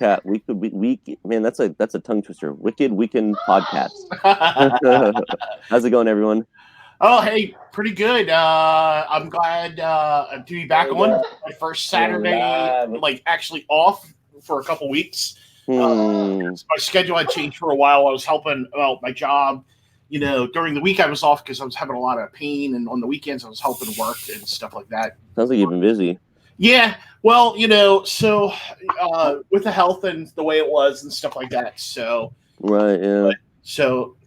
Man, that's a tongue twister. Wicked Weekend Podcast. How's it going, everyone? Oh, hey, pretty good. I'm glad to be back on my first Saturday, like actually off for a couple weeks. My schedule had changed for a while. I was helping out my job. During the week I was off because I was having a lot of pain, and on the weekends I was helping work and stuff like that. Sounds like you've been busy. Yeah, well, so with the health and the way it was and stuff like that. So right, yeah.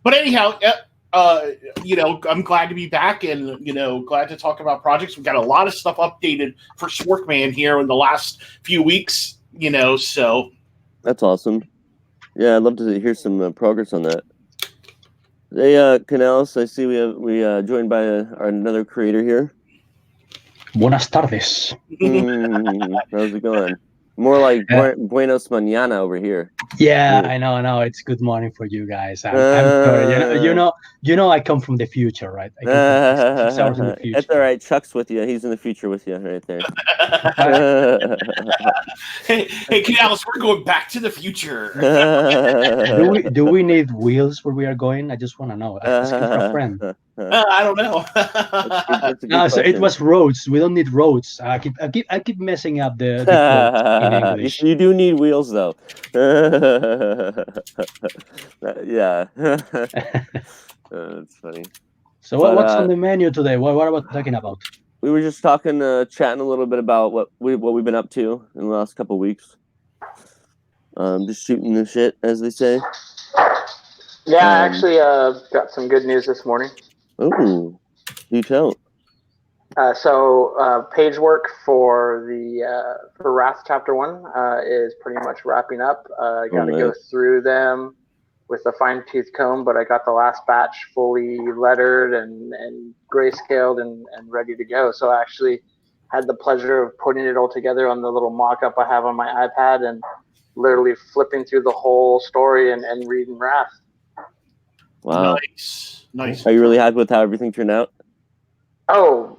But anyhow, I'm glad to be back and glad to talk about projects. We've got a lot of stuff updated for Sporkman here in the last few weeks. So that's awesome. Yeah, I'd love to hear some progress on that. Hey, Canales, I see we joined by another creator here. Buenas tardes. How's it going? More like Buenos Mañana over here. Yeah, I know. It's good morning for you guys. I'm sorry. You know, I come from the future, right? I come from 6 hours in the future. That's all right. Chuck's with you. He's in the future with you right there. hey, Canales, we're going back to the future. do we need wheels where we are going? I just want to know. Asking for a friend. I don't know. No, so it was roads. We don't need roads. I keep messing up the quote in English. You do need wheels, though. Yeah. That's funny. So what's on the menu today? What are we talking about? We were just talking, chatting a little bit about what we've been up to in the last couple of weeks. Just shooting the shit, as they say. Yeah, I actually got some good news this morning. Ooh, you tell. So page work for Wrath Chapter 1 is pretty much wrapping up. I got to go through them with a fine-tooth comb, but I got the last batch fully lettered and grayscaled and ready to go. So I actually had the pleasure of putting it all together on the little mock-up I have on my iPad and literally flipping through the whole story and reading Wrath. Wow. Nice. Are you really happy with how everything turned out? Oh,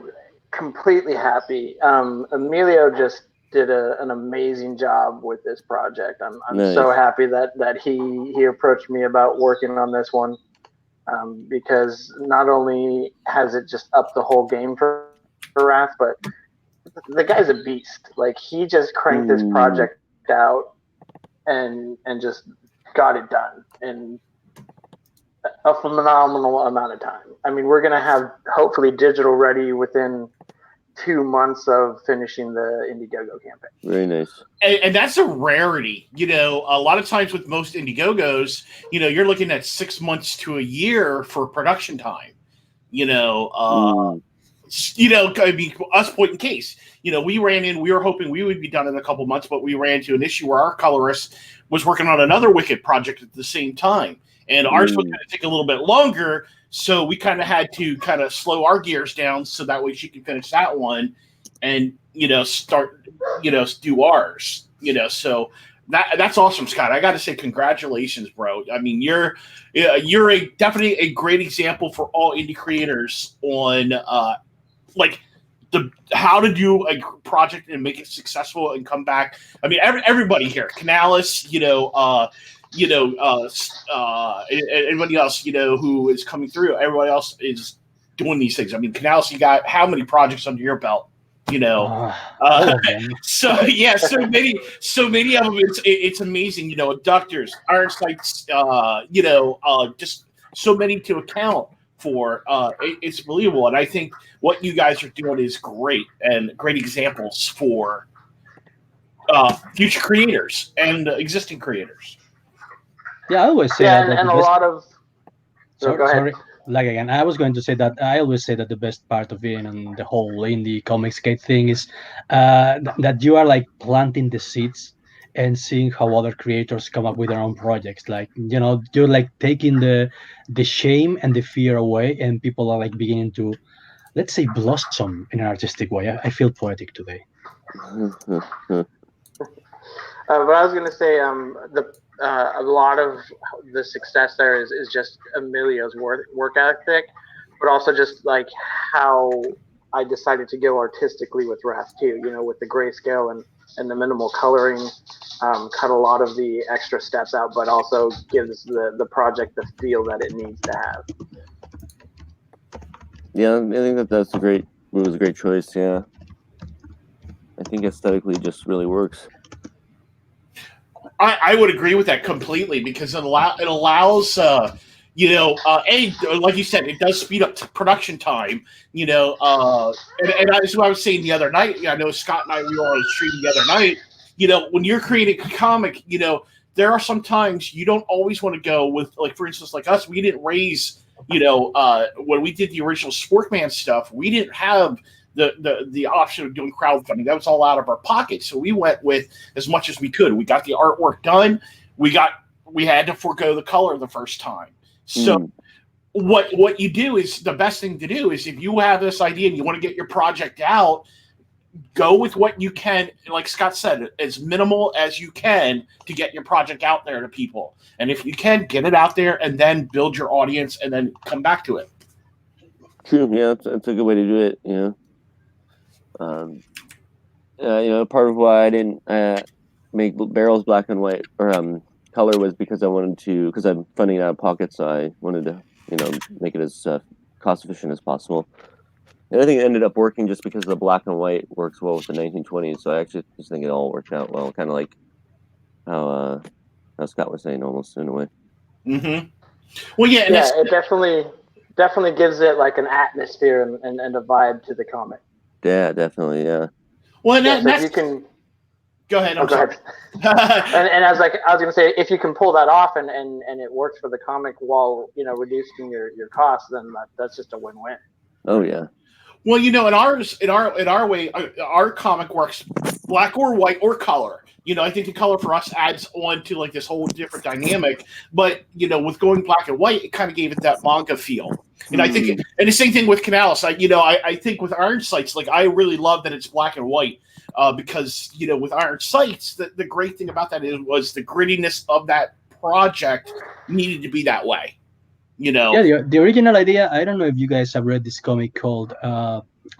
completely happy. Emilio just did an amazing job with this project. I'm nice. So happy that he approached me about working on this one, because not only has it just upped the whole game for Wrath, but the guy's a beast. Like, he just cranked this project out and just got it done in a phenomenal amount of time. I mean, we're going to have hopefully digital ready within 2 months of finishing the Indiegogo campaign. Very nice. And that's a rarity. A lot of times with most Indiegogos, you're looking at 6 months to a year for production time. I mean, us point in case, we were hoping we would be done in a couple months, but we ran into an issue where our colorist was working on another Wicked project at the same time. And ours was going to take a little bit longer, so we kind of had to kind of slow our gears down so that way she could finish that one and, start, do ours, So that's awesome, Scott. I got to say congratulations, bro. I mean, you're definitely a great example for all indie creators on how to do a project and make it successful and come back. I mean, everybody here, Canales, anybody else, who is coming through, everybody else is doing these things. I mean, Canales, you got how many projects under your belt? So many of them. It's amazing. Abductors, Iron Sights, just so many to account for. It's believable, and I think what you guys are doing is great and great examples for future creators and existing creators. Yeah, I always say that. And a lot of. Sorry. Like again, I was going to say that I always say that the best part of being on the whole indie comics gate thing is that you are like planting the seeds and seeing how other creators come up with their own projects. Like, you're like taking the shame and the fear away, and people are like beginning to, let's say, blossom in an artistic way. I feel poetic today. But I was going to say, a lot of the success there is just Emilio's work ethic, but also just like how I decided to go artistically with Wrath too. With the grayscale and and the minimal coloring cut a lot of the extra steps out, but also gives the project the feel that it needs to have. Yeah, I think that was a great choice. Yeah, I think aesthetically just really works. I would agree with that completely because it allows like you said, it does speed up production time. And that's what I was saying the other night. I know Scott and I, we were on a stream the other night. When you're creating a comic, there are some times you don't always want to go with, like, for instance, like us, we didn't raise, when we did the original Sporkman stuff, we didn't have the option of doing crowdfunding. That was all out of our pocket. So we went with as much as we could. We got the artwork done. We had to forego the color the first time. So what you do is, the best thing to do is, if you have this idea and you want to get your project out, go with what you can, like Scott said, as minimal as you can to get your project out there to people. And if you can, get it out there and then build your audience and then come back to it. True. Yeah, that's a good way to do it. Part of why I didn't make barrels black and white or color was because because I'm funding out of pocket, so I wanted to, make it as cost efficient as possible. And I think it ended up working just because the black and white works well with the 1920s. So I actually just think it all worked out well, kind of like how Scott was saying, almost in a way. Mm-hmm. Well, yeah, it definitely gives it like an atmosphere and a vibe to the comic. Yeah, definitely. Yeah. Well, so if you can go ahead. Go ahead. and I was going to say, if you can pull that off and it works for the comic while reducing your costs, then that's just a win-win. Oh yeah. Well, in our way, our comic works black or white or color. I think the color for us adds on to like this whole different dynamic. But with going black and white, it kind of gave it that manga feel. And I think, and the same thing with Canales. I think with Iron Sights, like, I really love that it's black and white because with Iron Sights, the great thing about that was the grittiness of that project needed to be that way. Yeah, the original idea, I don't know if you guys have read this comic called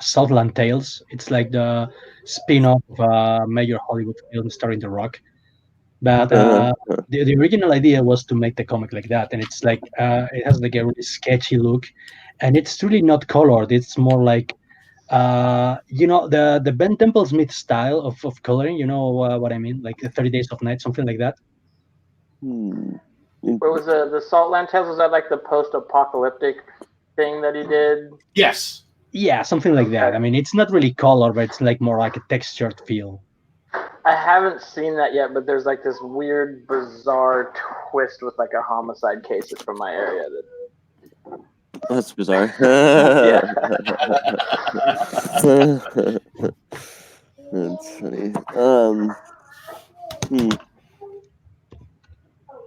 Southland Tales. It's like the spin-off of a major Hollywood film starring The Rock. But the original idea was to make the comic like that, and it's like it has like a really sketchy look, and it's really not colored. It's more like the Ben Temple-Smith style of coloring. You know what I mean? Like the 30 Days of Night, something like that. What was the Saltland Tales? Was that like the post-apocalyptic thing that he did? Yes. Yeah, something like that. I mean, it's not really color, but it's like more like a textured feel. I haven't seen that yet, but there's like this weird, bizarre twist with like a homicide case that's from my area. That's bizarre. That's funny.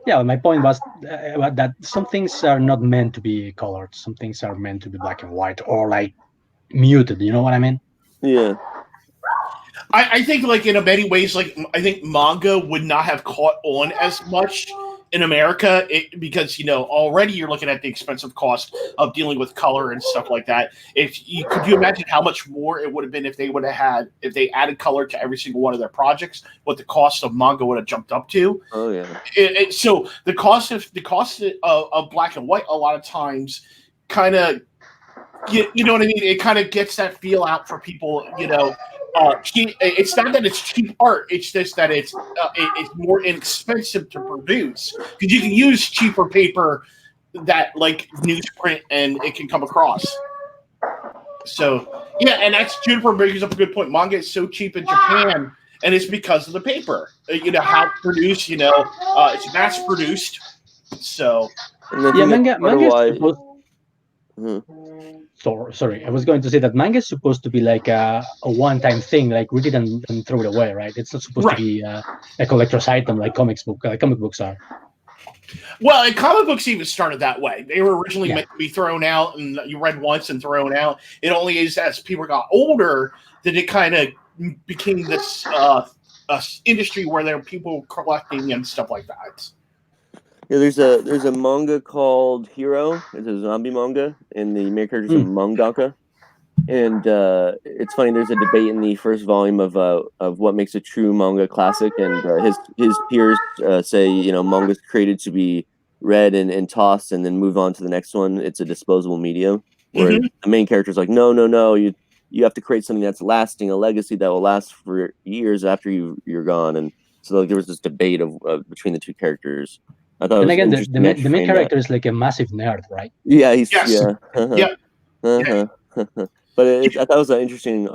Yeah, my point was that some things are not meant to be colored. Some things are meant to be black and white or like muted. You know what I mean? Yeah. I think, like, in many ways, like, I think manga would not have caught on as much in America because, already you're looking at the expensive cost of dealing with color and stuff like that. Could you imagine how much more it would have been if they added color to every single one of their projects, what the cost of manga would have jumped up to? Oh yeah. So the cost of black and white a lot of times kind of, you know what I mean? It kind of gets that feel out for people, it's not that it's cheap art. It's just that it's more inexpensive to produce because you can use cheaper paper that like newsprint and it can come across. So yeah, and that's Juniper brings up a good point. Manga is so cheap in Japan, and it's because of the paper. How it's produced. It's mass produced. So yeah, manga is sorry, I was going to say that manga is supposed to be like a one-time thing, like read it and throw it away, right? It's not supposed to be a collector's item like comic books are. Well, and comic books even started that way. They were originally meant to be thrown out, and you read once and thrown out. It only is as people got older that it kind of became this industry where there were people collecting and stuff like that. Yeah, there's a manga called Hero. It's a zombie manga, and the main character's a mangaka. And it's funny. There's a debate in the first volume of what makes a true manga classic, and his peers say manga's created to be read and tossed and then move on to the next one. It's a disposable medium. Whereas the main character is like, no, you have to create something that's lasting, a legacy that will last for years after you're gone. And so like there was this debate of between the two characers. I thought. Then it was again, interesting the main character is like a massive nerd, right? Yeah, he's Yes. yeah. But I thought it was an interesting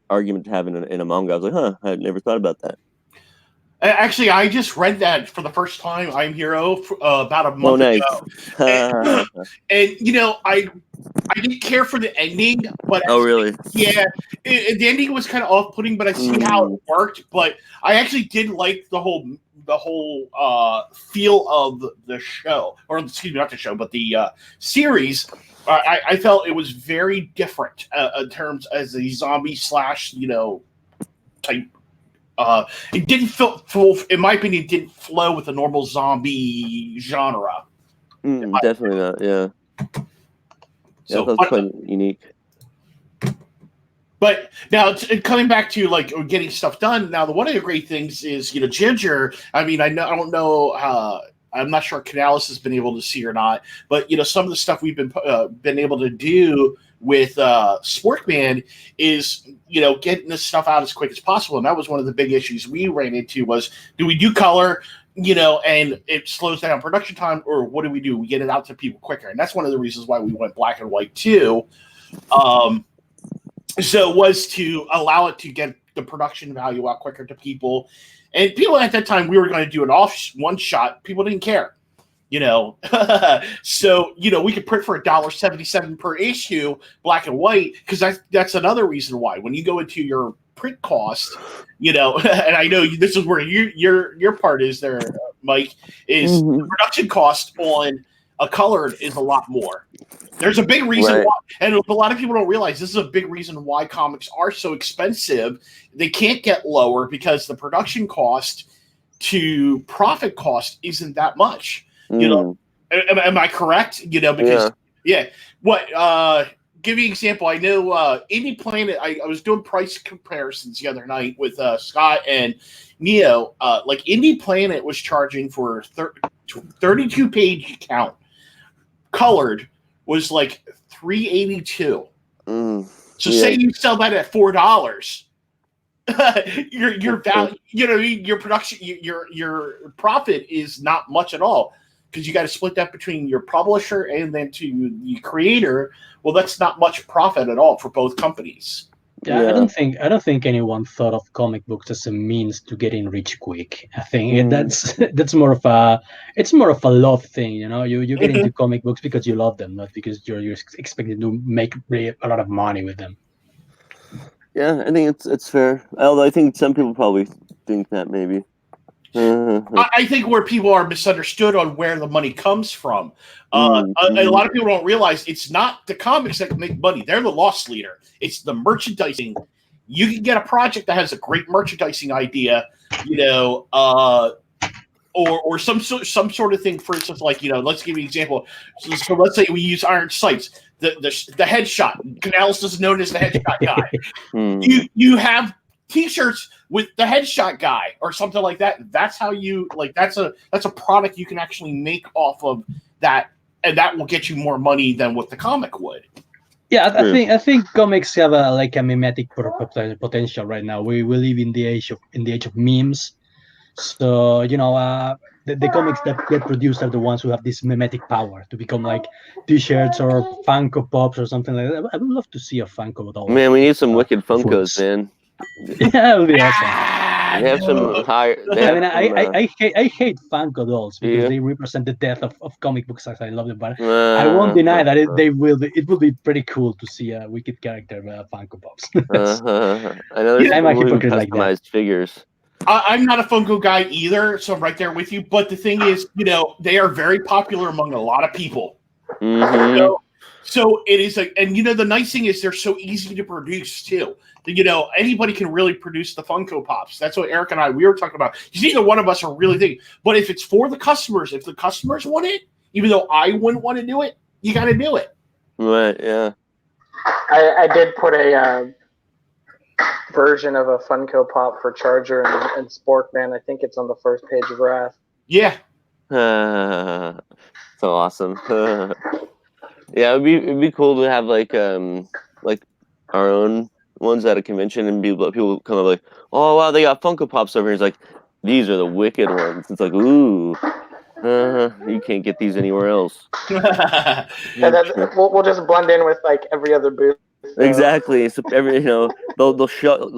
argument to have in a manga. I was like, I had never thought about that. Actually, I just read that for the first time. I'm Hero about a month ago, and I didn't care for the ending, but really? Yeah, the ending was kind of off-putting, but I see how it worked. But I actually did like the whole feel of the show, or excuse me, not the show, but the series. I felt it was very different in terms as a zombie slash type. It didn't feel, in my opinion, it didn't flow with the normal zombie genre. Definitely not. Yeah. So, that was quite unique. But now, coming back to like getting stuff done. Now, one of the great things is Ginger. I mean, I don't know. I'm not sure Canales has been able to see or not, but some of the stuff we've been able to do with Sporkman is getting this stuff out as quick as possible, and that was one of the big issues we ran into was, do we do color, and it slows down production time, or what do? We get it out to people quicker, and that's one of the reasons why we went black and white too. So it was to allow it to get the production value out quicker to people. And people at that time, we were going to do an one shot. People didn't care, So we could print for $1.77 per issue, black and white, because that's another reason why when you go into your print cost, and I know this is where your part is there, Mike, is the production cost on a colored is a lot more. There's a big reason why, and a lot of people don't realize this is a big reason why comics are so expensive. They can't get lower because the production cost to profit cost isn't that much. Am I correct? Because what? Give you an example. I know Indie Planet. I was doing price comparisons the other night with Scott and Neo. Like Indie Planet was charging for 32-page count. Colored was like $3.82. So say you sell that at $4, your value, your production, your profit is not much at all, because you got to split that between your publisher and then to the creator. Well, that's not much profit at all for both companies. Yeah, I don't think anyone thought of comic books as a means to getting rich quick. I think that's more of a love thing, You get into comic books because you love them, not because you're expected to make a lot of money with them. Yeah, I think it's fair. Although I think some people probably think that maybe. I think where people are misunderstood on where the money comes from. A lot of people don't realize it's not the comics that make money. They're the loss leader. It's the merchandising. You can get a project that has a great merchandising idea, or some sort of thing. For instance, like let's give you an example. So let's say we use Iron Sights. The headshot. Canales is known as the headshot guy. You have T-shirts with the headshot guy or something like that. That's how you that's a product you can actually make off of that, and that will get you more money than what the comic would. Yeah, I think comics have a mimetic potential right now. We live in the age of memes. So the comics that get produced are the ones who have this mimetic power to become like T-shirts or Funko Pops or something like that. I would love to see a Funko doll. Man, we need some wicked Funkos, man. Yeah, that would be awesome. They have some higher. I hate Funko dolls because they represent the death of comic books as I love them. But I won't deny that it will be pretty cool to see a wicked character Funko Pops. I know there's I'm a hypocrite customized like that. figures. I'm not a Funko guy either, so I'm right there with you. But the thing is, they are very popular among a lot of people. So it is and the nice thing is they're so easy to produce too. Anybody can really produce the Funko Pops. That's what Eric and we were talking about. Because either one of us are really thinking. But if it's for the customers, if the customers want it, even though I wouldn't want to do it, you got to do it. Right, yeah. I did put a version of a Funko Pop for Charger and Sporkman. I think it's on the first page of Wrath. Yeah. So awesome. Yeah, it'd be cool to have like our own ones at a convention and people come up like, oh wow, they got Funko Pops over here. It's like, these are the wicked ones. It's like, ooh, you can't get these anywhere else. Yeah, we'll just blend in with like every other booth. So. Exactly. So they'll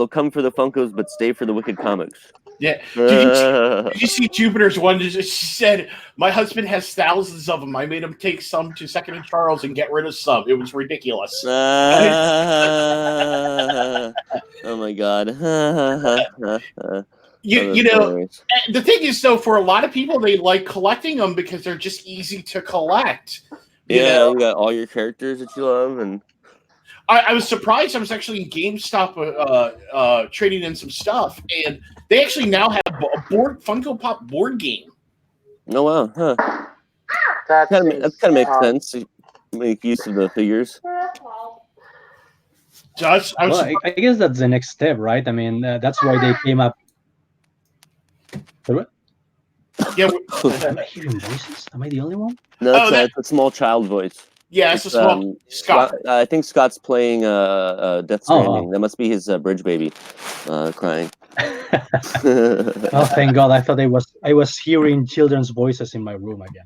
come for the Funkos but stay for the Wicked comics. Yeah. Did you see Jupiter's one? She said, my husband has thousands of them. I made him take some to Second and Charles and get rid of some. It was ridiculous. Oh my God. You know, the thing is, though, for a lot of people, they like collecting them because they're just easy to collect. You know? You got all your characters that you love, and I was surprised. I was actually in GameStop trading in some stuff, and they actually now have a Funko Pop board game. Oh wow, huh? That kind of makes sense. To make use of the figures. Josh, I guess that's the next step, right? I mean, that's why they came up. What? Yeah. Am I hearing voices? Am I the only one? No, it's a small child voice. Yeah, it's a small Scott. I think Scott's playing Death Stranding. That must be his bridge baby crying. Oh, thank God! I thought I was hearing children's voices in my room again.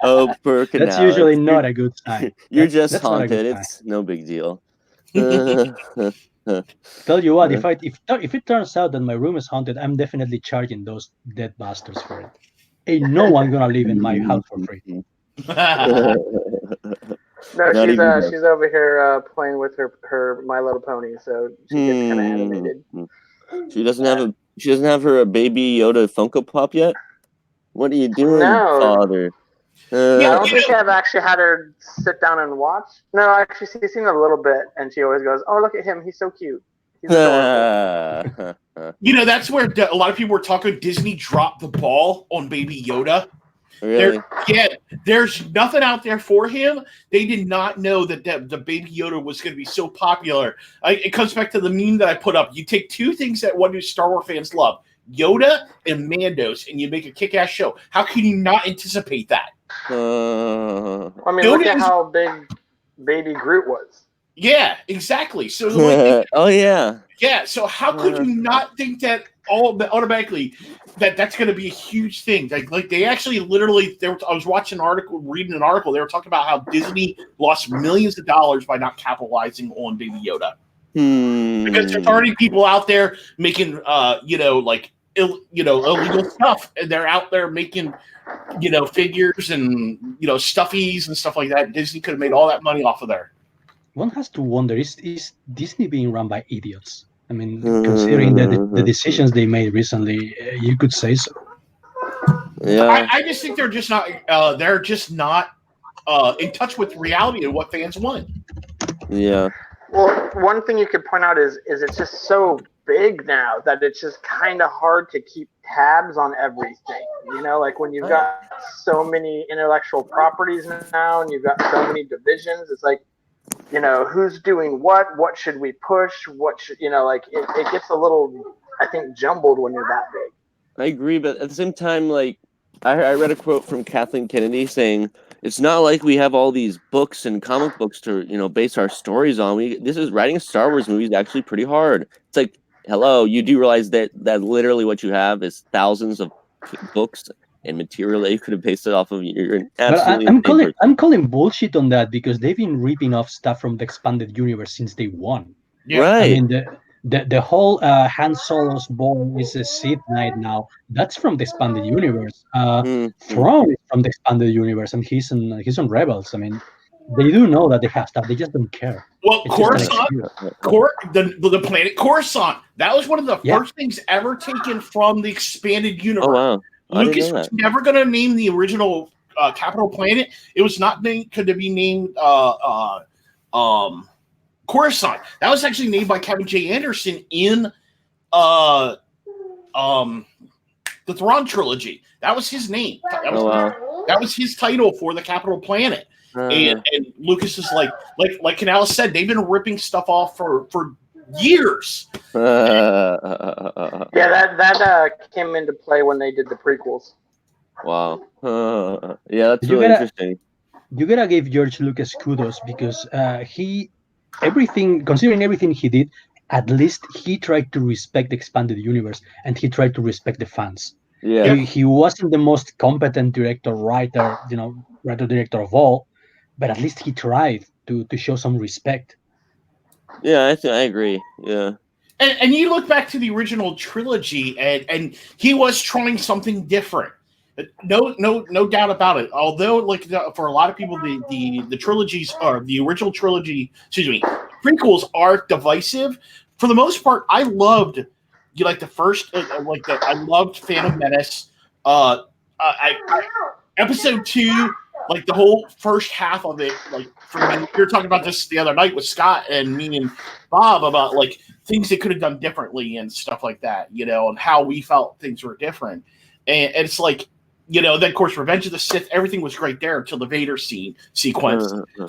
Oh, Burke. That's usually not a good sign. You're just haunted. It's no big deal. Tell you what, if it turns out that my room is haunted, I'm definitely charging those dead bastards for it. Ain't no one gonna live in my house for free. No, she's over here playing with her My Little Pony, so she gets kind of animated. She doesn't have her baby Yoda Funko Pop yet. What are you doing, Father? I don't think I've actually had her sit down and watch. No, actually, she's seen a little bit, and she always goes, "Oh, look at him! He's so cute." He's adorable. You know, that's where a lot of people were talking. Disney dropped the ball on Baby Yoda. Really? There's nothing out there for him. They did not know that the Baby Yoda was going to be so popular. It comes back to the meme that I put up. You take two things that what do Star Wars fans love, Yoda and Mandos, and you make a kick-ass show. How can you not anticipate that? I mean, look at how big Baby Groot was. Yeah, exactly. So yeah. So how could you not think that automatically that's going to be a huge thing? Like they actually literally. I was watching reading an article. They were talking about how Disney lost millions of dollars by not capitalizing on Baby Yoda. Because there's already people out there making illegal stuff, and they're out there making figures and stuffies and stuff like that. Disney could have made all that money off of there. One has to wonder, is Disney being run by idiots? I mean, considering the decisions they made recently, you could say so. Yeah, I just think they're just not in touch with reality and what fans want. Yeah. Well, one thing you could point out is it's just so big now that it's just kind of hard to keep tabs on everything. Like when you've got so many intellectual properties now and you've got so many divisions, it's like, who's doing what should we push, it gets a little, I think, jumbled when you're that big. I agree, but at the same time, like, I read a quote from Kathleen Kennedy saying, it's not like we have all these books and comic books to, base our stories on. Writing a Star Wars movie is actually pretty hard. It's like, hello, you do realize that literally what you have is thousands of books and material that you could have based it off of. You're absolutely. I'm calling bullshit on that because they've been ripping off stuff from the expanded universe since day one. Yeah. Right. I mean, the whole Han Solo's boy is a Sith Knight now. That's from the expanded universe. Thrawn is from the expanded universe, and he's on Rebels. I mean, they do know that they have stuff. They just don't care. Well, Coruscant, the planet Coruscant, that was one of the first things ever taken from the expanded universe. Oh wow. Lucas was never going to name the original capital planet. It was not going to be named Coruscant. That was actually named by Kevin J. Anderson in the Thrawn trilogy. That was his name. That was his title for the capital planet. and Lucas is like Canales said, they've been ripping stuff off for years. Yeah, that came into play when they did the prequels. Wow. Yeah, that's really interesting. You gotta give George Lucas kudos because considering everything he did, at least he tried to respect the expanded universe and he tried to respect the fans. Yeah. He wasn't the most competent writer director of all, but at least he tried to show some respect. Yeah, I agree. Yeah. And you look back to the original trilogy, and he was trying something different. No doubt about it. Although, like for a lot of people, the trilogies or the original trilogy, prequels are divisive. For the most part, I loved the first, I loved Phantom Menace. Episode 2, like the whole first half of it, like for me, we were talking about this the other night with Scott and me and Bob about like things they could have done differently and stuff like that, and how we felt things were different. And it's like, then of course Revenge of the Sith, everything was great there until the Vader sequence. No.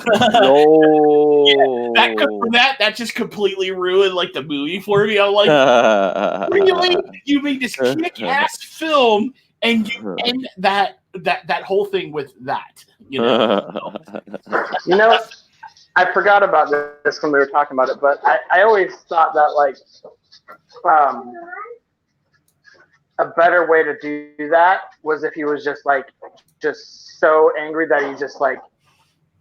That just completely ruined like the movie for me. I'm like, really? You made this kick-ass film and you end that whole thing with that, I forgot about this when we were talking about it, but I always thought that like a better way to do that was if he was just so angry that he just like,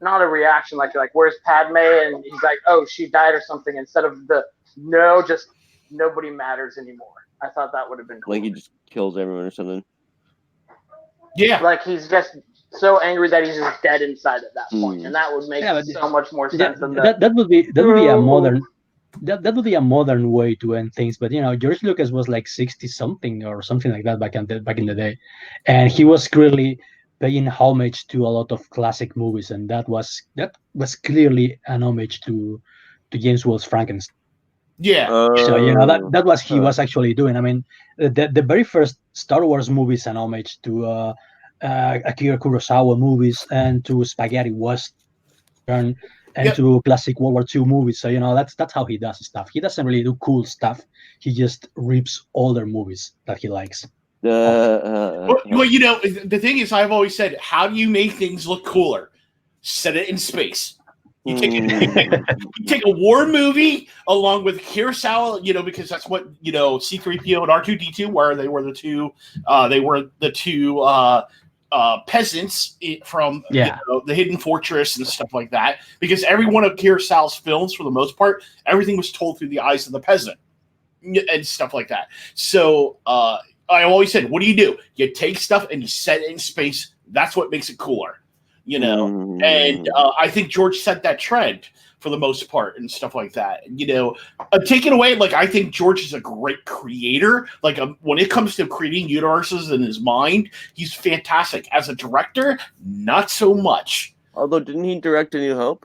not a reaction like where's Padme, and he's like, oh, she died or something, instead of just nobody matters anymore. I thought that would have been cool. Like he just kills everyone or something. Yeah, like he's just so angry that he's just dead inside at that point, and that would make so much more sense than that would be a modern. That would be a modern way to end things, but George Lucas was like 60 something or something like that back in the day, and he was clearly paying homage to a lot of classic movies, and that was clearly an homage to James Woods Frankenstein. Yeah. So that was he was actually doing. I mean, the very first Star Wars movies an homage to Akira Kurosawa movies and to spaghetti western and to classic World War II movies. So that's how he does stuff. He doesn't really do cool stuff. He just rips older movies that he likes. Well, the thing is, I've always said, how do you make things look cooler? Set it in space. You take a war movie along with Kurosawa, because that's what C-3PO and R2-D2 were. They were the two peasants from the Hidden Fortress and stuff like that. Because every one of Kurosawa's films, for the most part, everything was told through the eyes of the peasant and stuff like that. So I always said, what do? You take stuff and you set it in space. That's what makes it cooler. And I think George set that trend for the most part and stuff like that. Taking away, like, I think George is a great creator. Like, when it comes to creating universes in his mind, he's fantastic. As a director, not so much. Although, didn't he direct A New Hope?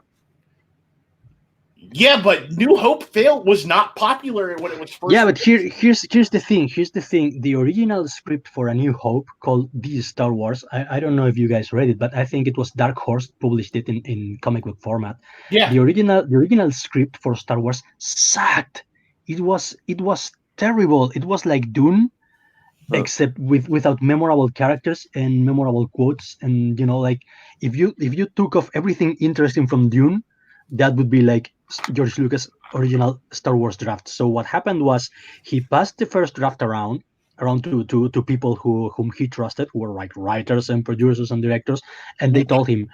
Yeah, but New Hope was not popular when it was first. Yeah, but here's the thing. Here's the thing. The original script for A New Hope, called The Star Wars, I don't know if you guys read it, but I think it was Dark Horse published it in comic book format. Yeah. The original script for Star Wars sucked. It was terrible. It was like Dune, except without memorable characters and memorable quotes. And like if you took off everything interesting from Dune, that would be like George Lucas' original Star Wars draft. So what happened was he passed the first draft around to people whom he trusted, who were like writers and producers and directors, and they told him,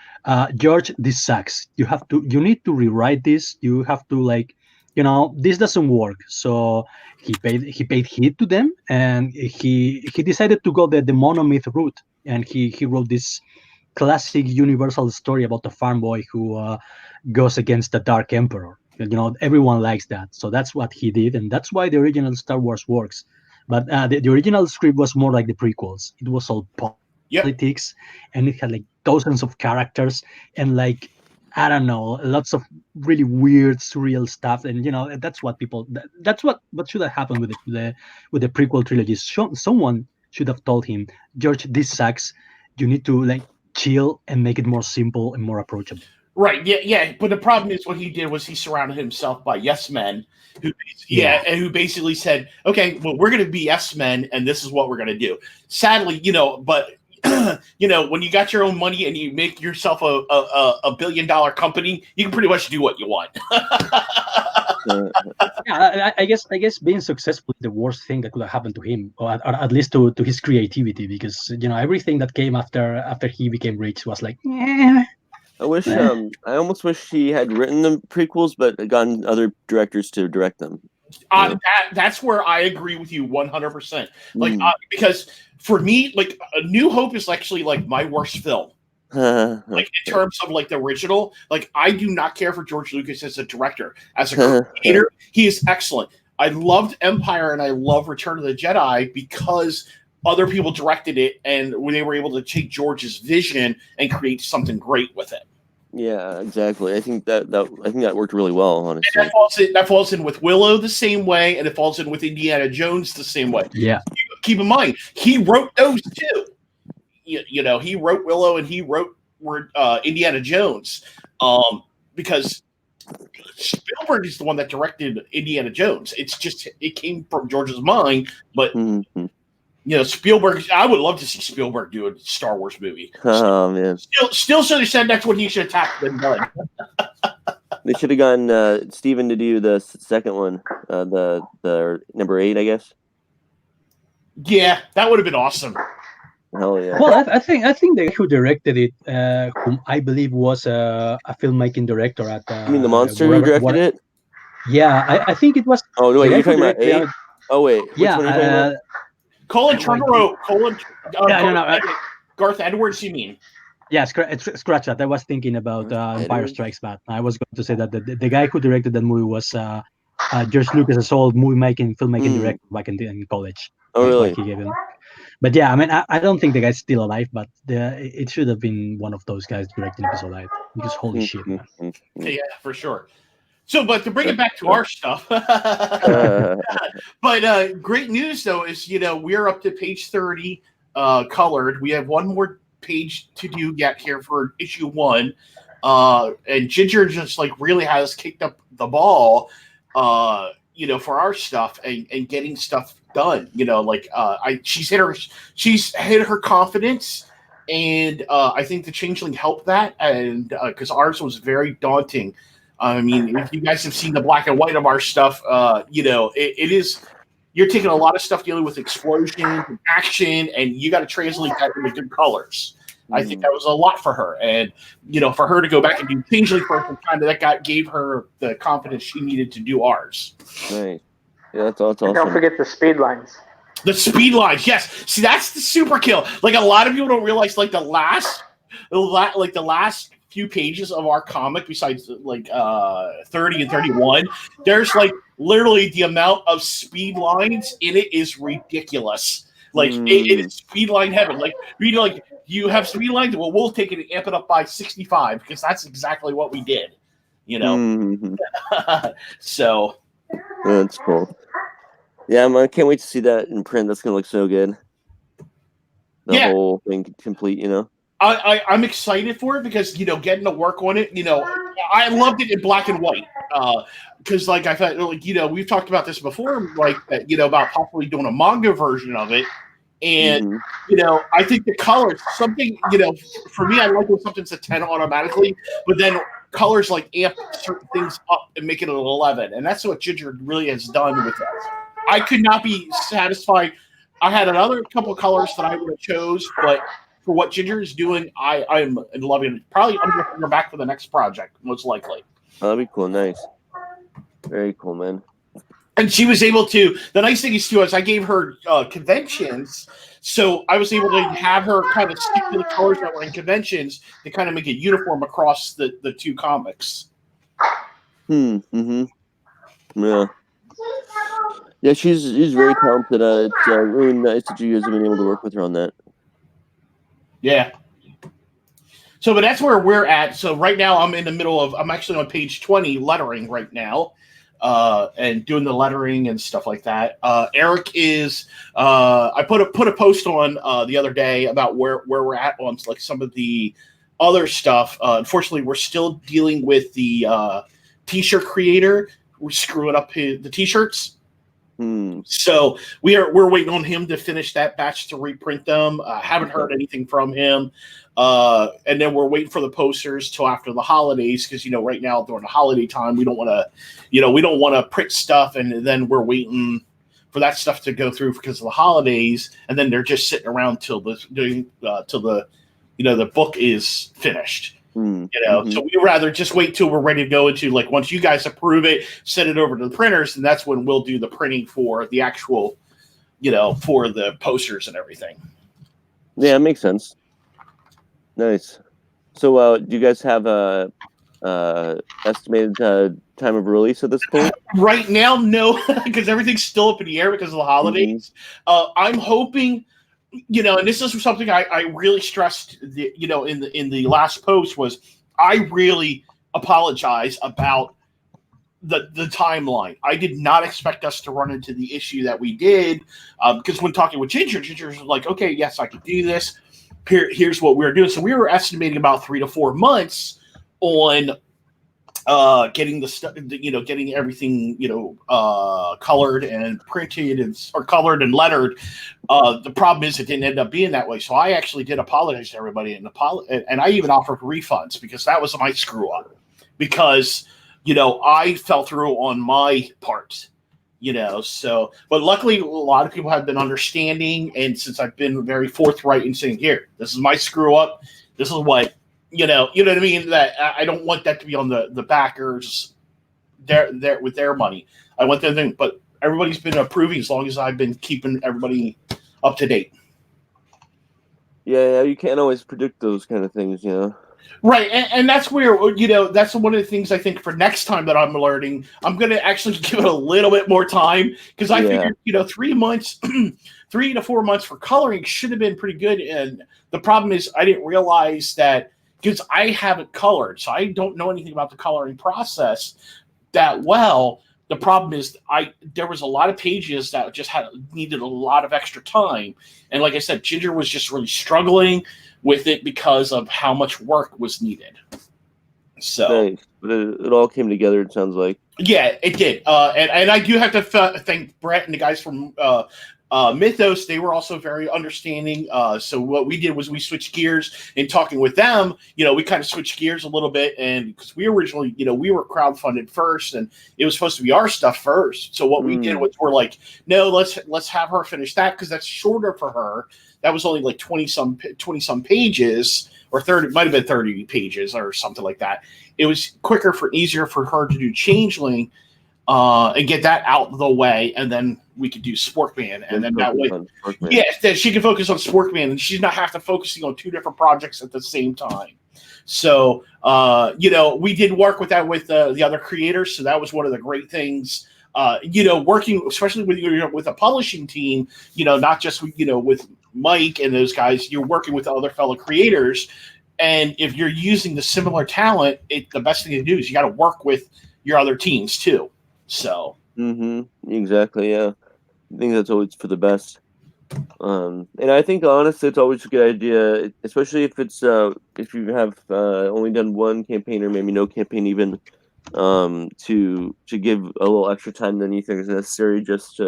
George, this sucks. You need to rewrite this. You have to this doesn't work. So he paid heed to them, and he decided to go the monomyth route, and he wrote this classic universal story about the farm boy who goes against the Dark Emperor. Everyone likes that, so that's what he did, and that's why the original Star Wars works. But the original script was more like the prequels. It was all politics, and it had like dozens of characters, and like, I don't know, lots of really weird, surreal stuff. And that's what should have happened with the prequel trilogies. Someone should have told him, George, this sucks. You need to chill and make it more simple and more approachable. Right. Yeah. Yeah. But the problem is what he did was he surrounded himself by yes men and who basically said, okay, well, we're going to be yes men and this is what we're going to do. Sadly, but when you got your own money and you make yourself a $1 billion company, you can pretty much do what you want. Yeah, I guess being successful is the worst thing that could have happened to him, or at least to his creativity, because everything that came after he became rich was like, I wish I almost wish he had written the prequels, but gotten other directors to direct them. That's where I agree with you 100%. Because for me, like, A New Hope is actually like my worst film. Like in terms of like the original, like I do not care for George Lucas as a director. As a creator, he is excellent. I loved Empire and I love Return of the Jedi because other people directed it and when they were able to take George's vision and create something great with it. Yeah, exactly. I think that worked really well, honestly. And that falls in with Willow the same way, and it falls in with Indiana Jones the same way. Yeah. Keep in mind, he wrote those too. He wrote Willow and he wrote Indiana Jones, because Spielberg is the one that directed Indiana Jones. It's just it came from George's mind, but. Mm-hmm. Spielberg. I would love to see Spielberg do a Star Wars movie. Oh man! Still should have said that's what he should have tapped and done. They should have gotten Steven to do the second one, the number 8, I guess. Yeah, that would have been awesome. Hell yeah! Well, I think the guy who directed it, whom I believe was a filmmaking director at. You mean the monster who directed it? Yeah, I think it was. Oh no! Wait, you're talking about 8? Oh wait, which one are you talking about? Colin Trevorrow. Garth Edwards, you mean? Yeah, scratch that. I was thinking about Empire Strikes Back. I was going to say that the guy who directed that movie was George Lucas' old filmmaking director back in college. Oh, really? He gave him. But yeah, I mean, I don't think the guy's still alive, but it should have been one of those guys directing Episode 8. Because holy shit, man. Yeah, for sure. So, but to bring it back to our stuff, but great news though is we're up to page 30, colored. We have one more page to do yet here for issue 1, and Ginger just like really has kicked up the ball, for our stuff and getting stuff done. She's hit her confidence. And I think the Changeling helped that, and because ours was very daunting. I mean, if you guys have seen the black and white of our stuff, it is, you're taking a lot of stuff dealing with explosion and action, and you got to translate that into good colors. I think that was a lot for her. And, for her to go back and do Changeling for the time, that gave her the confidence she needed to do ours. Right. Yeah, that's awesome. And don't forget the speed lines. The speed lines, yes. See, that's the super kill. Like, a lot of people don't realize, like, the last few pages of our comic, besides like 30 and 31, there's like literally the amount of speed lines in it is ridiculous. Like it is speed line heaven. Like you have speed lines, well, we'll take it and amp it up by 65 because that's exactly what we did. So that's cool. Yeah, I can't wait to see that in print. That's gonna look so good. The whole thing complete, I'm excited for it because, getting to work on it, I loved it in black and white. Because, like, I felt like, we've talked about this before, like, about possibly doing a manga version of it. And, I think the colors, something, for me, I like when something's a 10 automatically, but then colors, like, amp certain things up and make it an 11. And that's what Ginger really has done with that. I could not be satisfied. I had another couple of colors that I would have chose, but for what Ginger is doing, I'm loving it. Probably I'm going to bring her back for the next project, most likely. Oh, that'd be cool. Nice. Very cool, man. And she was able to, the nice thing is, too, is I gave her conventions, so I was able to have her kind of stick to the colors that were in conventions to kind of make it uniform across the two comics. Yeah. Yeah, she's very talented. It's really nice that you guys have been able to work with her on that. Yeah. So, but that's where we're at. So right now I'm actually on page 20 lettering right now. and doing the lettering and stuff like that. Eric is I put a post on the other day about where we're at on like some of the other stuff. Unfortunately, we're still dealing with the t-shirt creator. We're screwing up the t-shirts. So we're waiting on him to finish that batch to reprint them. Haven't heard anything from him. And then we're waiting for the posters till after the holidays because right now during the holiday time we don't want to print stuff and then we're waiting for that stuff to go through because of the holidays and then they're just sitting around till the book is finished. So we'd rather just wait till we're ready to go into like once you guys approve it, send it over to the printers, and that's when we'll do the printing for the actual, for the posters and everything. Yeah, it makes sense. Nice. So, do you guys have a estimated time of release at this point? Right now, no, because everything's still up in the air because of the holidays. I'm hoping. And this is something I really stressed, in the last post was I really apologize about the timeline. I did not expect us to run into the issue that we did because when talking with Ginger was like, okay, yes, I can do this. Here's what we're doing. So we were estimating about 3 to 4 months on getting the stuff, getting everything, colored and printed or colored and lettered. The problem is it didn't end up being that way. So I actually did apologize to everybody and I even offered refunds because that was my screw up because, I fell through on my part, so, but luckily a lot of people have been understanding. And since I've been very forthright in saying, here, this is my screw up. This is what, you know what I mean? That I don't want that to be on the backers there with their money. I want them to, but everybody's been approving as long as I've been keeping everybody up to date. Yeah, you can't always predict those kind of things, Right, and that's where, that's one of the things I think for next time that I'm learning, I'm going to actually give it a little bit more time because I figured, 3 months, 3 to 4 months for coloring should have been pretty good. And the problem is I didn't realize that because I haven't colored, so I don't know anything about the coloring process that well. The problem is there was a lot of pages that just needed a lot of extra time. And like I said, Ginger was just really struggling with it because of how much work was needed. So nice. But it all came together, it sounds like. Yeah, it did. And I do have to thank Brett and the guys from Mythos. They were also very understanding. So what we did was we switched gears in talking with them. We kind of switched gears a little bit, and because we originally, we were crowdfunded first, and it was supposed to be our stuff first. So what we did was we're like, no, let's have her finish that because that's shorter for her. That was only like 20 some pages, or 30, might have been 30 pages or something like that. It was easier for her to do Changeling and get that out of the way, and then we could do Sporkman, and then that way, that she can focus on Sporkman, and she's not have to focusing on 2 different projects at the same time. So, we did work with that with the other creators, so that was one of the great things. Working especially with a publishing team, not just with Mike and those guys, you're working with other fellow creators, and if you're using the similar talent, the best thing to do is you got to work with your other teams too. So exactly, yeah. I think that's always for the best. And I think honestly, it's always a good idea, especially if it's if you have only done one campaign or maybe no campaign even, to give a little extra time than you think is necessary, just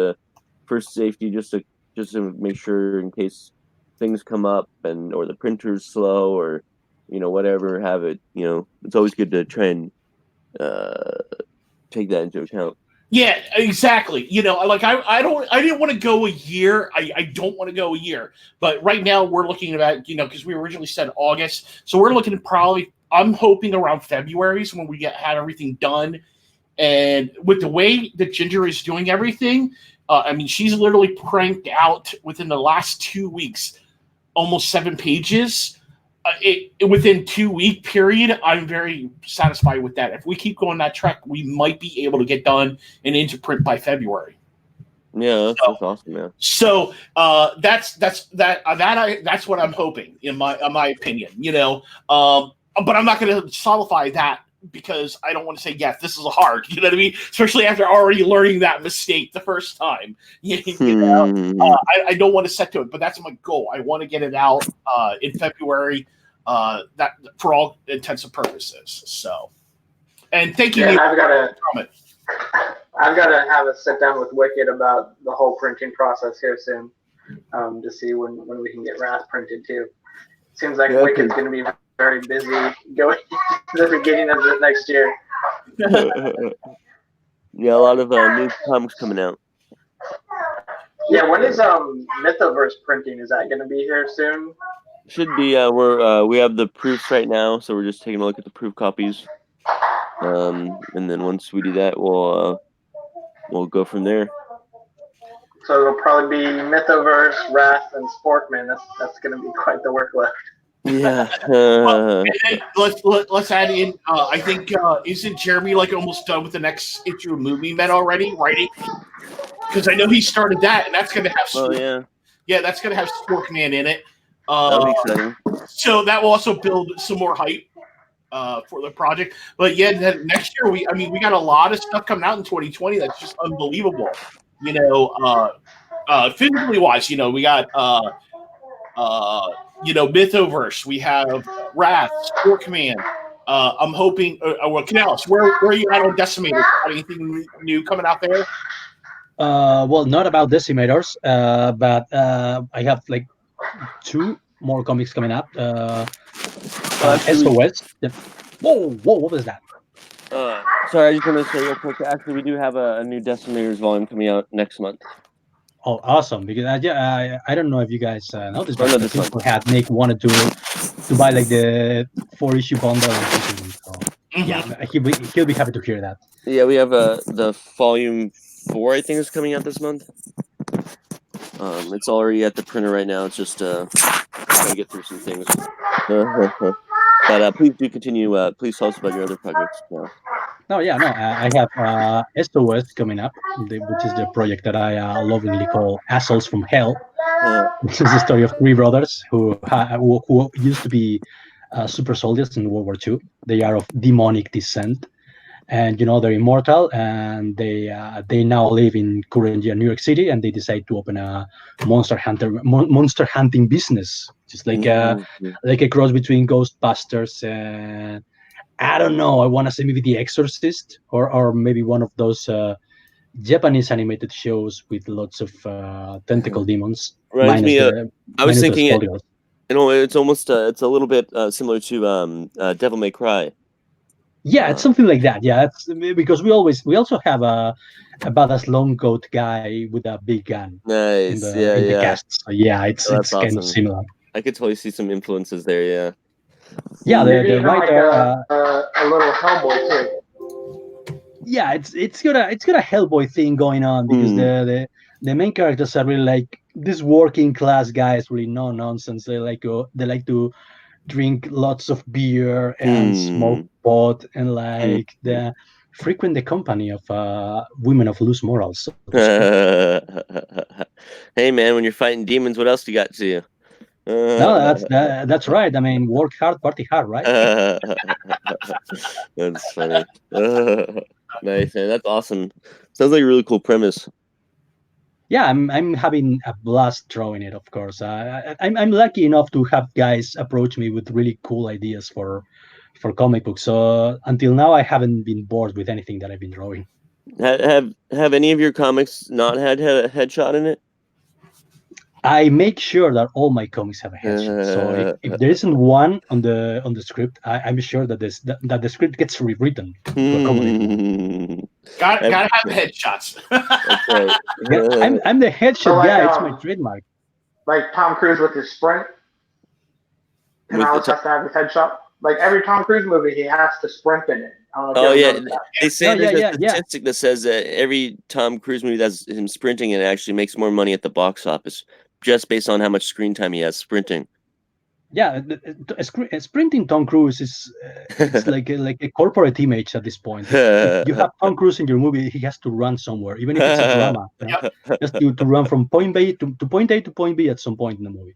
for safety, just to make sure in case things come up or the printer's slow or whatever have it. It's always good to try and take that into account. Yeah, exactly. Like I didn't want to go a year. I don't want to go a year, but right now we're looking at because we originally said August, so we're looking at probably. I'm hoping around February is when we had everything done, and with the way that Ginger is doing everything, she's literally cranked out within the last 2 weeks, almost 7 pages. Within 2-week period, I'm very satisfied with that. If we keep going that track, we might be able to get done and into print by February. Yeah, that's awesome, man. So that's what I'm hoping in my opinion. But I'm not going to solidify that because I don't want to say, yes, this is hard. You know what I mean? Especially after already learning that mistake the first time. I don't want to set to it, but that's my goal. I want to get it out in February. That for all intents and purposes. So, and thank you. I've got to have a sit down with Wikid about the whole printing process here soon, to see when we can get Wrath printed too. Seems like Wikid's going to be very busy going to the beginning of the next year. Yeah, a lot of new comics coming out. Yeah, when is Mythoverse printing? Is that going to be here soon? Should be. We have the proofs right now, so we're just taking a look at the proof copies. And then once we do that, we'll go from there. So it'll probably be Mythoverse, Wrath, and Sporkman. That's going to be quite the workload. Yeah. Let's add in. I think isn't Jeremy like almost done with the next issue of Movie Men already writing? Because I know he started that, and that's going to have. That's going to have Sporkman in it. That'll be exciting. So that will also build some more hype for the project. But yeah, next year we got a lot of stuff coming out in 2020 that's just unbelievable. Physically wise, we got Mythoverse, we have Wrath, Sport Command. I'm hoping Canales, where are you at on Decimators? Anything new coming out there? Well, not about Decimators, but I have like 2 more comics coming up. SOS. Whoa, what was that? Sorry, I just want to say real quick. Actually, we do have a new Decimators volume coming out next month. Oh, awesome! Because I don't know if you guys noticed, but people Nick wanted to buy like the 4-issue bundle. So yeah, he'll be happy to hear that. Yeah, we have the volume 4, I think, is coming out this month. It's already at the printer right now. It's just trying to get through some things. But please do continue. Please tell us about your other projects now. I have SOS coming up, which is the project that I lovingly call Assholes from Hell. This is the story of 3 brothers who used to be super soldiers in World War II. They are of demonic descent, and they're immortal, and they now live in current New York City, and they decide to open a monster hunting business, just like a cross between Ghostbusters and I don't know. I want to say maybe The Exorcist, or maybe one of those Japanese animated shows with lots of tentacle demons. Reminds me I was thinking it's almost it's a little bit similar to Devil May Cry. Yeah, it's something like that. Yeah, it's because we also have a badass long coat guy with a big gun. Nice. In the cast. So yeah, it's awesome. Kind of similar. I could totally see some influences there. Yeah. Yeah, the writer a little Hellboy too. Yeah, it's got a Hellboy thing going on because the main characters are really like these working class guys, really no nonsense. They like to drink lots of beer and smoke pot and frequent the company of women of loose morals. Hey man, when you're fighting demons, what else do you got to you? No, that's right. I mean, work hard, party hard, right? That's funny. Nice, man. That's awesome. Sounds like a really cool premise. Yeah, I'm having a blast drawing it. Of course, I'm lucky enough to have guys approach me with really cool ideas for comic books. So until now, I haven't been bored with anything that I've been drawing. Have any of your comics not had a headshot in it? I make sure that all my comics have a headshot. So if there isn't one on the script, I'm sure that the script gets rewritten to accommodate. Gotta have headshots. That's right. I'm the headshot guy. It's my trademark. Like Tom Cruise with his sprint. Canales has to have his headshot. Like every Tom Cruise movie, he has to sprint in it. They say there's a statistic that says that every Tom Cruise movie that's him sprinting in actually makes more money at the box office, just based on how much screen time he has sprinting. Yeah, sprinting Tom Cruise is it's like a corporate image at this point. If you have Tom Cruise in your movie, he has to run somewhere, even if it's a drama. Just to run from point A to point B at some point in the movie.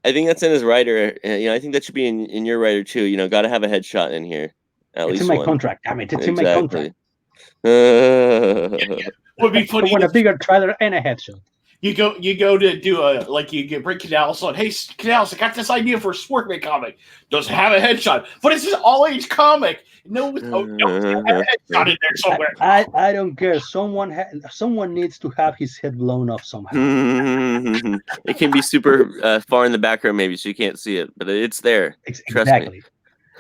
I think that's in his writer. I think that should be in your writer too. Got to have a headshot in here. It's in my contract. I mean, it's in my contract. Would be funny. I want a bigger trailer and a headshot. You go to do bring Canales on. Hey, Canales, I got this idea for a Sportman comic. Does it have a headshot? But it's an all-age comic. No, have a headshot in there somewhere. I don't care. Someone needs to have his head blown off somehow. It can be super far in the background, maybe, so you can't see it, but it's there. Exactly.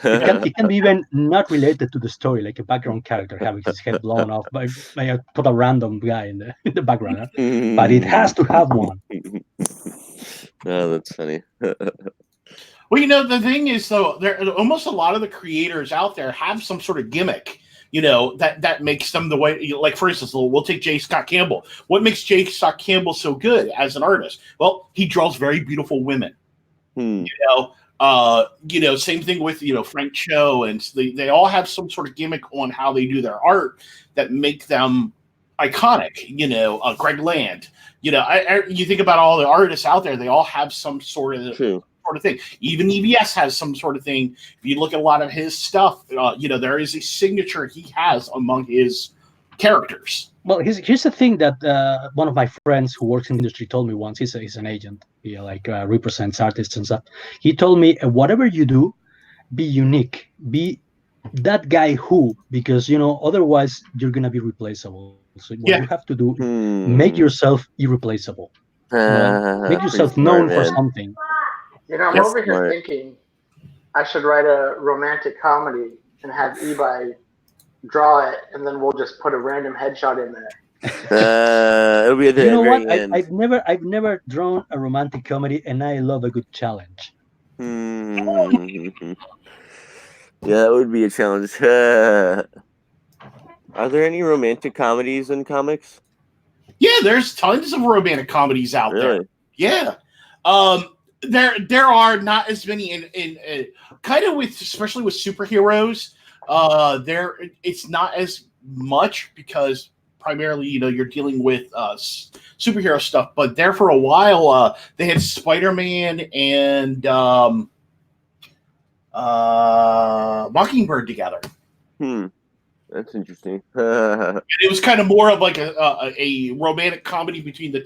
It can be even not related to the story, like a background character having his head blown off by a total random guy in the background. Huh? But it has to have one. Oh, that's funny. Well, the thing is, though, almost a lot of the creators out there have some sort of gimmick, that makes them the way. Like, for instance, we'll take J. Scott Campbell. What makes J. Scott Campbell so good as an artist? Well, he draws very beautiful women. Same thing with Frank Cho, and they all have some sort of gimmick on how they do their art that make them iconic. Greg Land. You think about all the artists out there; they all have some sort of thing. Even EBS has some sort of thing. If you look at a lot of his stuff, there is a signature he has among his characters. Well, here's the thing that one of my friends who works in the industry told me once. He's an agent. He represents artists and stuff. He told me, whatever you do, be unique. Be that guy because otherwise you're gonna be replaceable. So what you have to do, make yourself irreplaceable. Make yourself known for something. I'm over here thinking I should write a romantic comedy and have Ebi draw it, and then we'll just put a random headshot in there. It'll be at the very end. I've never drawn a romantic comedy, and I love a good challenge. Yeah, that would be a challenge. Are there any romantic comedies in comics? Yeah, there's tons of romantic comedies out there. Yeah. There are not as many in kind of especially with superheroes. It's not as much because primarily you're dealing with superhero stuff. But there for a while, they had Spider-Man and Mockingbird together. That's interesting. It was kind of more of like a romantic comedy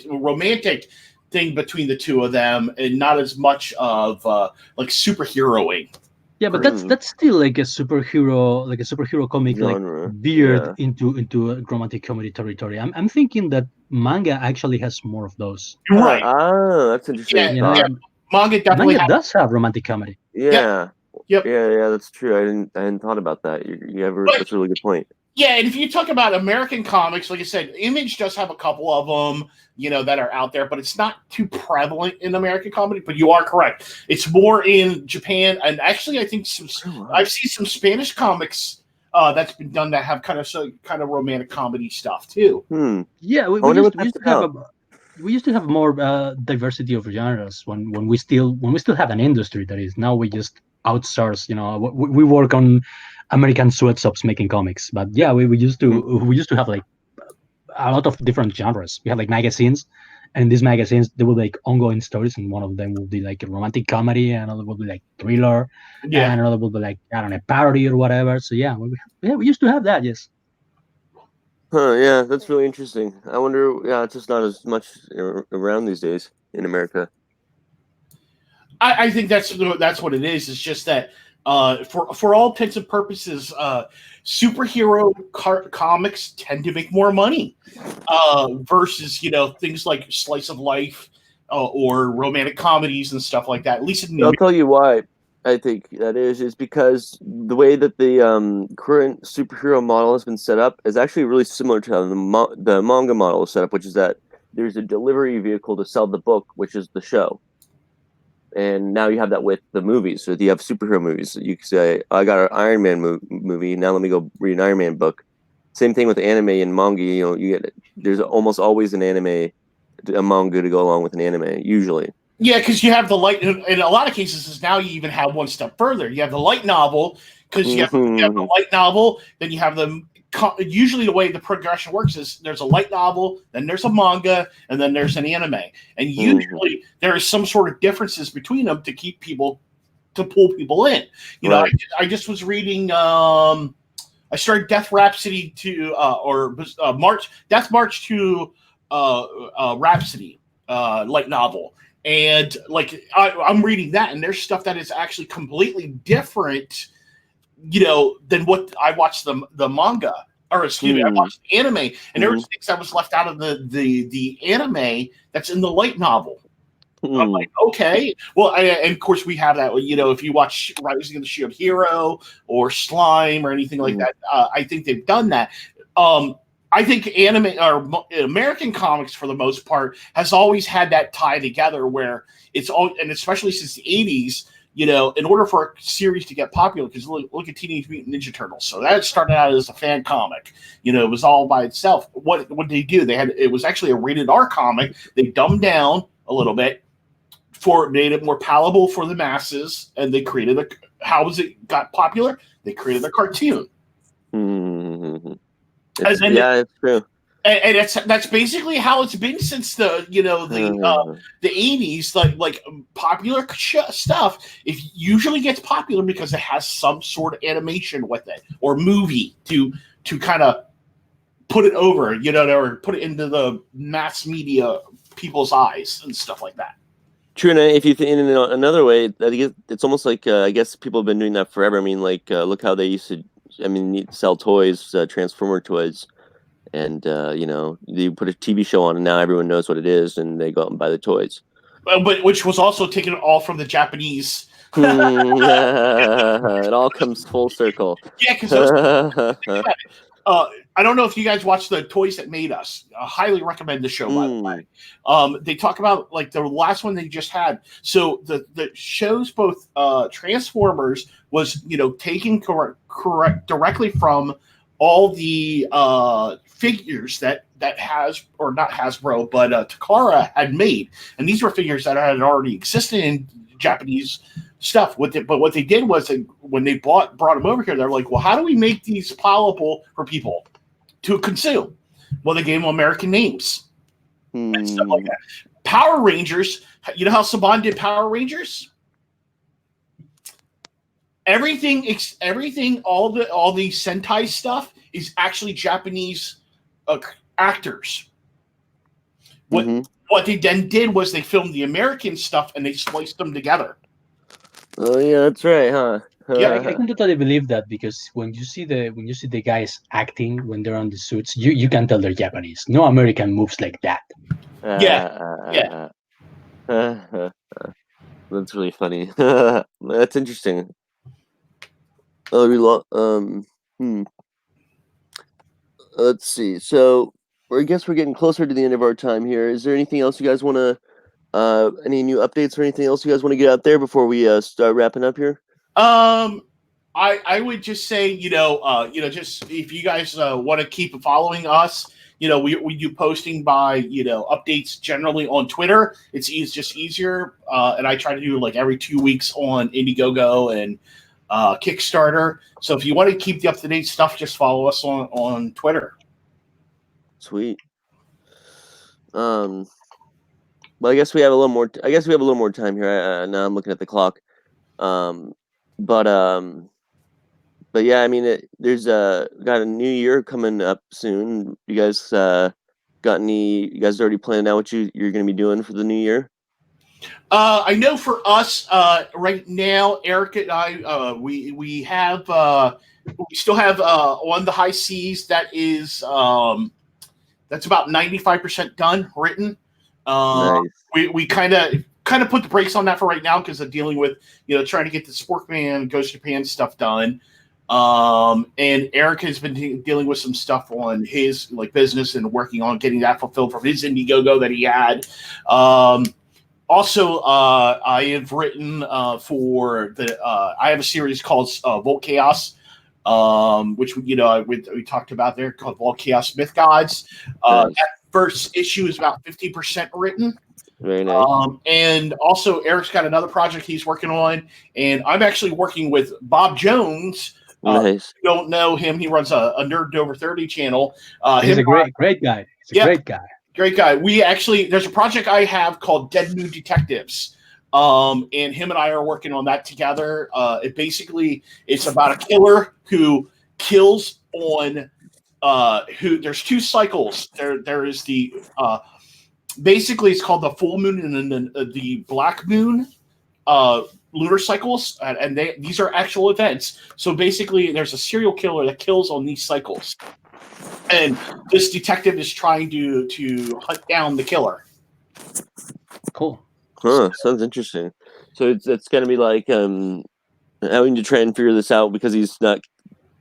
romantic thing between the two of them, and not as much of like superheroing. Yeah, but that's still like a superhero comic, genre, like veered into a romantic comedy territory. I'm thinking that manga actually has more of those. You're right. Oh, that's interesting. Yeah. Manga definitely does have romantic comedy. Yeah. Yep. Yeah, that's true. I hadn't thought about that. That's a really good point. Yeah, and if you talk about American comics, like I said, Image does have a couple of them, that are out there, but it's not too prevalent in American comedy. But you are correct; it's more in Japan, and actually, I think I've seen some Spanish comics that's been done that have kind of romantic comedy stuff too. Yeah, we used to have more diversity of genres when we still have an industry that is. Now we just outsource. We work on American sweatshops making comics, but yeah, we used to have like a lot of different genres. We had like magazines, and in these magazines there will be like ongoing stories, and one of them will be like a romantic comedy, and another will be like thriller, and another will be like, I don't know, parody or whatever. So yeah, we used to have that. Yes. Yeah, that's really interesting. I wonder. Yeah, it's just not as much around these days in America. I think that's what it is. It's just that for all intents and purposes, superhero comics tend to make more money versus things like slice of life or romantic comedies and stuff like that. At least I'll tell you why I think that is because the way that the current superhero model has been set up is actually really similar to how the manga model is set up, which is that there's a delivery vehicle to sell the book, which is the show. And now you have that with the movies. So you have superhero movies. You can say, I got an Iron Man movie. Now let me go read an Iron Man book. Same thing with anime and manga. There's almost always an anime, a manga to go along with an anime, usually. Yeah, because you have the light. In a lot of cases, now you even have one step further. You have the light novel, because you have the light novel. Then you have the usually the way the progression works is there's a light novel, then there's a manga, and then there's an anime. And usually there is some sort of differences between them to pull people in. You know, I just was reading. I started Death Rhapsody to Death March to Rhapsody light novel, and like I'm reading that, and there's stuff that is actually completely different, you know, than what I watched the manga, or excuse me, I watched the anime, and there was things that was left out of the anime that's in the light novel. I'm like, okay, well, and of course we have that. You know, if you watch Rising of the Shield Hero or Slime or anything like that, I think they've done that. I think anime or American comics, for the most part, has always had that tie together where it's all, and especially since the 80s. You know, in order for a series to get popular, because look at Teenage Mutant Ninja Turtles. So that started out as a fan comic. You know, it was all by itself. What did they do? It was actually a rated R comic. They dumbed down a little bit, made it more palatable for the masses, and they created how was it got popular? They created a cartoon. It's true. And that's basically how it's been since the 80s. Like popular stuff, it usually gets popular because it has some sort of animation with it or movie to kind of put it over, you know, or put it into the mass media people's eyes and stuff like that. True, and if you think in another way, I think it's almost like I guess people have been doing that forever. I mean, like look how they used to. I mean, sell toys, Transformer toys. And, you know, you put a TV show on and now everyone knows what it is and they go out and buy the toys. But which was also taken all from the Japanese. It all comes full circle. Yeah, because I don't know if you guys watched the Toys That Made Us. I highly recommend the show, by the way. They talk about, like, the last one they just had. So the shows both Transformers was, you know, taken correct directly from all the figures that or not Hasbro, but Takara had made, and these were figures that had already existed in Japanese stuff. What they did was when they brought them over here, they're like, well, how do we make these palatable for people to consume? Well, they gave them American names and stuff like that. Power Rangers, you know how Saban did Power Rangers? Everything, all the Sentai stuff is actually Japanese actors. What they then did was they filmed the American stuff and they spliced them together. Oh yeah, that's right, huh? Yeah, I can totally believe that, because when you see the guys acting when they're on the suits, you can tell they're Japanese. No American moves like that. Yeah. That's really funny. That's interesting. Let's see. So I guess we're getting closer to the end of our time here. Is there anything else you guys want to? Any new updates or anything else you guys want to get out there before we start wrapping up here? I would just say, just if you guys want to keep following us, we do posting by, updates generally on Twitter. It's just easier. And I try to do like every 2 weeks on Indiegogo and Kickstarter. So if you want to keep the up-to-date stuff, just follow us on Twitter. Sweet. Well, I guess we have a little more. I guess we have a little more time here. Now I'm looking at the clock. But yeah, I mean, there's got a new year coming up soon. You guys got any? You guys already planned out what you're going to be doing for the new year? I know for us right now, Eric and I, we still have On the High Seas. That is that's about 95% done written. Nice. We kind of put the brakes on that for right now because of dealing with trying to get the Sporkman Goes to Japan stuff done. And Eric has been dealing with some stuff on his business and working on getting that fulfilled from his Indiegogo that he had. Also, I have written for the. I have a series called Volt Chaos, which we talked about there, called Volt Chaos Myth Gods. Nice. That first issue is about 50% written. Very nice. And also, Eric's got another project he's working on, and I'm actually working with Bob Jones Nice. Don't know him. He runs a Nerd Over 30 channel. He's a great guy. He's a great guy. Great guy. There's a project I have called Dead New Detectives. And him and I are working on that together. It's about a killer who kills on there's two cycles. There is the basically it's called the full moon and then the black moon lunar cycles, and these are actual events. So basically there's a serial killer that kills on these cycles. And this detective is trying to hunt down the killer. Cool. Huh, sounds interesting. So it's going to be like having to try and figure this out because he's not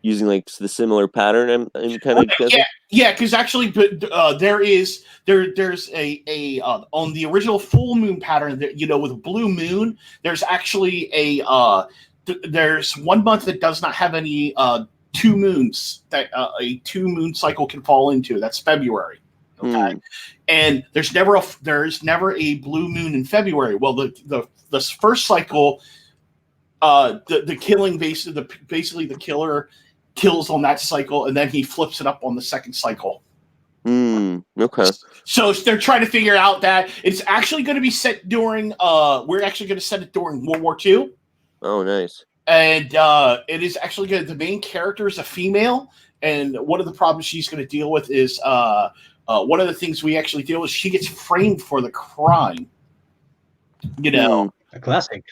using like the similar pattern. I'm kind of guessing. Yeah, because actually, but there's a on the original full moon pattern that with blue moon, there's actually there's 1 month that does not have any two moons that a 2 moon cycle can fall into. That's February. Okay, and there's never a blue moon in February. Well, the first cycle, the killing basically the killer kills on that cycle, and then he flips it up on the second cycle. Okay. So they're trying to figure out that it's actually going to be set during. We're actually going to set it during World War II. Oh, nice. And it is actually good. The main character is a female, and one of the problems she's going to deal with is one of the things we actually deal with. She gets framed for the crime. A classic.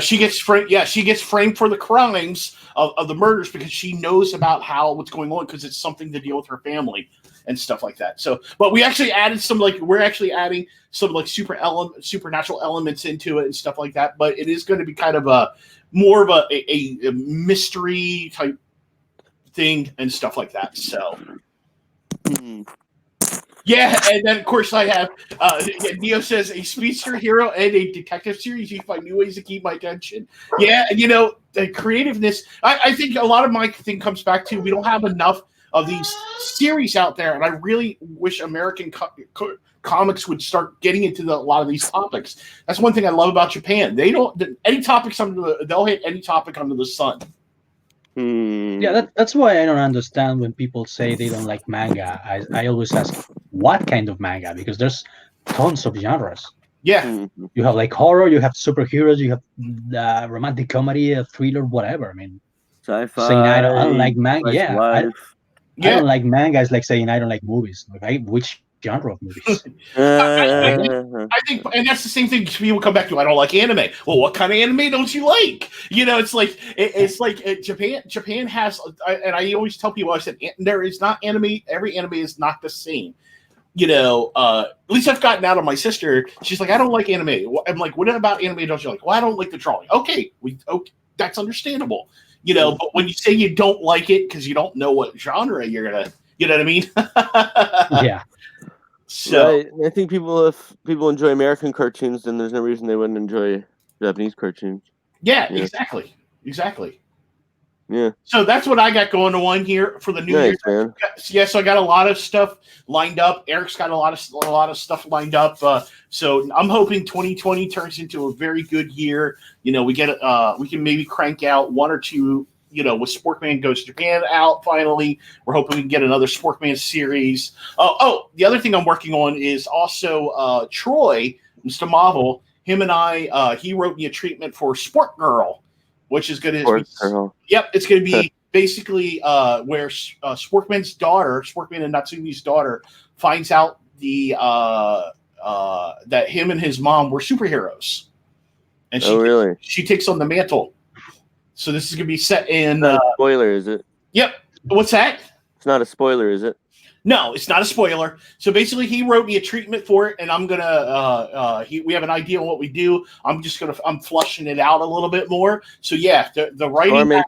She gets framed. Yeah, she gets framed for the crimes of the murders because she knows about what's going on because it's something to deal with her family and stuff like that. So, but we actually added we're actually adding some supernatural elements into it and stuff like that. But it is going to be kind of more of a mystery type thing and stuff like that. So. Yeah, and then of course I have Neo says a speedster hero and a detective series. You find new ways to keep my attention. Yeah, the creativeness. I think a lot of my thing comes back to we don't have enough of these series out there, and I really wish American comics would start getting into a lot of these topics. That's one thing I love about Japan. They don't any topics they'll hit any topic under the sun. Yeah, that's why I don't understand when people say they don't like manga. I always ask, what kind of manga? Because there's tons of genres. Yeah. You have like horror, you have superheroes, you have romantic comedy, a thriller, whatever. I mean, sci-fi. Saying I don't like manga. Yeah, I don't like manga. It's like saying I don't like movies. Which genre of movies? I think, and that's the same thing people come back to. I don't like anime. Well, what kind of anime don't you like? It's like Japan has, and I always tell people, I said there is not anime. Every anime is not the same. At least I've gotten out of my sister. She's like, I don't like anime. I'm like, what about anime don't you like? Well, I don't like the drawing. Okay, that's understandable. But when you say you don't like it because you don't know what genre you're gonna, you know what I mean? Yeah. So I think if people enjoy American cartoons, then there's no reason they wouldn't enjoy Japanese cartoons. Yeah. Exactly. Yeah. So that's what I got going on here for the new year. Man. Yeah, so I got a lot of stuff lined up. Eric's got a lot of stuff lined up. So I'm hoping 2020 turns into a very good year. We can maybe crank out one or two. With Sporkman Goes to Japan out finally, we're hoping we can get another Sporkman series. The other thing I'm working on is also Troy, Mr. Marvel. Him and I, he wrote me a treatment for Sport Girl, which is going to be. Yep, it's going to be basically where Sporkman's daughter, Sporkman and Natsumi's daughter, finds out that him and his mom were superheroes, and she takes on the mantle. So this is going to be set in. Not a spoiler, is it? Yep. What's that? It's not a spoiler, is it? No, it's not a spoiler. So basically, he wrote me a treatment for it, and I'm gonna. We have an idea on what we do. I'm flushing it out a little bit more. So yeah, the writing.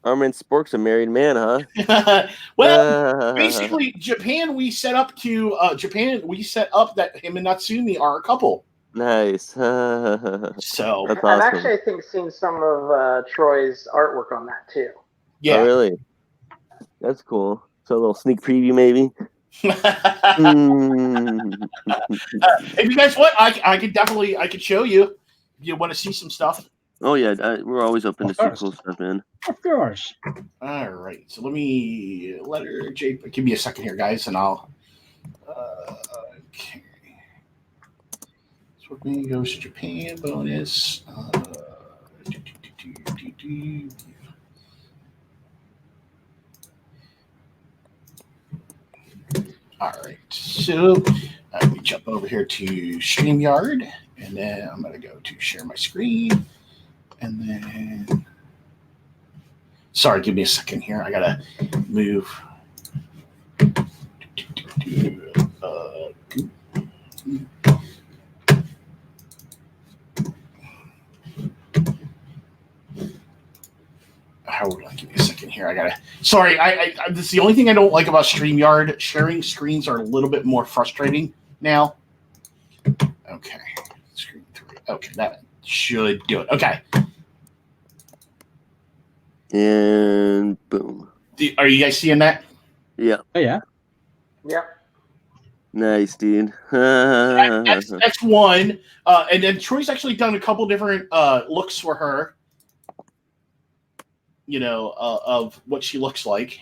Armin Spork's a married man, huh? Well, basically, Japan. We set up that him and Natsumi are a couple. Nice. So I've actually, I think, seen some of Troy's artwork on that too. Yeah. Oh, really? That's cool. So a little sneak preview, maybe. If you guys want, I could show you. If you want to see some stuff. Oh yeah, we're always open to see cool stuff, man. Of course. All right, so let me letter J. Give me a second here, guys, and I'll. Okay. So me goes to Japan bonus. All right, so let me jump over here to StreamYard, and then I'm going to go to share my screen, and then. Sorry, give me a second here. I gotta move. Hold on, give me a second here. I gotta. Sorry, I this is the only thing I don't like about StreamYard. Sharing screens are a little bit more frustrating now. Okay, screen 3. Okay, that should do it. Okay. And boom. Are you guys seeing that? Yeah. Oh yeah. Yeah. Nice, dude. That's one. And then Troy's actually done a couple different looks for her. You know, of what she looks like.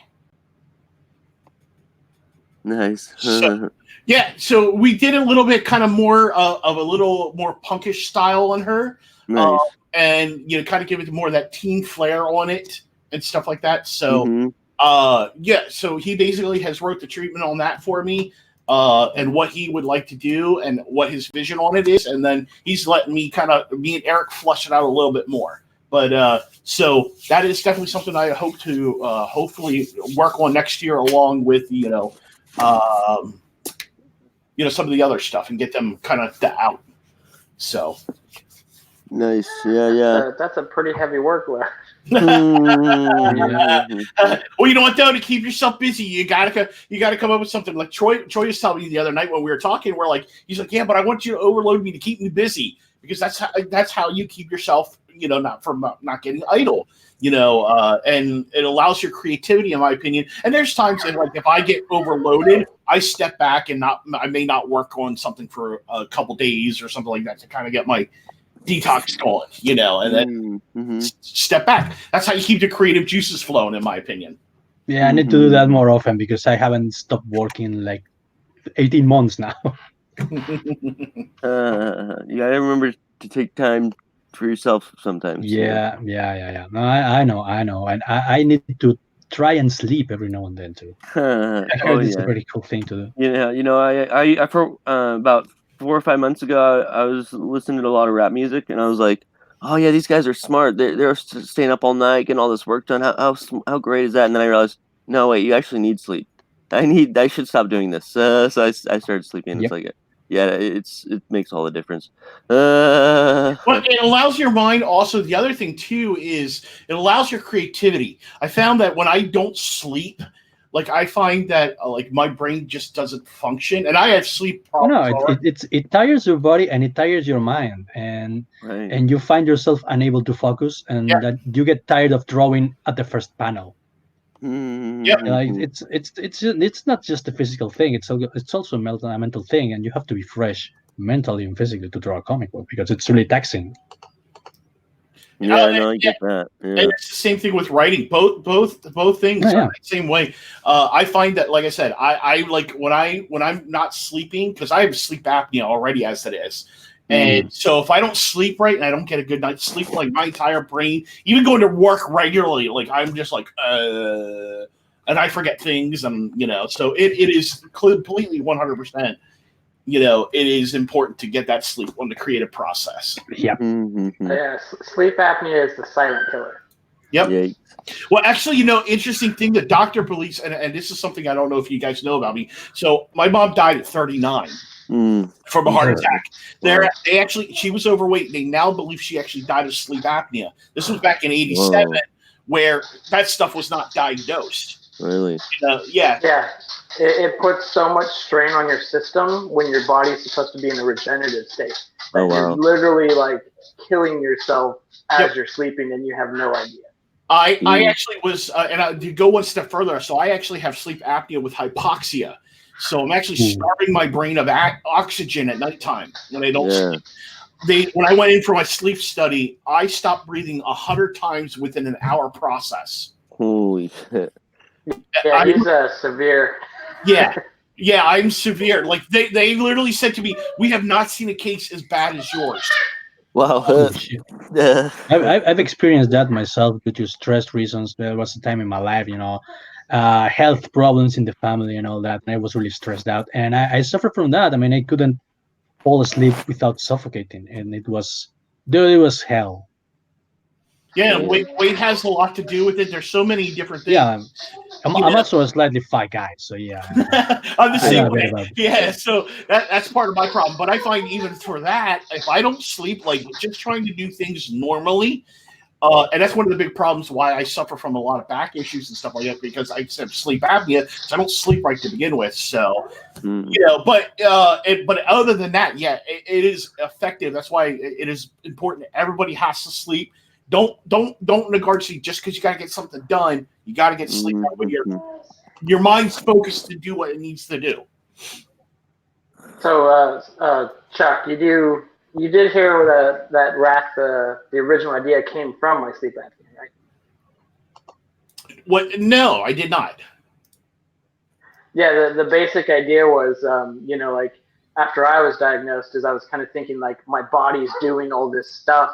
Nice. So, yeah, so we did a little bit kind of more of a little more punkish style on her. Nice. And, you know, kind of give it more of that teen flair on it and stuff like that. So, yeah, so he basically has wrote the treatment on that for me and what he would like to do and what his vision on it is. And then he's letting me me and Eric flush it out a little bit more. But so that is definitely something I hope to hopefully work on next year, along with some of the other stuff, and get them kind of out. So nice, yeah. That's a pretty heavy workload. Well, you know what though? To keep yourself busy, you gotta come up with something. Like Troy was telling me the other night when we were talking, he's like, yeah, but I want you to overload me to keep me busy, because that's how you keep yourself, not getting idle, and it allows your creativity, in my opinion. And there's times that, like, if I get overloaded, I step back and I may not work on something for a couple days or something like that to kind of get my detox going, and then step back. That's how you keep the creative juices flowing, in my opinion. Yeah, I need to do that more often, because I haven't stopped working like 18 months now. You gotta remember to take time for yourself sometimes. Yeah. No, I know, and I need to try and sleep every now and then too. I heard it's a pretty cool thing to do. I for about 4 or 5 months ago, I was listening to a lot of rap music, and I was like, oh yeah, these guys are smart. They're staying up all night, getting all this work done. How great is that? And then I realized, no, wait, you actually need sleep. I should stop doing this. So I started sleeping. Yep. It's like, yeah, it makes all the difference. But it allows your mind also. The other thing too is it allows your creativity. I found that when I don't sleep, like, I find that like my brain just doesn't function, and I have sleep problems. No, it tires your body and it tires your mind, and you find yourself unable to focus, and that you get tired of drawing at the first panel. Yep. It's not just a physical thing. It's also a mental thing, and you have to be fresh mentally and physically to draw a comic book, because it's really taxing. Yeah, I get that. Yeah. And it's the same thing with writing. Both things are the same way. I find that, like I said, I like when I'm not sleeping, because I have sleep apnea already as it is. And so if I don't sleep right and I don't get a good night's sleep, like, my entire brain, even going to work regularly, like, I'm just like, and I forget things, and so it is completely 100%. It is important to get that sleep on the creative process. Yep. Yeah, sleep apnea is the silent killer. Yep. Yeah. Well, actually, interesting thing, the doctor believes, and this is something I don't know if you guys know about me. So my mom died at 39 from a heart attack. She was overweight. They now believe she actually died of sleep apnea. This was back in '87, where that stuff was not diagnosed. Really? Yeah. It puts so much strain on your system when your body's supposed to be in a regenerative state. You're literally like killing yourself as you're sleeping, and you have no idea. I actually was, and to go one step further, so I actually have sleep apnea with hypoxia. So I'm actually starving my brain of oxygen at nighttime when I don't sleep. when I went in for my sleep study, I stopped breathing 100 times within an hour process. Holy shit! Yeah, he's severe. Yeah, I'm severe. Like they literally said to me, "We have not seen a case as bad as yours." Wow. Oh, shit. I've experienced that myself due to stress reasons. There was a time in my life, health problems in the family and all that, and I was really stressed out, and I suffered from that. I mean, I couldn't fall asleep without suffocating, and it was hell. Yeah, weight has a lot to do with it. There's so many different things. Yeah, I'm also a slightly fat guy, so yeah. I'm the same way. About it. Yeah, so that's part of my problem. But I find even for that, if I don't sleep, like just trying to do things normally, and that's one of the big problems why I suffer from a lot of back issues and stuff like that, because I have sleep apnea, so I don't sleep right to begin with. So, but other than that, yeah, it is effective. That's why it is important. Everybody has to sleep. Don't negate sleep just because you got to get something done. You got to get sleep when your mind's focused to do what it needs to do. So, Chuck, you did hear that rat, the original idea came from my sleep apnea, right? What? No, I did not. Yeah, the basic idea was, like after I was diagnosed, is I was kind of thinking like my body's doing all this stuff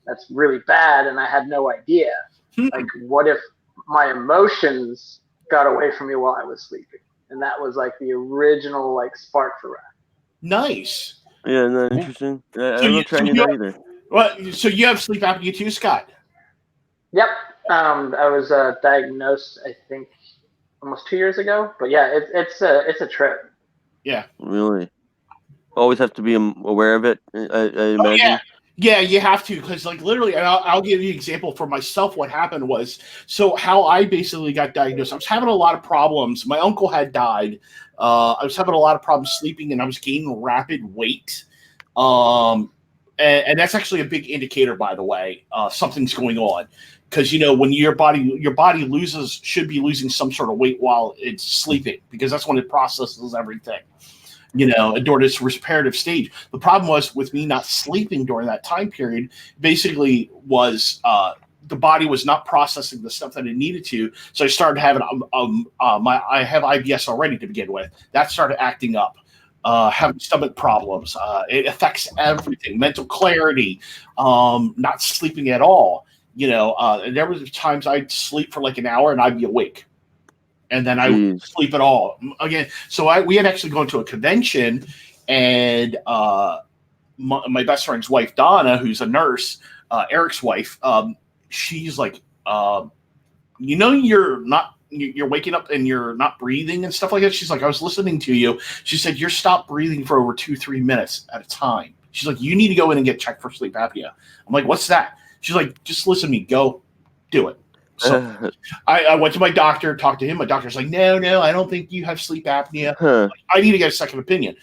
that's really bad, and I had no idea. Like, what if my emotions got away from me while I was sleeping? And that was like the original like spark for that. Nice. Yeah, isn't that interesting? I'm not trying that either. Well, so you have sleep apnea too, Scott? Yep. I was diagnosed, I think, almost 2 years ago. But yeah, it's a trip. Yeah. Really? Always have to be aware of it, I imagine. Oh, yeah. Yeah, you have to, because like literally, I'll give you an example for myself. What happened was, so how I basically got diagnosed, I was having a lot of problems. My uncle had died. I was having a lot of problems sleeping, and I was gaining rapid weight. And that's actually a big indicator, by the way. Something's going on, because when your body should be losing some sort of weight while it's sleeping, because that's when it processes everything. During this reparative stage. The problem was with me not sleeping during that time period, basically was the body was not processing the stuff that it needed to. So I started having I have IBS already to begin with. That started acting up, having stomach problems. It affects everything, mental clarity, not sleeping at all. And there was times I'd sleep for like an hour and I'd be awake. And then I wouldn't sleep at all again. So we had actually gone to a convention, and my best friend's wife, Donna, who's a nurse, Eric's wife, she's like, you're waking up and you're not breathing and stuff like that. She's like, I was listening to you. She said, you're stopped breathing for over 2-3 minutes at a time. She's like, you need to go in and get checked for sleep apnea. I'm like, what's that? She's like, just listen to me. Go do it. So I went to my doctor, talked to him. My doctor's like, no, I don't think you have sleep apnea. I need to get a second opinion.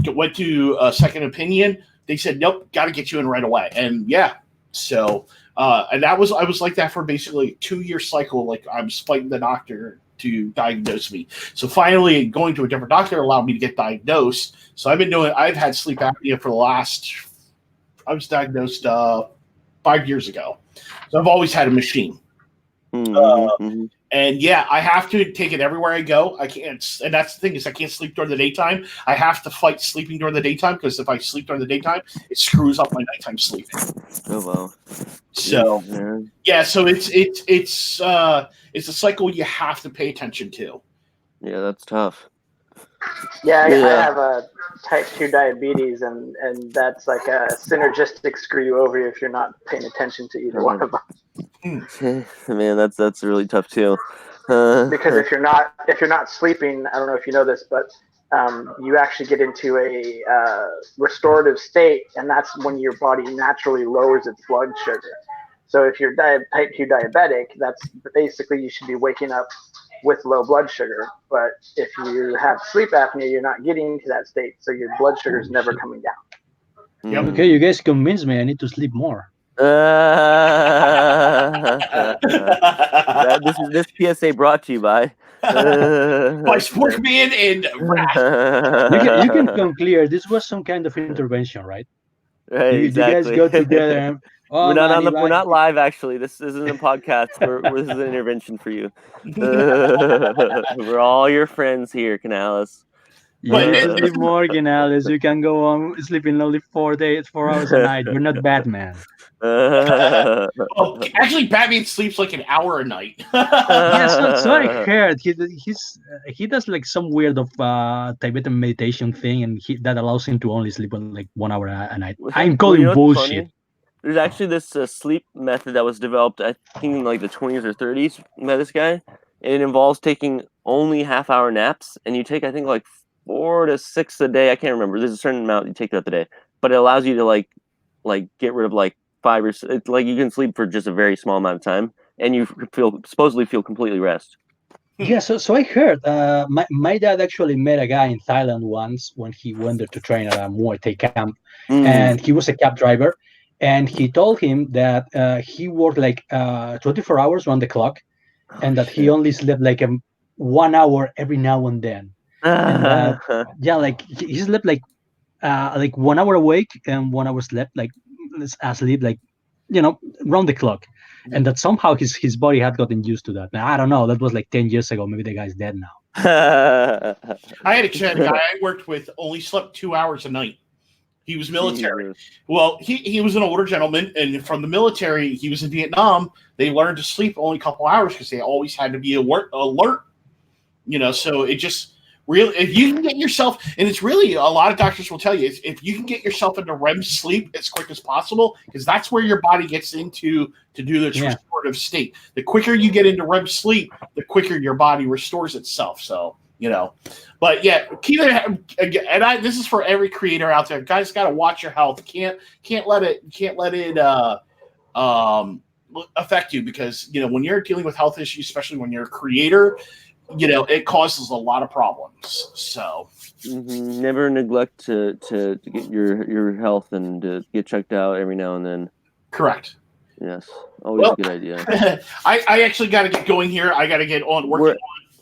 Went to a second opinion. They said, nope, got to get you in right away. And yeah, so and I was like that for basically a 2-year cycle. Like I was fighting the doctor to diagnose me. So finally, going to a different doctor allowed me to get diagnosed. So I've had sleep apnea for I was diagnosed 5 years ago. So I've always had a machine. And yeah, I have to take it everywhere I go. I can't, and that's the thing is I can't sleep during the daytime. I have to fight sleeping during the daytime, because if I sleep during the daytime, it screws up my nighttime sleeping. Oh wow! So yeah, so it's a cycle you have to pay attention to. Yeah, that's tough. Yeah, I have a type 2 diabetes, and that's like a synergistic screw you over if you're not paying attention to either one of them. Man, that's really tough too. Because if you're not sleeping, I don't know if you know this, but you actually get into a restorative state, and that's when your body naturally lowers its blood sugar. So if you're type 2 diabetic, that's basically you should be waking up with low blood sugar. But if you have sleep apnea, you're not getting to that state, so your blood sugar is never coming down. Yep. Okay, you guys convinced me. I need to sleep more. This PSA brought to you by Sportsman and Rat. You can come clear. This was some kind of intervention, right? Right, You guys exactly. go together. And, We're oh not man, on the. if We're I not live. Actually, this isn't a podcast. This is an intervention for you. We're all your friends here, Canales. you sleep more, Canales, you can go on sleeping only 4 hours a night. We're not Batman. Well, actually, Batman sleeps like an hour a night. Yeah, so I heard he does like some weird of Tibetan meditation thing, and that allows him to only sleep like 1 hour a night. I'm Well, you calling know what's bullshit. funny? There's actually this sleep method that was developed, I think, in like the 20s or 30s by this guy, and it involves taking only half-hour naps, and you take, I think, like 4 to 6 a day. I can't remember. There's a certain amount you take throughout the day, but it allows you to like get rid of like five or it's like you can sleep for just a very small amount of time, and you supposedly feel completely rest. Yeah, so I heard. My dad actually met a guy in Thailand once when he went there to train at a Muay Thai camp, and he was a cab driver, and he told him that he worked like 24 hours on the clock, and that he only slept like 1 hour every now and then, and that yeah, like he slept like 1 hour awake and 1 hour slept, like asleep, like round the clock, and that somehow his body had gotten used to that. Now, I don't know. That was like 10 years ago. Maybe the guy's dead now. I had a guy I worked with only slept 2 hours a night. He was military. Jesus. Well, he was an older gentleman, and from the military, he was in Vietnam. They learned to sleep only a couple hours because they always had to be alert. So it just really, if you can get yourself, and it's really a lot of doctors will tell you, if you can get yourself into REM sleep as quick as possible, because that's where your body gets into to do the restorative state. The quicker you get into REM sleep, the quicker your body restores itself. So. But yeah, keep it. And this is for every creator out there. Guys, got to watch your health. Can't let it affect you, because when you're dealing with health issues, especially when you're a creator, it causes a lot of problems. So never neglect to get your health and to get checked out every now and then. Correct. Yes, always a good idea. I actually got to get going here. I got to get on working.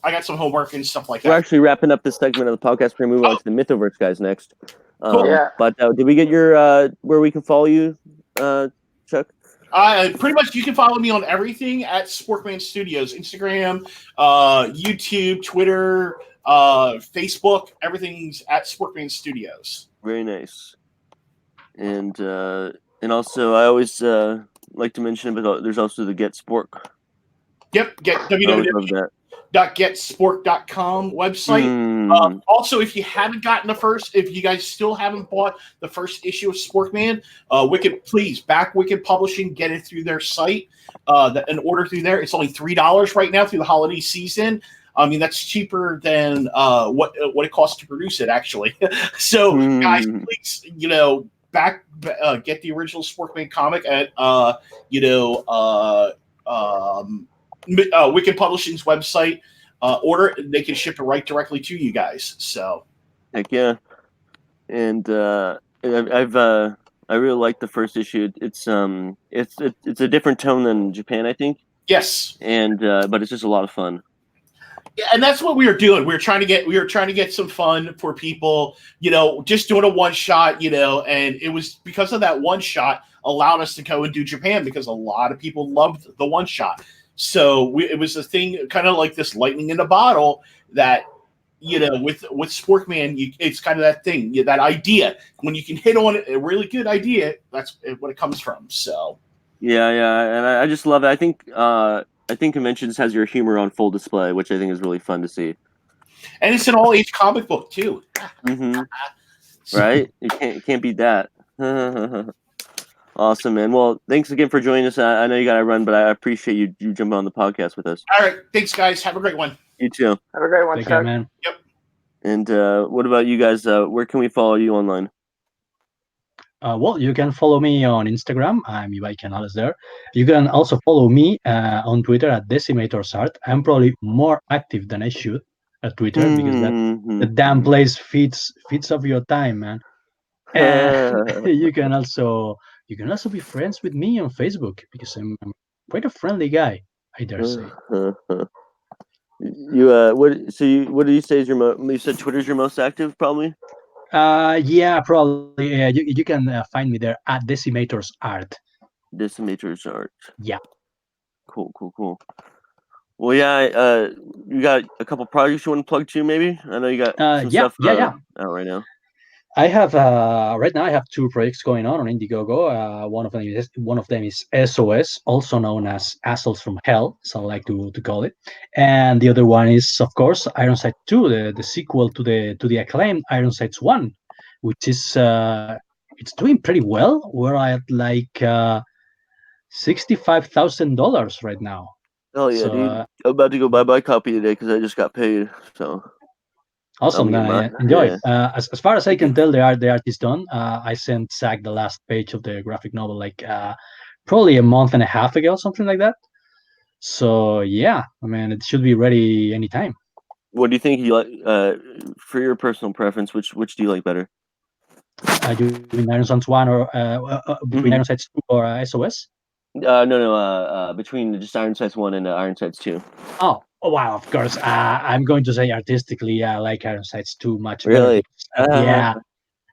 I got some homework and stuff like that. We're actually wrapping up this segment of the podcast. We're going to move on to the Mythoverse guys next. Cool. Yeah. But did we get your where we can follow you, Chuck? Pretty much you can follow me on everything at Sporkman Studios. Instagram, YouTube, Twitter, Facebook. Everything's at Sporkman Studios. Very nice. And also I always like to mention, but there's also the Get Spork. Yep, get www.getspork.com website. Also, if you haven't gotten if you guys still haven't bought the first issue of Sporkman, Wikid, please back Wikid Publishing, get it through their site, and order through there. It's only $3 right now through the holiday season. I mean, that's cheaper than what it costs to produce it, actually. So, guys, please, get the original Sporkman comic at Wikid Publishing's website. Order it, they can ship it right directly to you guys. So, heck yeah! And I really like the first issue. It's a different tone than Japan, I think. Yes. And but it's just a lot of fun. Yeah, and that's what we were doing. We were trying to get some fun for people. Just doing a one shot. And it was because of that one shot allowed us to go and do Japan, because a lot of people loved the one shot. So it was a thing, kind of like this lightning in a bottle, that with Sporkman, it's kind of that thing, that idea. When you can hit on a really good idea, that's what it comes from. So yeah, and I just love it. I think Conventions has your humor on full display, which I think is really fun to see. And it's an all age comic book too. Right? You can't beat that. Awesome, man. Well, thanks again for joining us. I know you got to run, but I appreciate you jumping on the podcast with us. All right. Thanks, guys. Have a great one. You too. Have a great one, Chuck. Man. Yep. And what about you guys? Where can we follow you online? Well, you can follow me on Instagram. I'm Ibai Canales there. You can also follow me on Twitter at DecimatorSart. I'm probably more active than I should at Twitter, because the damn place feeds of your time, man. You can also be friends with me on Facebook, because I'm quite a friendly guy, I dare say. What do you say is your you said Twitter's your most active, probably? Yeah, probably. You can find me there at Decimator's Art. Decimator's Art. Yeah. Cool. Well, yeah. You got a couple projects you want to plug to, maybe? I know you got some stuff out right now. I have right now. I have 2 projects going on Indiegogo. One of them is SOS, also known as Assholes from Hell, so I like to call it. And the other one is, of course, Ironsides 2, the sequel to the acclaimed Ironsides 1, which is it's doing pretty well. We're at like $65,000 right now. Oh yeah, dude! I'm about to go buy my copy today because I just got paid. So awesome, enjoy. Yeah. As far as I can tell, the art is done. I sent Zach the last page of the graphic novel like probably a month and a half ago, something like that. So yeah, I mean, it should be ready anytime. What do you think you like? For your personal preference, which do you like better? Do you mean Ironsides 1 or between Ironsides 2 or SOS? No. Between just Ironsides 1 and Ironsides 2. Oh wow! Of course, I'm going to say artistically, I like Ironsides 2 much really better. Yeah.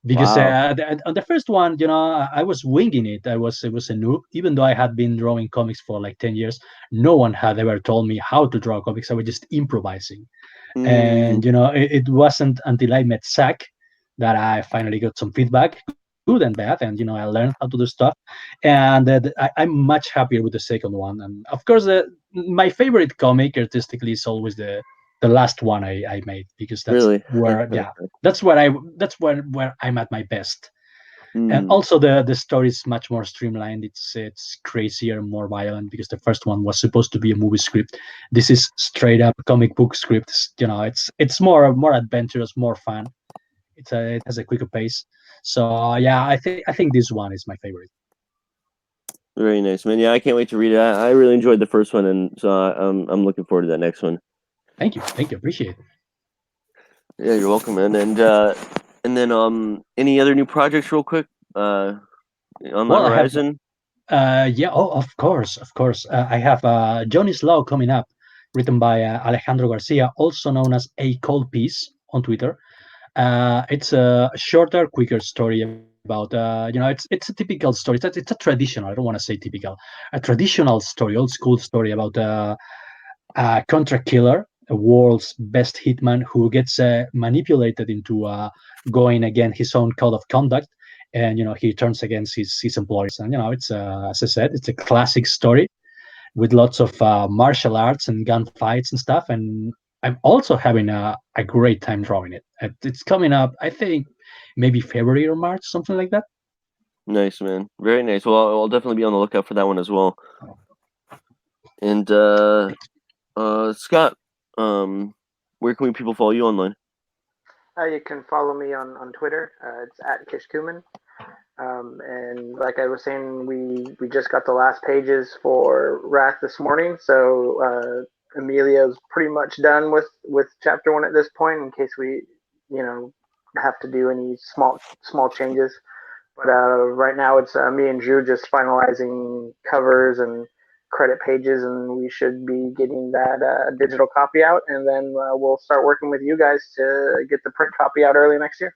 Because wow. on the first one, I was winging it. It was a noob. Even though I had been drawing comics for like 10 years, no one had ever told me how to draw comics. I was just improvising. And, it wasn't until I met Zach that I finally got some feedback, good and bad. And, I learned how to do stuff. And I'm much happier with the second one. And of course, my favorite comic artistically is always the last one I made, because that's really where that's where I'm at my best. And also the story is much more streamlined. It's crazier, more violent, because the first one was supposed to be a movie script. This is straight up comic book script. It's more adventurous, more fun. It has a quicker pace. So yeah, I think this one is my favorite. Very nice, man. Yeah, I can't wait to read it. I really enjoyed the first one, and so I'm looking forward to that next one. Thank you, appreciate it. Yeah, you're welcome, man. And then any other new projects, real quick, on the horizon? Yeah. Oh, of course. I have Johnny's Law coming up, written by Alejandro Garcia, also known as A Cold Piece on Twitter. It's a shorter, quicker story about it's a typical story. It's a traditional. I don't want to say typical. A traditional story, old school story about a contract killer, a world's best hitman who gets manipulated into going against his own code of conduct, and he turns against his employers. And it's as I said, it's a classic story with lots of martial arts and gunfights and stuff. And I'm also having a great time drawing it. It's coming up, I think, maybe February or March, something like that. Nice, man. Very nice. Well, I'll definitely be on the lookout for that one as well. And Scott, where can people follow you online? You can follow me on Twitter. It's at Kishkuman. And like I was saying, we just got the last pages for Wrath this morning, so Emilio's pretty much done with chapter 1 at this point, in case we have to do any small changes. But right now it's me and Drew just finalizing covers and credit pages, and we should be getting that digital copy out, and then we'll start working with you guys to get the print copy out early next year.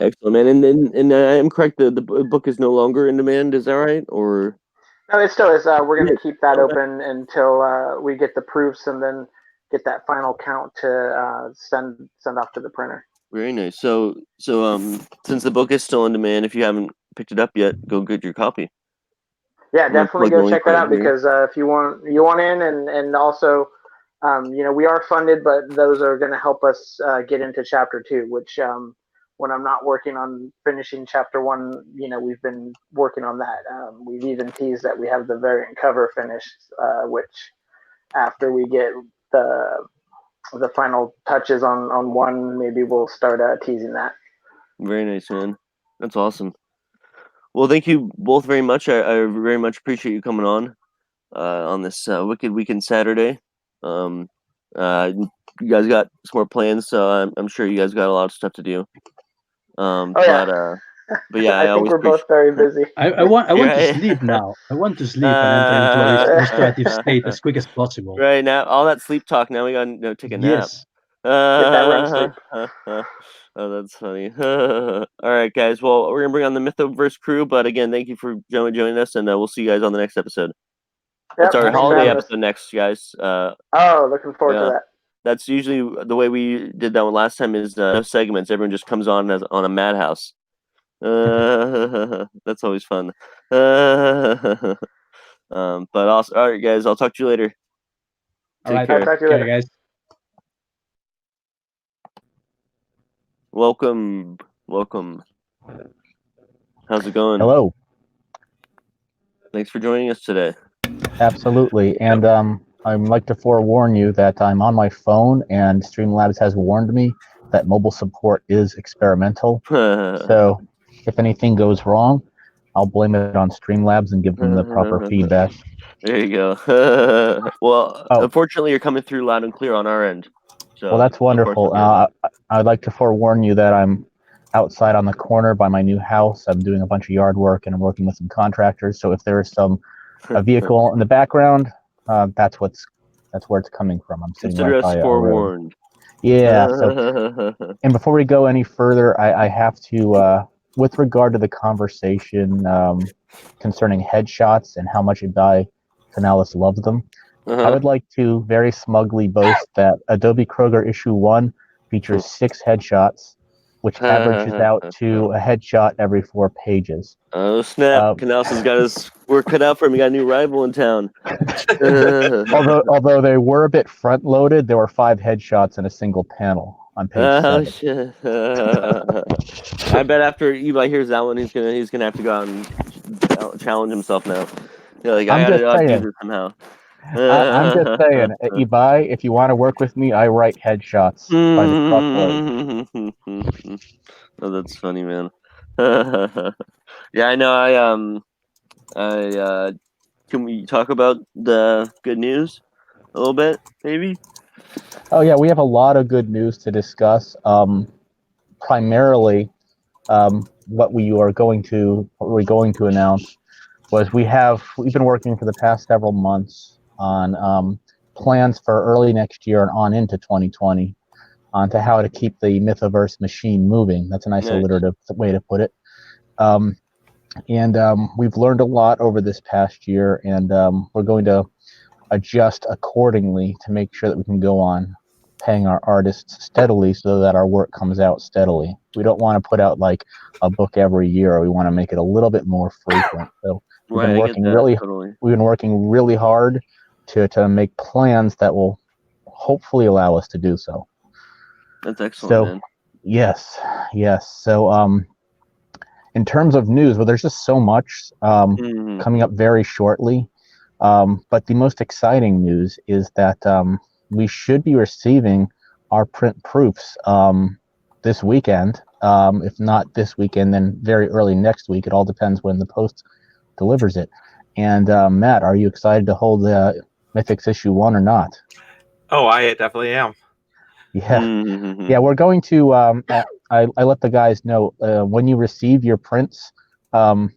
Excellent, man. And I am correct, the book is no longer in demand, is that right? Or no, it still is. We're going to keep that open until we get the proofs, and then get that final count to send off to the printer. Very nice. So since the book is still in demand, if you haven't picked it up yet, go get your copy. Yeah, definitely go check that out, because if you want in, and also we are funded, but those are going to help us get into chapter 2, which when I'm not working on finishing chapter 1, we've been working on that. We've even teased that we have the variant cover finished, which after we get the final touches on 1, maybe we'll start teasing that. Very nice, man. That's awesome. Well, thank you both very much. I very much appreciate you coming on this Wicked Weekend Saturday. You guys got some more plans, so I'm sure you guys got a lot of stuff to do. But yeah, I think we're both very busy. I want to sleep now. I want to sleep and enter into a restorative state as quick as possible. Right now, all that sleep talk. Now we gotta take a nap. Get that REM sleep. Oh, that's funny. All right, guys. Well, we're gonna bring on the Mythoverse crew, but again, thank you for joining us, and we'll see you guys on the next episode. Yep, it's our thanks for holiday having us. episode next, guys. Looking forward to that. That's usually the way we did that one last time. Is no segments. Everyone just comes on on a madhouse. That's always fun. But also, all right, guys. I'll talk to you later. Take care. I'll talk to you later, guys. Welcome. How's it going? Hello. Thanks for joining us today. Absolutely. And I'd like to forewarn you that I'm on my phone, and Streamlabs has warned me that mobile support is experimental. So if anything goes wrong, I'll blame it on Streamlabs and give them the proper feedback. There you go. Well, unfortunately, you're coming through loud and clear on our end. So well, that's wonderful. I'd like to forewarn you that I'm outside on the corner by my new house. I'm doing a bunch of yard work, and I'm working with some contractors. So if there is a vehicle in the background, that's where it's coming from. I'm sitting Consider right by us forewarned. Yeah. So, and before we go any further, I have to, with regard to the conversation concerning headshots and how much Ibai Canales loves them, I would like to very smugly boast that Adobe Kroger issue 1 features 6 headshots, which averages out to a headshot every 4 pages. Oh snap! Canales has got his work cut out for him. He got a new rival in town. although they were a bit front loaded, there were 5 headshots in a single panel on page 7. Shit. I bet after Eli hears that one, he's gonna have to go out and challenge himself now. Yeah, like I gotta do this somehow. I'm just saying, Ibai, if you want to work with me, I write headshots by the truckload. Oh, that's funny, man. Yeah, I know. Can we talk about the good news a little bit, maybe? Oh yeah, we have a lot of good news to discuss. Primarily, what we're going to announce was we've been working for the past several months on plans for early next year and on into 2020 onto how to keep the Mythoverse machine moving. That's a nice alliterative way to put it. And we've learned a lot over this past year, and we're going to adjust accordingly to make sure that we can go on paying our artists steadily so that our work comes out steadily. We don't want to put out like a book every year. We want to make it a little bit more frequent. So we've been working really hard to make plans that will hopefully allow us to do so. That's excellent. So, man. Yes. So, in terms of news, well, there's just so much coming up very shortly. But the most exciting news is that we should be receiving our print proofs this weekend. If not this weekend, then very early next week. It all depends when the post delivers it. And Matt, are you excited to hold the Mythics issue 1 or not? Oh, I definitely am. Yeah, we're going to. I let the guys know when you receive your prints to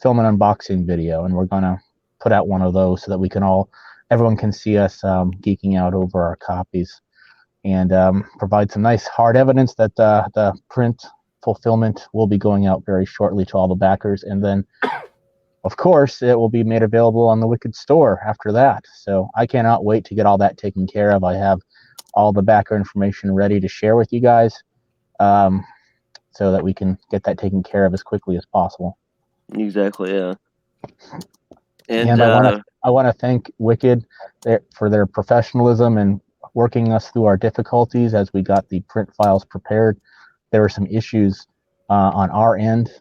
film an unboxing video, and we're gonna put out one of those so that everyone can see us geeking out over our copies, and provide some nice hard evidence that the print fulfillment will be going out very shortly to all the backers, and then, of course, it will be made available on the Wikid store after that. So I cannot wait to get all that taken care of. I have all the backer information ready to share with you guys, so that we can get that taken care of as quickly as possible. Exactly, yeah. And I want to thank Wikid for their professionalism and working us through our difficulties as we got the print files prepared. There were some issues on our end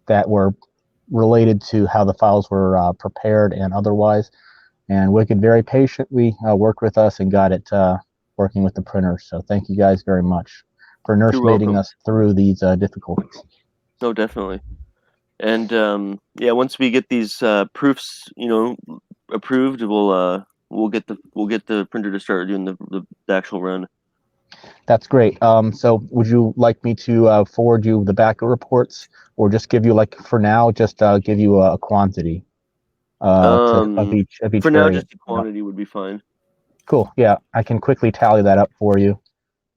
that were related to how the files were prepared and otherwise. And Wikid very patiently worked with us and got it working with the printer. So thank you guys very much for nursemaiding us through these difficulties. No, definitely. And once we get these proofs, approved, we'll get the printer to start doing the actual run. That's great. So would you like me to forward you the backer reports, or just give you, like, for now, just give you a quantity of each for now, just the quantity would be fine. Cool. Yeah, I can quickly tally that up for you.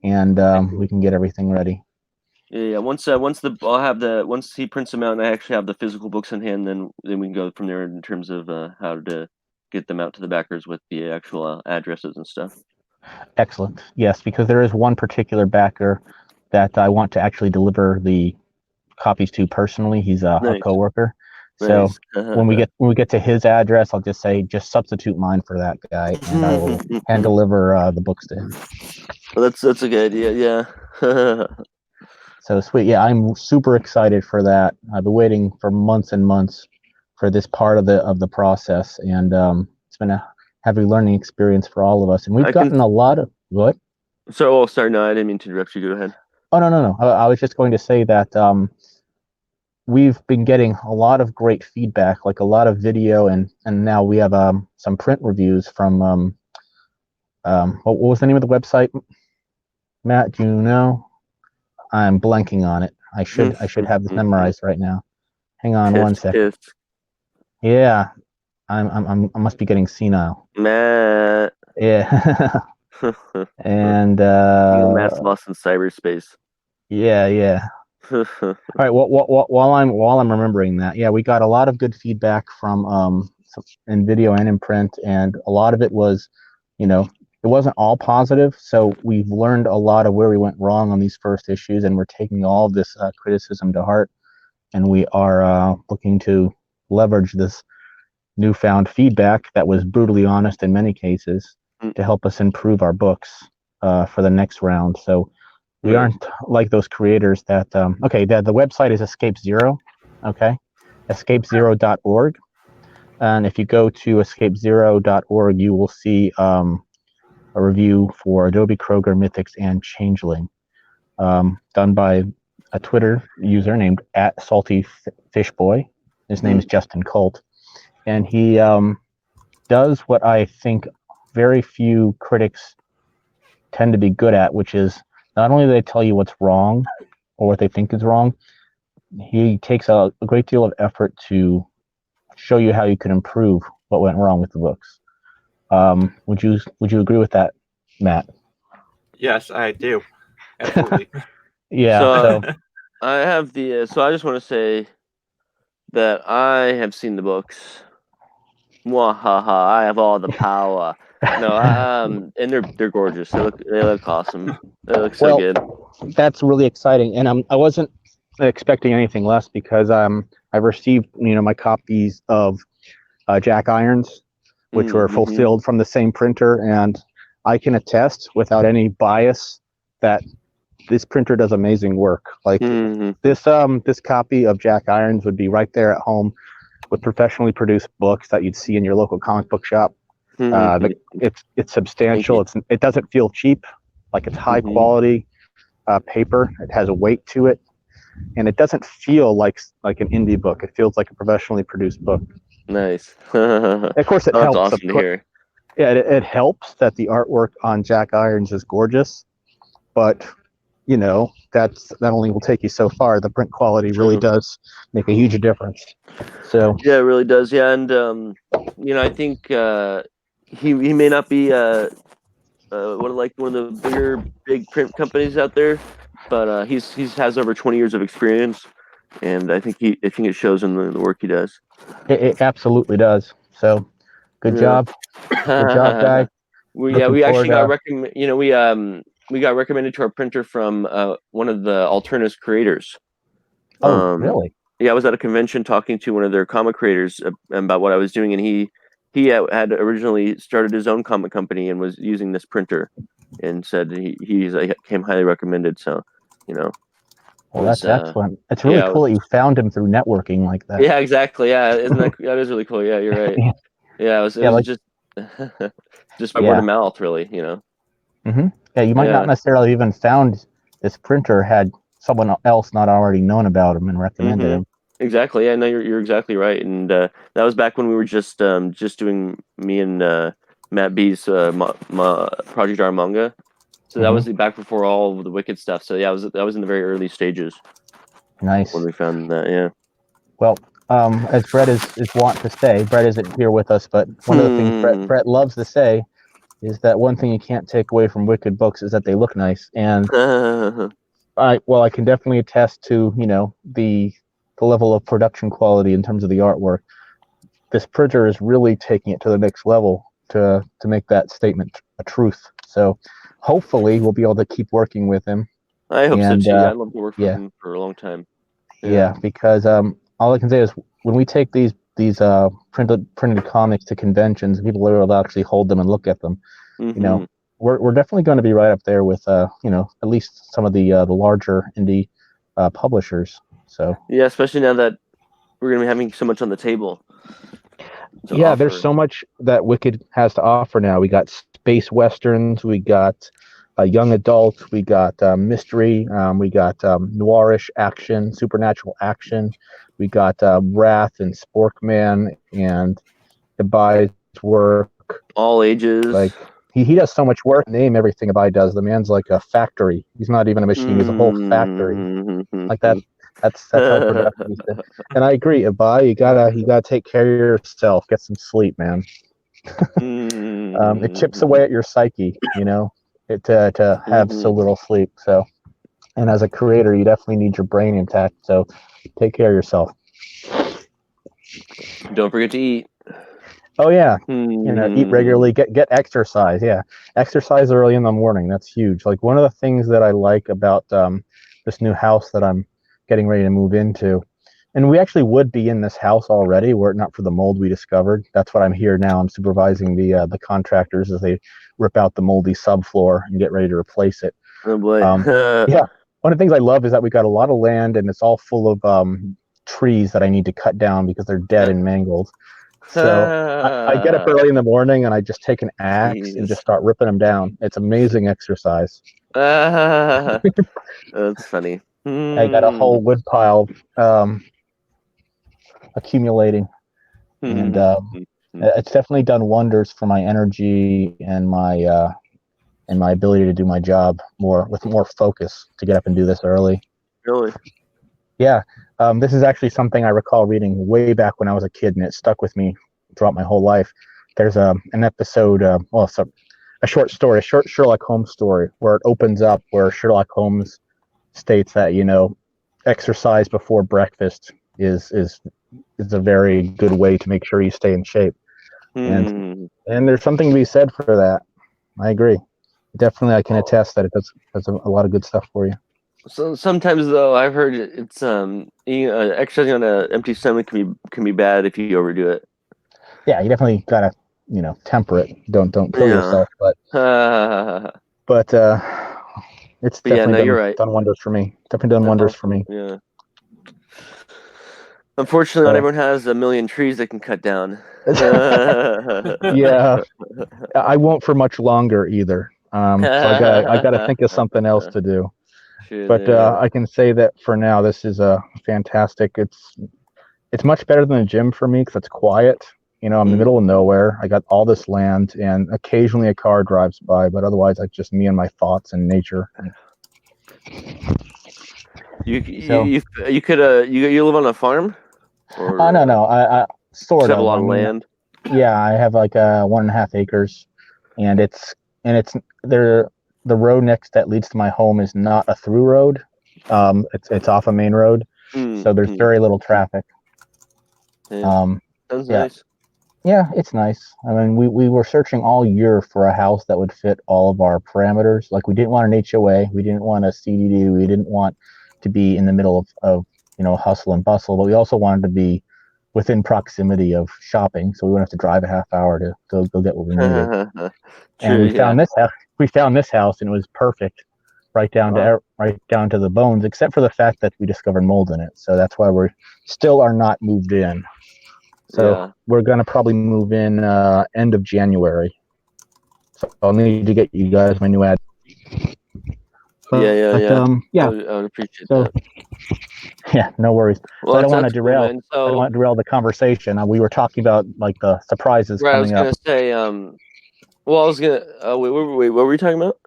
and we can get everything ready. Yeah. Once he prints them out, and I actually have the physical books in hand, then we can go from there in terms of how to get them out to the backers with the actual addresses and stuff. Excellent. Yes, because there is one particular backer that I want to actually deliver the copies to personally. He's a coworker. So Nice. when we get to his address, I'll just say, just substitute mine for that guy, and I will hand deliver the books to him. Well, that's a good idea. Yeah. So sweet. Yeah, I'm super excited for that. I've been waiting for months and months for this part of the process, and it's been a heavy learning experience for all of us. And we've gotten a lot of what? Sorry. No, I didn't mean to interrupt you. Go ahead. Oh, no. I was just going to say that we've been getting a lot of great feedback, like a lot of video, and now we have some print reviews from what was the name of the website? Matt, do you know? I'm blanking on it. I should have this memorized right now. Hang on one second. Yeah, I must be getting senile. Matt. Yeah. And Matt's lost in cyberspace. Yeah. All right. While I'm remembering that, yeah, we got a lot of good feedback from in video and in print, and a lot of it was, it wasn't all positive. So we've learned a lot of where we went wrong on these first issues, and we're taking all of this criticism to heart, and we are looking to leverage this newfound feedback that was brutally honest in many cases to help us improve our books for the next round. So we aren't like those creators that the website is Escape Zero, okay, escapezero.org, and if you go to escapezero.org, you will see a review for Adobe Kroger, Mythics, and Changeling, done by a Twitter user named @SaltyFishBoy. His name is Justin Colt, and he does what I think very few critics tend to be good at, which is not only do they tell you what's wrong or what they think is wrong, he takes a great deal of effort to show you how you can improve what went wrong with the books. Would you agree with that, Matt? Yes, I do. Absolutely. Yeah. So I have so I just want to say that I have seen the books. Mwahaha! I have all the power. No, and they're gorgeous. They look awesome. They look so good. That's really exciting, and I wasn't expecting anything less, because I received my copies of Jack Irons, which were fulfilled from the same printer, and I can attest without any bias that this printer does amazing work. Like this copy of Jack Irons would be right there at home with professionally produced books that you'd see in your local comic book shop. It's substantial. It doesn't feel cheap. Like, it's high quality paper. It has a weight to it, and it doesn't feel like an indie book. It feels like a professionally produced book. Nice. Of course, it helps. Awesome to hear. Yeah, it helps that the artwork on Jack Irons is gorgeous, but that only will take you so far. The print quality really does make a huge difference. So yeah, it really does. Yeah, and I think he may not be one of the big print companies out there, but he has over 20 years of experience, and I think it shows in the work he does. It absolutely does. So good job, guy. We actually got we got recommended to our printer from one of the Wikid Creators. Oh, really? Yeah, I was at a convention talking to one of their comic creators about what I was doing, and he had originally started his own comic company and was using this printer, and said he came highly recommended. So, Well, that's excellent. It's really cool that you found him through networking like that. Yeah, exactly. Yeah, isn't that is really cool? Yeah, you're right. Yeah, it was just just by word of mouth, really. Yeah, you might not necessarily even found this printer had someone else not already known about him and recommended him. Exactly. Yeah, no, you're exactly right. And that was back when we were just doing me and Matt B's Project R manga. So that was back before all of the Wikid stuff. So yeah, that was in the very early stages. Nice. When we found that, yeah. Well, as Brett is wont to say, Brett isn't here with us, but one of the things Brett loves to say is that one thing you can't take away from Wikid books is that they look nice, and I can definitely attest to the level of production quality in terms of the artwork. This printer is really taking it to the next level to make that statement a truth. So hopefully we'll be able to keep working with him. I hope so too. I'd love to work with him for a long time. Yeah, because all I can say is when we take these printed comics to conventions, people will actually hold them and look at them. We're definitely going to be right up there with at least some of the larger indie publishers. So yeah, especially now that we're going to be having so much on the table. Yeah, there's so much that Wikid has to offer now. We got space westerns, we got young adult, we got mystery, we got noirish action, supernatural action, we got Wrath and Sporkman and Abai's work. All ages. Like he does so much work. Name everything Abai does. The man's like a factory. He's not even a machine. He's a whole factory. Like that. That's how productive he's been. And I agree, Abai, you gotta take care of yourself. Get some sleep, man. It chips away at your psyche, to have so little sleep. So, and as a creator, you definitely need your brain intact. So, take care of yourself. Don't forget to eat. Oh yeah, eat regularly. Get exercise. Yeah, exercise early in the morning. That's huge. Like one of the things that I like about this new house that I'm getting ready to move into, and we actually would be in this house already were it not for the mold we discovered. That's what I'm here now. I'm supervising the contractors as they rip out the moldy subfloor and get ready to replace it. Oh boy. Yeah, one of the things I love is that we got a lot of land and it's all full of trees that I need to cut down because they're dead and mangled. So I get up early in the morning and I just take an axe and just start ripping them down. It's amazing exercise. That's funny. I got a whole wood pile accumulating, and it's definitely done wonders for my energy and my ability to do my job with more focus to get up and do this early. Really? Yeah. This is actually something I recall reading way back when I was a kid, and it stuck with me throughout my whole life. There's an episode, it's a short story, a short Sherlock Holmes story, where it opens up where Sherlock Holmes states that exercise before breakfast is a very good way to make sure you stay in shape, and there's something to be said for that. I agree. Definitely, I can attest that it does a lot of good stuff for you. So sometimes though, I've heard it's exercising on an empty stomach can be bad if you overdo it. Yeah, you definitely gotta temper it. Don't kill yourself, but it's definitely done wonders for me. Definitely done wonders for me. Yeah. Unfortunately, not everyone has a million trees they can cut down. Yeah, I won't for much longer either. So I gotta think of something else to do. But I can say that for now, this is a fantastic. It's much better than a gym for me because it's quiet. I'm in the middle of nowhere. I got all this land, and occasionally a car drives by, but otherwise, it's just me and my thoughts and nature. You live on a farm? Or, no. I sort of have a lot of land. Yeah, I have like 1.5 acres, and it's there. The road next that leads to my home is not a through road. It's off a main road, so there's very little traffic. Sounds nice. Yeah, it's nice. I mean, we were searching all year for a house that would fit all of our parameters. Like we didn't want an HOA, we didn't want a CDD, we didn't want to be in the middle of hustle and bustle, but we also wanted to be within proximity of shopping, so we wouldn't have to drive a half hour to go get what we needed. And we found this house. We found this house, and it was perfect, right down to the bones, except for the fact that we discovered mold in it. So that's why we still are not moved in. So we're gonna probably move in end of January. So I'll need to get you guys my new ad. Yeah. Yeah. I would appreciate that. Yeah, no worries. Well, I don't want to derail. I don't want to derail the conversation. We were talking about like the surprises coming up. I was gonna say. Well, I was gonna. Wait. What were we talking about?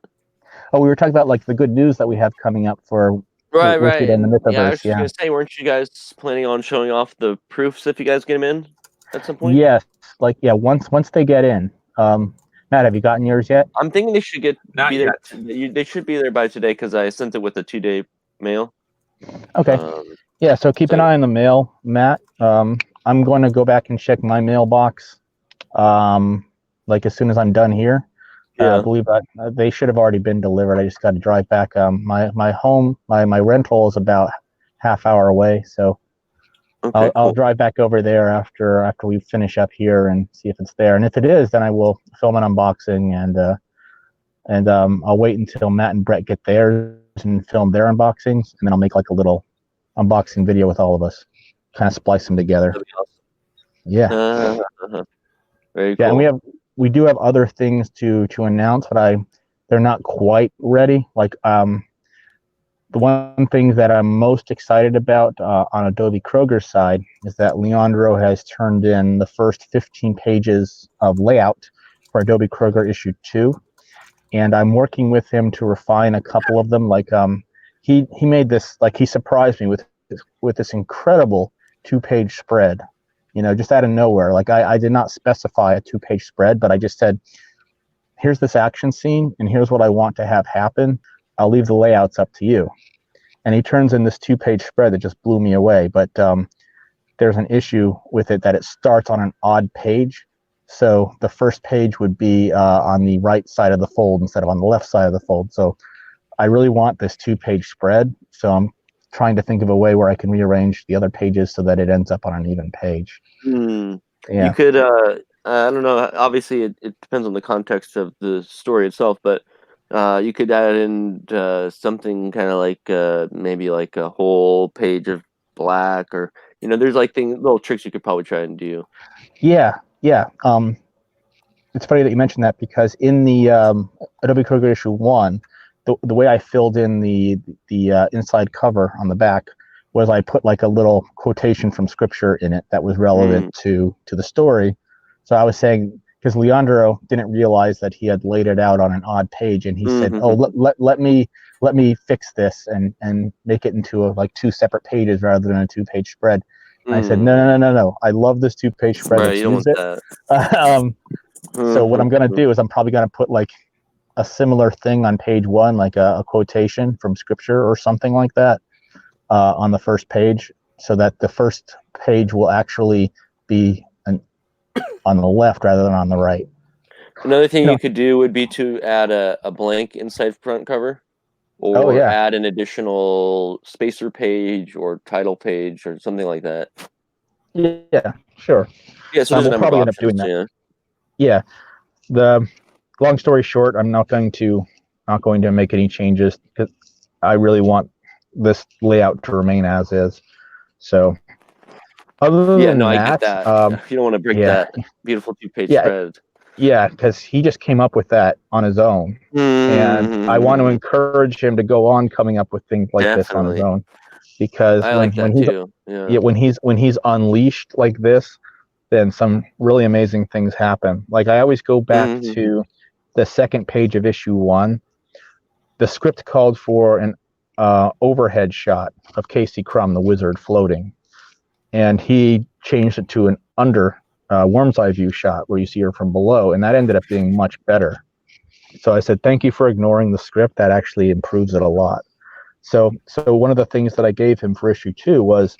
Oh, we were talking about like the good news that we have coming up for right. And the Mythoverse. Yeah, I was just gonna say, weren't you guys planning on showing off the proofs if you guys get them in at some point? Yes, once they get in. Matt, have you gotten yours yet? I'm thinking they should Not be there. yet. They should be there by today because I sent it with a 2-day mail. Okay. Yeah, so keep an eye on the mail, Matt. I'm going to go back and check my mailbox, like as soon as I'm done here. Yeah. I believe that they should have already been delivered. I just got to drive back. My home, my rental is about half hour away, so Okay, I'll cool. drive back over there after we finish up here and see if it's there. And if it is, then I will film an unboxing and I'll wait until Matt and Brett get theirs and film their unboxings, and then I'll make like a little unboxing video with all of us, kind of splice them together. That'd be awesome. Yeah. Very cool. Yeah, and we do have other things to announce, but they're not quite ready. Like the one thing that I'm most excited about on Adobe Kroger's side is that Leandro has turned in the first 15 pages of layout for Adobe Kroger issue 2. And I'm working with him to refine a couple of them. Like he made this, like he surprised me with this incredible 2-page spread, just out of nowhere. Like I did not specify a 2-page spread, but I just said, here's this action scene and here's what I want to have happen. I'll leave the layouts up to you. And he turns in this 2-page spread that just blew me away. But there's an issue with it that it starts on an odd page. So the first page would be on the right side of the fold instead of on the left side of the fold. So I really want this 2-page spread. So I'm trying to think of a way where I can rearrange the other pages so that it ends up on an even page. Yeah. You could, I don't know, obviously it depends on the context of the story itself, but you could add in something kind of like maybe like a whole page of black, or there's like little tricks you could probably try and do. Yeah. It's funny that you mentioned that, because in the Adobe Kroger issue 1, the way I filled in the inside cover on the back was I put like a little quotation from scripture in it that was relevant to the story. So I was saying, because Leandro didn't realize that he had laid it out on an odd page, and he said, "Oh, let me fix this and make it into like 2 separate pages rather than a 2-page spread." And I said, no. I love this 2-page spread. Right, you don't want that. So what I'm gonna do is I'm probably gonna put like a similar thing on page 1, like a quotation from scripture or something like that on the first page, so that the first page will actually be on the left rather than on the right. Another thing you could do would be to add a blank inside front cover, or add an additional spacer page or title page or something like that. Yeah, sure. Yeah, so we'll probably end up doing that. Yeah. The long story short, I'm not going to make any changes because I really want this layout to remain as is. So other than that, I get that. You don't want to break that beautiful 2-page spread. Yeah, because he just came up with that on his own, and I want to encourage him to go on coming up with things like this on his own, because when he's unleashed like this, then some really amazing things happen. Like I always go back to the second page of issue 1. The script called for an overhead shot of Casey Crumb, the wizard, floating, and he changed it to an worm's eye view shot where you see her from below, and that ended up being much better. So I said, thank you for ignoring the script. That actually improves it a lot. So one of the things that I gave him for issue 2 was,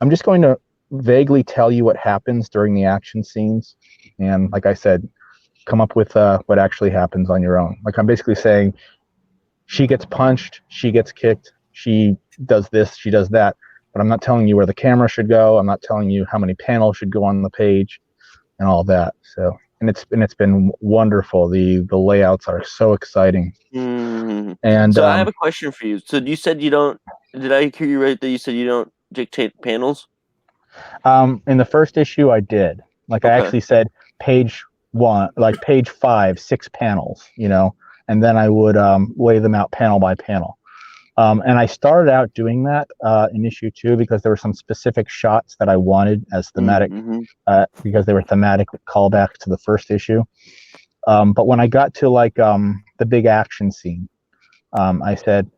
I'm just going to vaguely tell you what happens during the action scenes, and like I said, come up with what actually happens on your own. Like I'm basically saying, she gets punched, she gets kicked, she does this, she does that, but I'm not telling you where the camera should go. I'm not telling you how many panels should go on the page and all that. So and it's been wonderful. The layouts are so exciting. And so I have a question for you. So you said you don't, did I hear you right that you said you don't dictate panels? In the first issue I did. Like I actually said page 1, like page 5, 6 panels, and then I would lay them out panel by panel. And I started out doing that in issue 2 because there were some specific shots that I wanted as thematic, because they were thematic callbacks to the first issue. But when I got to like the big action scene, I said,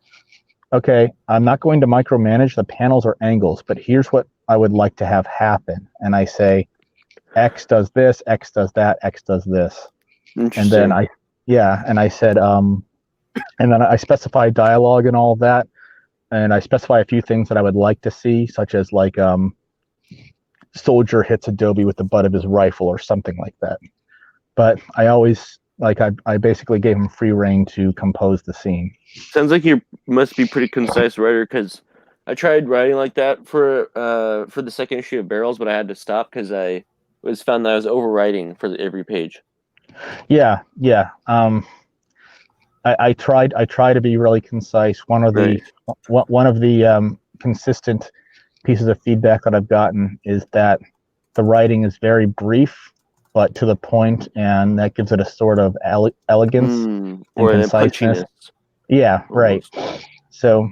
okay, I'm not going to micromanage the panels or angles, but here's what I would like to have happen. And I say, X does this, X does that, X does this. And then I said, and then I specified dialogue and all of that, and I specify a few things that I would like to see, such as like soldier hits Adobe with the butt of his rifle or something like that. But I always I basically gave him free reign to compose the scene. Sounds like you must be pretty concise writer, because I tried writing like that for the second issue of Barrels, but I had to stop because I found that I was overwriting for every page. Yeah. I try to be really concise. One of the consistent pieces of feedback that I've gotten is that the writing is very brief but to the point, and that gives it a sort of elegance and conciseness. Yeah, almost. Right. So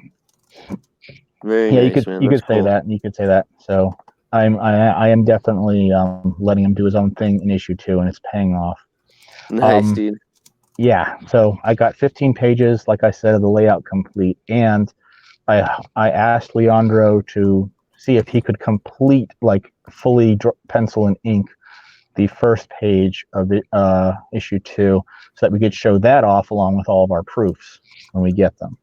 very nice, you could say that, and you could say that. So I am definitely letting him do his own thing in issue 2, and it's paying off. Nice, dude. Yeah, so I got 15 pages, like I said, of the layout complete, and I asked Leandro to see if he could complete, like, fully pencil and ink the first page of the issue 2, so that we could show that off along with all of our proofs when we get them.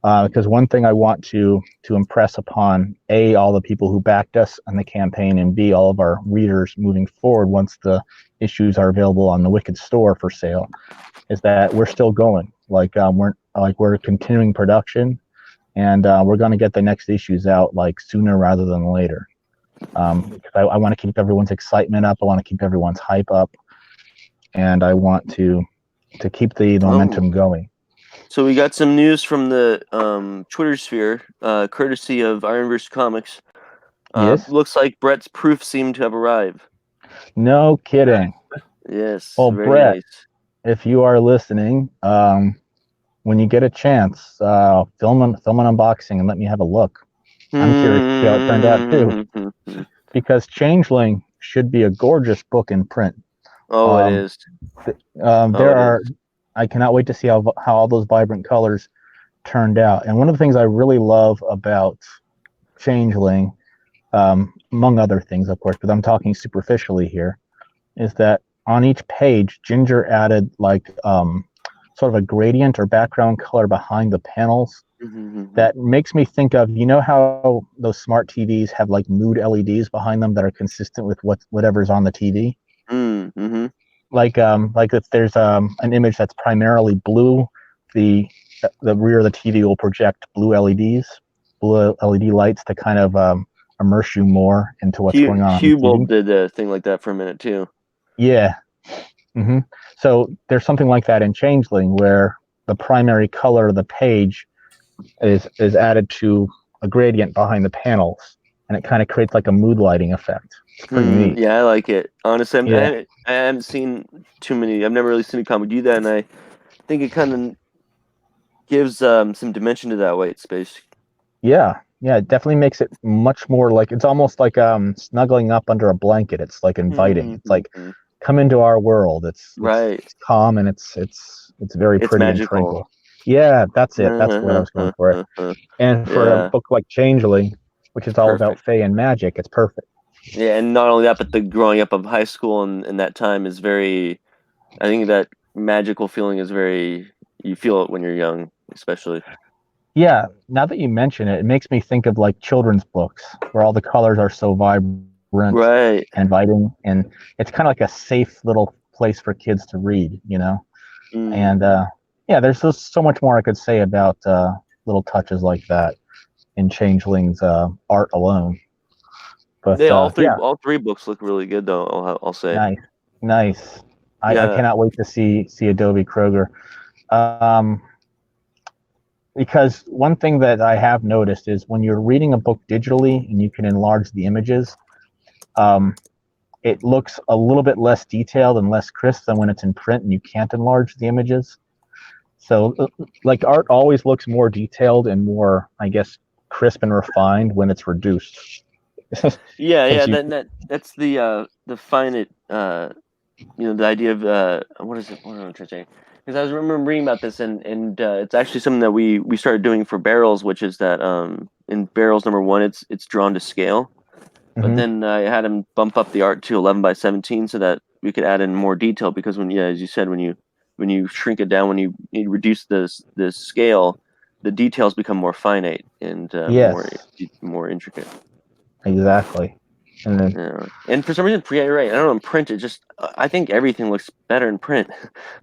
Because one thing I want to impress upon A, all the people who backed us on the campaign, and B, all of our readers moving forward once the issues are available on the Wikid store for sale, is that we're still going. We're continuing production, and we're going to get the next issues out like sooner rather than later. Because I want to keep everyone's excitement up. I want to keep everyone's hype up, and I want to keep the momentum going. So we got some news from the Twitter sphere, courtesy of Ironverse Comics. Yes. Looks like Brett's proof seemed to have arrived. No kidding. Yes. Well, very Brett, nice. If you are listening, when you get a chance, film an unboxing and let me have a look. I'm curious to see how it turned out too. Because Changeling should be a gorgeous book in print. Oh, it is. I cannot wait to see how all those vibrant colors turned out. And one of the things I really love about Changeling, among other things, of course, but I'm talking superficially here, is that on each page, Ginger added like sort of a gradient or background color behind the panels that makes me think of, you know how those smart TVs have like mood LEDs behind them that are consistent with whatever's on the TV? Mm-hmm. Like if there's an image that's primarily blue, the rear of the TV will project blue LED lights to kind of immerse you more into what's going on. Hubble did a thing like that for a minute too. Yeah. Mm-hmm. So there's something like that in Changeling, where the primary color of the page is added to a gradient behind the panels, and it kind of creates like a mood lighting effect. It's pretty neat. Yeah, I like it. Honestly, I haven't seen too many. I've never really seen a comic do that, and I think it kind of gives some dimension to that white space. Yeah, it definitely makes it much more like, it's almost like snuggling up under a blanket. It's like inviting. It's like, come into our world. It's calm, and it's very pretty and tranquil. Yeah, that's it. That's what I was going for. And for a book like Changeling, which is all about fae and magic, it's perfect. Yeah, and not only that, but the growing up of high school and that time is very, I think that magical feeling is very, you feel it when you're young, especially. Yeah, now that you mention it, it makes me think of like children's books where all the colors are so vibrant and inviting, and it's kind of like a safe little place for kids to read, you know? And there's just so much more I could say about little touches like that in Changeling's art alone. But all three books look really good, though. I'll say. Nice. I cannot wait to see Adobe Kroger. Because one thing that I have noticed is when you're reading a book digitally and you can enlarge the images, it looks a little bit less detailed and less crisp than when it's in print and you can't enlarge the images. So, like, art always looks more detailed and more, I guess, crisp and refined when it's reduced. That's the finite, the idea of what is it? What am I trying to say? Because I was reading about this, and it's actually something that we started doing for Barrels, which is that in Barrels number 1, it's drawn to scale, but then I had him bump up the art to 11 by 17 so that we could add in more detail, because when, as you said, when you shrink it down, when you reduce this scale, the details become more finite and more intricate. Exactly. And then, and for some reason, you're right. I don't know, in print, it just, I think everything looks better in print.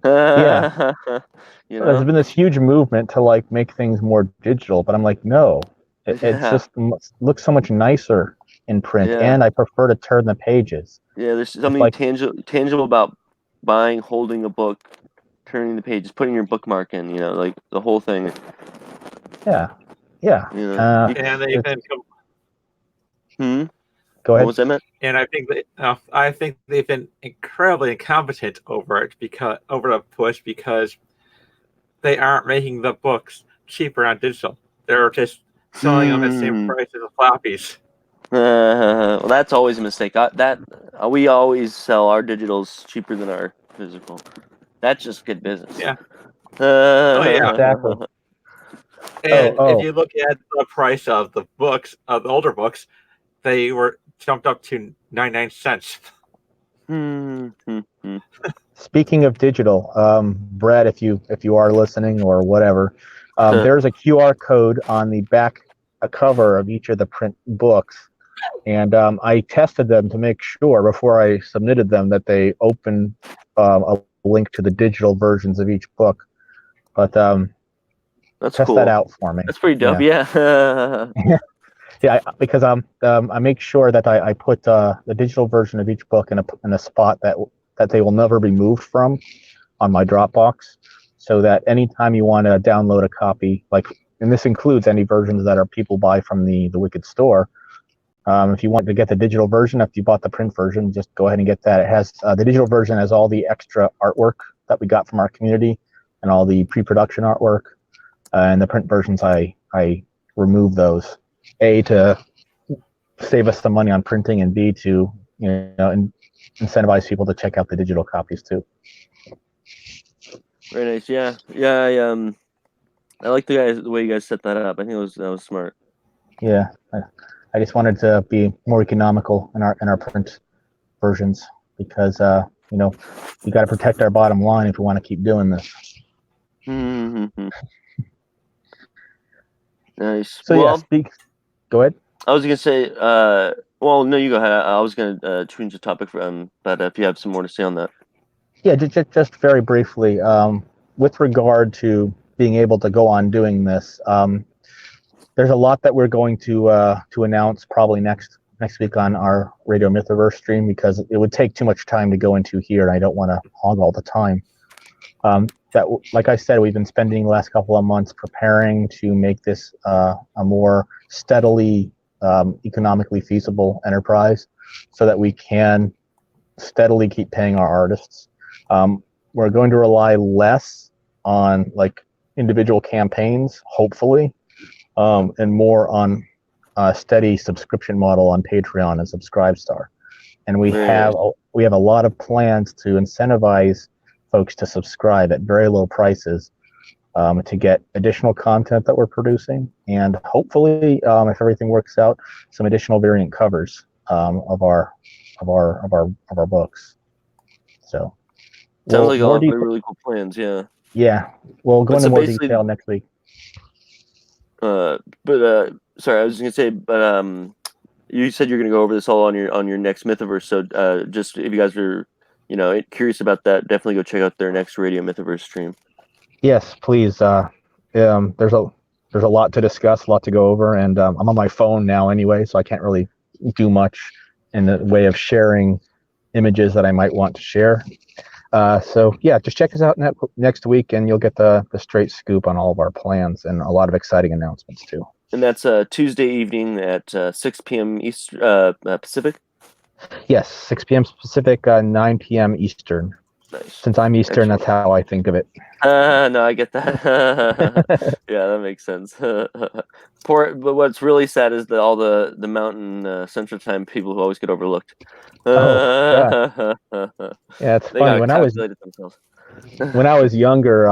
There's been this huge movement to like make things more digital, but I'm like, no, it just looks so much nicer in print, and I prefer to turn the pages. Yeah, there's something tangible about holding a book, turning the pages, putting your bookmark in. Like the whole thing. Yeah. And they've been. Go ahead. What was that, Matt? And I think they've been incredibly incompetent over the push, because they aren't making the books cheaper on digital. They're just selling them at the same price as the floppies. Well, that's always a mistake. We always sell our digitals cheaper than our physical. That's just good business. Yeah. Exactly. And if you look at the price of the books, of the older books, they were jumped up to 99 cents. Speaking of digital, Brad, if you are listening or whatever, there's a QR code on the back cover of each of the print books, and I tested them to make sure before I submitted them that they open a link to the digital versions of each book. But that's test cool. that out for me. That's pretty dope. Yeah. Yeah, because I make sure that I put the digital version of each book in a spot that they will never be moved from on my Dropbox, so that anytime you want to download a copy, and this includes any versions that people buy from the Wikid store. If you want to get the digital version, after you bought the print version, just go ahead and get that. It has the digital version has all the extra artwork that we got from our community and all the pre-production artwork, and the print versions I remove those. A, to save us some money on printing, and B, to incentivize people to check out the digital copies too. Very nice. Yeah. I like the way you guys set that up. I think that was smart. Yeah, I just wanted to be more economical in our print versions, because we got to protect our bottom line if we want to keep doing this. Nice. So go ahead. I was gonna say, well, no, you go ahead. I was gonna change the topic but if you have some more to say on that. Yeah, just very briefly, with regard to being able to go on doing this, there's a lot that we're going to announce probably next week on our Radio Mythiverse stream, because it would take too much time to go into here, and I don't want to hog all the time. That, like I said, we've been spending the last couple of months preparing to make this a more steadily economically feasible enterprise, so that we can steadily keep paying our artists. We're going to rely less on individual campaigns, hopefully, and more on a steady subscription model on Patreon and Subscribestar. And we have a lot of plans to incentivize folks to subscribe at very low prices, to get additional content that we're producing, and hopefully, if everything works out, some additional variant covers of our books. So sounds like a lot of really cool plans. Yeah, we'll go into more detail next week. Sorry, I was gonna say, you said you're gonna go over this all on your next Mythiverse. So just if you guys are curious about that, definitely go check out their next Radio Mythiverse stream. Yes, please. There's a lot to discuss, a lot to go over, and I'm on my phone now anyway, so I can't really do much in the way of sharing images that I might want to share. So yeah, just check us out next week, and you'll get the straight scoop on all of our plans and a lot of exciting announcements too. And that's Tuesday evening at 6 p.m. Pacific? Yes, 6 p.m. Pacific, 9 p.m. Eastern. Nice. Since I'm Eastern, that's how I think of it. No, I get that. Yeah, that makes sense. But what's really sad is that all the Mountain Central Time people who always get overlooked. Yeah, it's funny. When I was younger,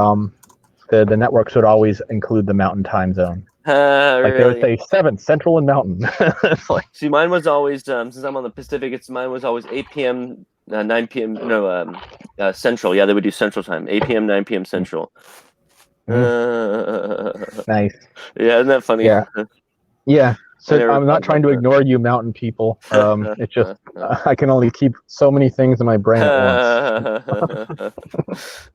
the networks would always include the Mountain Time Zone. Like they would say 7 Central and Mountain. See, mine was always since I'm on the Pacific. Mine was always 8 p.m. 9 p.m. No, Central. Yeah, they would do Central time. 8 p.m., 9 p.m. Central. Nice. Yeah, isn't that funny? Yeah. Yeah. So never I'm not thought trying to about that. ignore you, mountain people. It's just I can only keep so many things in my brain at once.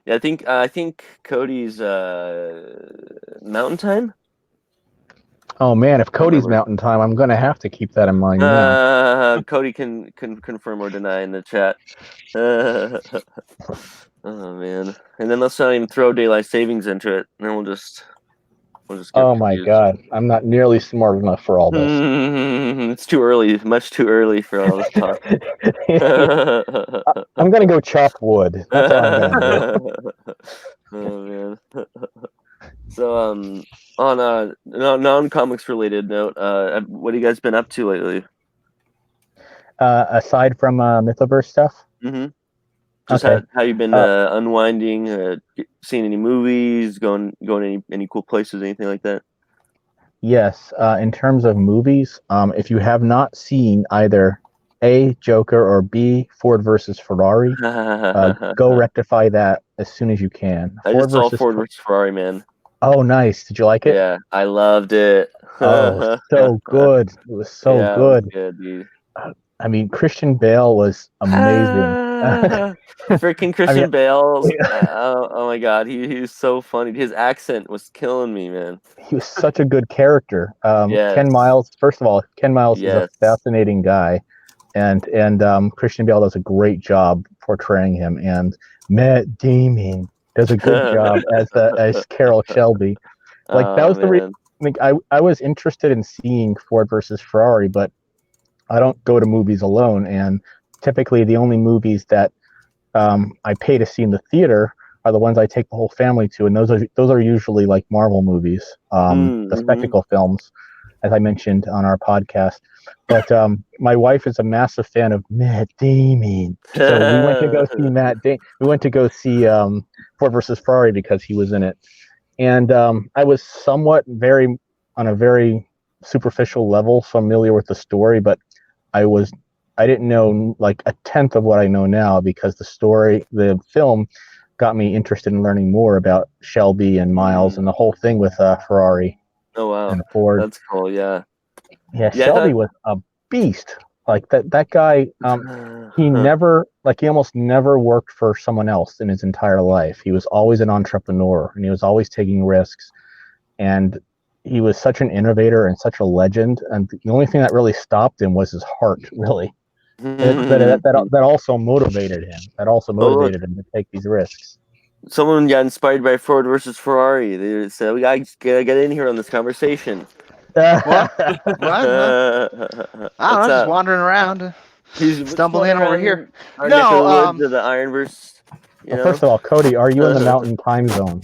Yeah, I think Cody's Mountain Time. Oh man, if Cody's Mountain Time, I'm gonna have to keep that in mind now. Cody can confirm or deny in the chat. Oh man, and then let's not even throw daylight savings into it, and then we'll just get oh confused. my god, I'm not nearly smart enough for all this. It's too early, much too early for all this talk. I'm gonna go chop wood. That's what I'm gonna do. Oh man. So on a non-comics related note, what have you guys been up to lately? Aside from Mythoverse stuff. Mm-hmm. Just okay. how you been unwinding? Seeing any movies? Going any cool places? Anything like that? Yes. In terms of movies, if you have not seen either A, Joker, or B, Ford versus Ferrari, go rectify that as soon as you can. I just saw Ford versus Ferrari, man. Oh, nice. Did you like it? Yeah, I loved it. Oh, so good. It was so good. It was good, dude. I mean, Christian Bale was amazing. Freaking Christian Bale. Oh my god, he was so funny. His accent was killing me, man. He was such a good character. Yes. Ken Miles, first of all, Ken Miles is a fascinating guy. And Christian Bale does a great job portraying him. And Matt Damon does a good job as Carroll Shelby. Like that was the reason. I was interested in seeing Ford versus Ferrari, but I don't go to movies alone, and typically the only movies that I pay to see in the theater are the ones I take the whole family to, and those are usually like Marvel movies, the spectacle films, as I mentioned on our podcast. But my wife is a massive fan of Matt Damon, so we went to go see Matt Damon. We went to go see Ford versus Ferrari because he was in it, and I was somewhat on a very superficial level familiar with the story, but I didn't know like a tenth of what I know now because the film got me interested in learning more about Shelby and Miles and the whole thing with Ferrari. Oh wow, and Ford. That's cool. Yeah. Shelby was a beast. Like that guy. He almost never worked for someone else in his entire life. He was always an entrepreneur, and he was always taking risks. And he was such an innovator and such a legend, and the only thing that really stopped him was his heart, really. That also motivated him. That also motivated him to take these risks. Someone got inspired by Ford versus Ferrari. They said, "We gotta get in here on this conversation." What? I'm just wandering around. He's stumbling in over here. No, the Ironverse. First of all, Cody, are you in the Mountain Time Zone?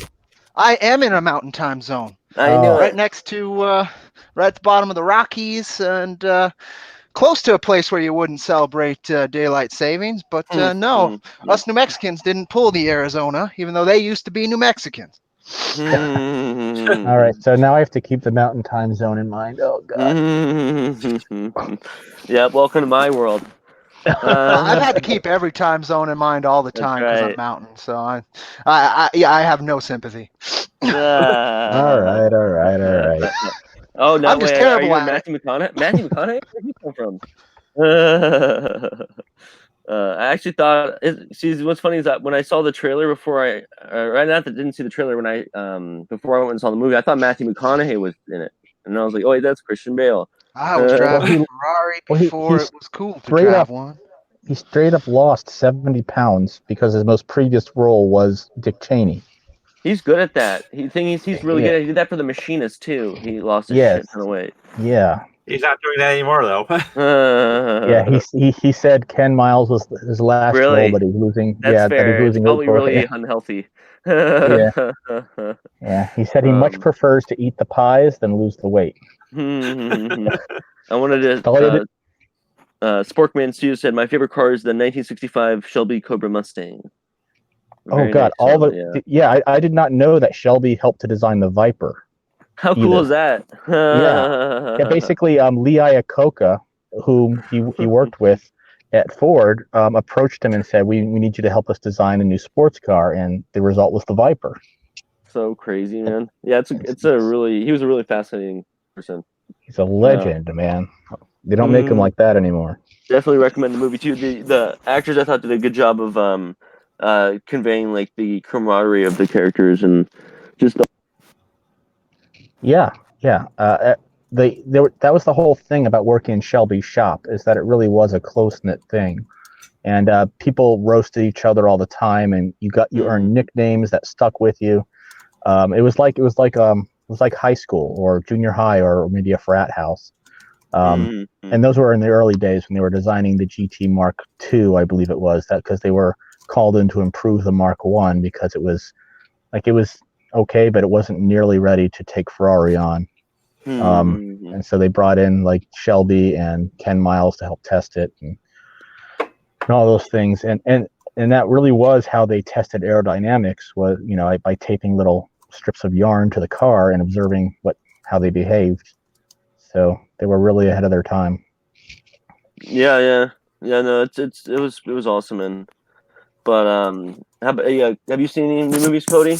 I am in a Mountain Time Zone. I knew right next to, right at the bottom of the Rockies, and close to a place where you wouldn't celebrate daylight savings. But no, us New Mexicans didn't pull the Arizona, even though they used to be New Mexicans. All right, so now I have to keep the Mountain Time Zone in mind. Oh God. Yeah, welcome to my world. I've had to keep every time zone in mind all the time because I'm mountain, so I have no sympathy. All right. Oh no! I'm just terrible at Matthew McConaughey? Matthew McConaughey? Where'd he come from? I actually thought. What's funny is that when I saw the trailer before didn't see the trailer when before I went and saw the movie, I thought Matthew McConaughey was in it, and I was like, oh wait, that's Christian Bale. I was driving a Ferrari before it was cool to drive one. He straight up lost 70 pounds because his most previous role was Dick Cheney. He's good at that. He's really good at it. He did that for The Machinist too. He lost a shit ton of weight. Yeah. He's not doing that anymore though. Yeah, he said Ken Miles was his last role, but he's losing. That's fair. But he's losing. It's probably really unhealthy. Yeah. He said he much prefers to eat the pies than lose the weight. I wanted to. Sporkman Stu said my favorite car is the 1965 Shelby Cobra Mustang. Very God! Nice I did not know that Shelby helped to design the Viper. How cool is that? Yeah. Basically, Lee Iacocca, whom he worked with, at Ford approached him and said, we need you to help us design a new sports car, and the result was the Viper. So crazy, man. Yeah, he was a really fascinating person. He's a legend, man. They don't make him like that anymore. Definitely recommend the movie too. The actors I thought did a good job of conveying like the camaraderie of the characters and just yeah. That was the whole thing about working in Shelby's shop, is that it really was a close-knit thing, and people roasted each other all the time, and you earned nicknames that stuck with you. It was like high school or junior high or maybe a frat house. And those were in the early days when they were designing the GT Mark II, I believe it was, that because they were called in to improve the Mark I, because it was okay, but it wasn't nearly ready to take Ferrari on. And so they brought in like Shelby and Ken Miles to help test it and all those things. And that really was how they tested aerodynamics, was, by taping little strips of yarn to the car and observing how they behaved. So they were really ahead of their time. Yeah. No, it was awesome, and but have you seen any new movies, Cody?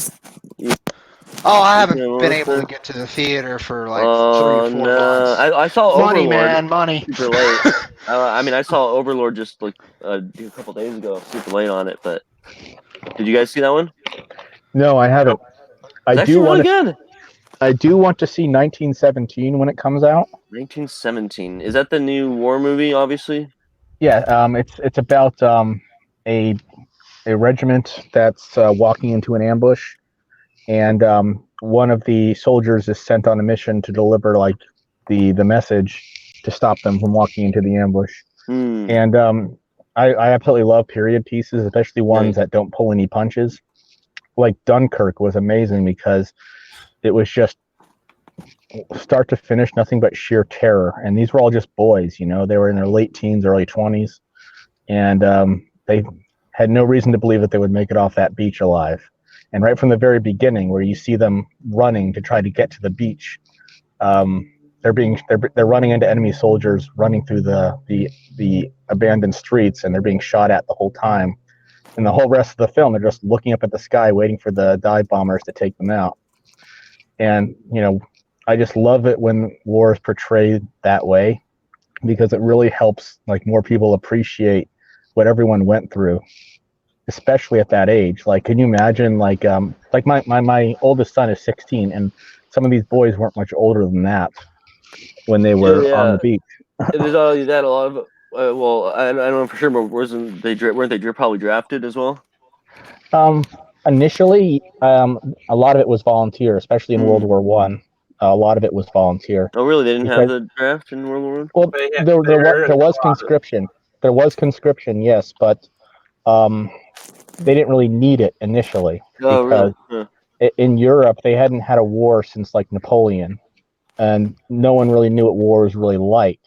I haven't been able to get to the theater for like 3 or 4 months. I saw money, Overlord. Man, money. Super late. I saw Overlord just like a couple days ago. Super late on it, but did you guys see that one? No, I haven't. I do want to. I do want to see 1917 when it comes out. 1917, is that the new war movie? Obviously. Yeah. It's about a regiment that's walking into an ambush, and one of the soldiers is sent on a mission to deliver like the message to stop them from walking into the ambush. And I absolutely love period pieces, especially ones that don't pull any punches. Like Dunkirk was amazing because it was just start to finish nothing but sheer terror, and these were all just boys. They were in their late teens, early 20s, and they had no reason to believe that they would make it off that beach alive. And right from the very beginning, where you see them running to try to get to the beach, they're running into enemy soldiers running through the abandoned streets, and they're being shot at the whole time. And the whole rest of the film, they're just looking up at the sky, waiting for the dive bombers to take them out. And I just love it when war is portrayed that way, because it really helps like more people appreciate what everyone went through, especially at that age. Like, can you imagine like my oldest son is 16, and some of these boys weren't much older than that when they were on the beach. There's that a lot of well, I don't know for sure, but weren't they probably drafted as well? Initially, a lot of it was volunteer, especially in World War One. A lot of it was volunteer. Oh, really? They didn't have the draft in World War One? Well, there was conscription. There was conscription, yes, but they didn't really need it initially, because in Europe they hadn't had a war since like Napoleon, and no one really knew what war was really like.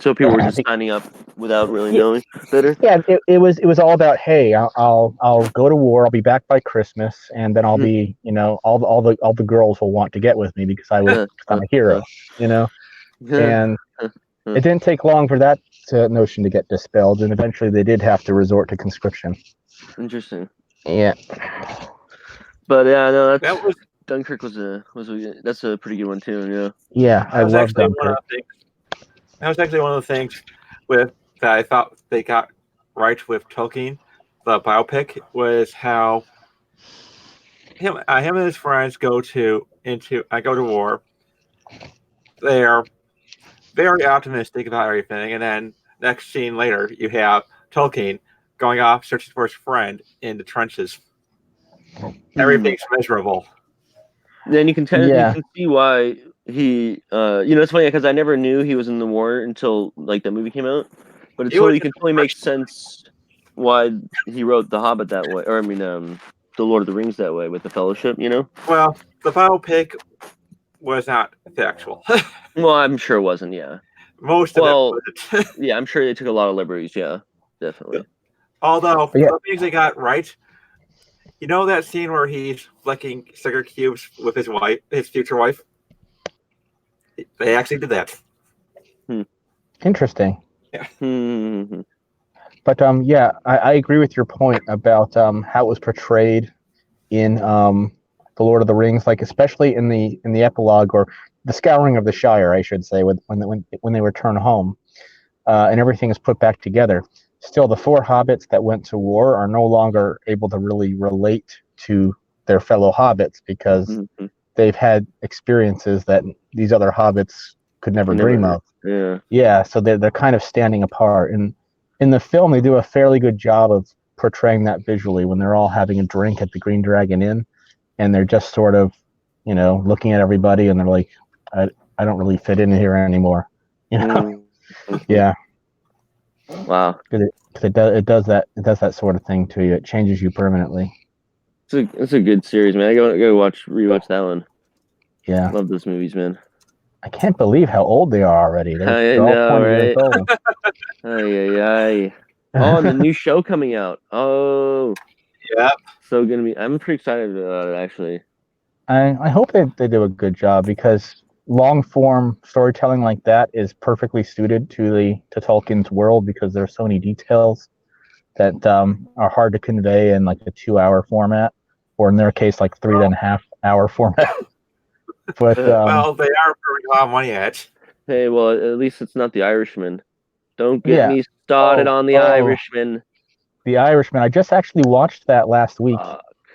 So people were just signing up without really knowing better. Yeah, it was all about, hey, I'll go to war, I'll be back by Christmas, and then I'll be, all the girls will want to get with me because I'm a hero, And it didn't take long for that notion to get dispelled, and eventually they did have to resort to conscription. Interesting. Yeah. But yeah, no, Dunkirk that's a pretty good one too. Yeah, I love Dunkirk. That was actually one of the things that I thought they got right with Tolkien, the biopic, was how him and his friends go to war. They're very optimistic about everything, and then next scene later, you have Tolkien going off searching for his friend in the trenches. Everything's miserable. Then you can you can see why he, it's funny because I never knew he was in the war until like that movie came out. But you can totally make sense why he wrote The Hobbit that way, or The Lord of the Rings that way with the Fellowship. Well, the biopic was not factual. Well, I'm sure it wasn't. Yeah, most of it wasn't. Yeah, I'm sure they took a lot of liberties. Yeah, definitely. Although the things they got right. That scene where he's flicking sugar cubes with his future wife? They actually did that. Interesting. Yeah. But yeah, I agree with your point about how it was portrayed in the Lord of the Rings, like especially in the epilogue or the Scouring of the Shire, I should say, when they return home, and everything is put back together. Still, the 4 hobbits that went to war are no longer able to really relate to their fellow hobbits because they've had experiences that these other hobbits could never dream of. Yeah, so they're kind of standing apart. And in the film, they do a fairly good job of portraying that visually when they're all having a drink at the Green Dragon Inn, and they're just sort of, looking at everybody, and they're like, I don't really fit in here anymore, Yeah. Wow. It does that sort of thing to you. It changes you permanently. It's a good series, man. I gotta rewatch that one. Yeah. Love those movies, man. I can't believe how old they are already. They're all 20 years old. Ay. Oh, and the new show coming out. Oh. Yeah. So I'm pretty excited about it, actually. I hope they do a good job because long form storytelling like that is perfectly suited to Tolkien's world because there's so many details that are hard to convey in like a 2-hour format, or in their case, like 3.5-hour format. But well, they are pretty a lot of money at. Hey, well, at least it's not The Irishman. Don't get me started on The Irishman. The Irishman. I just actually watched that last week.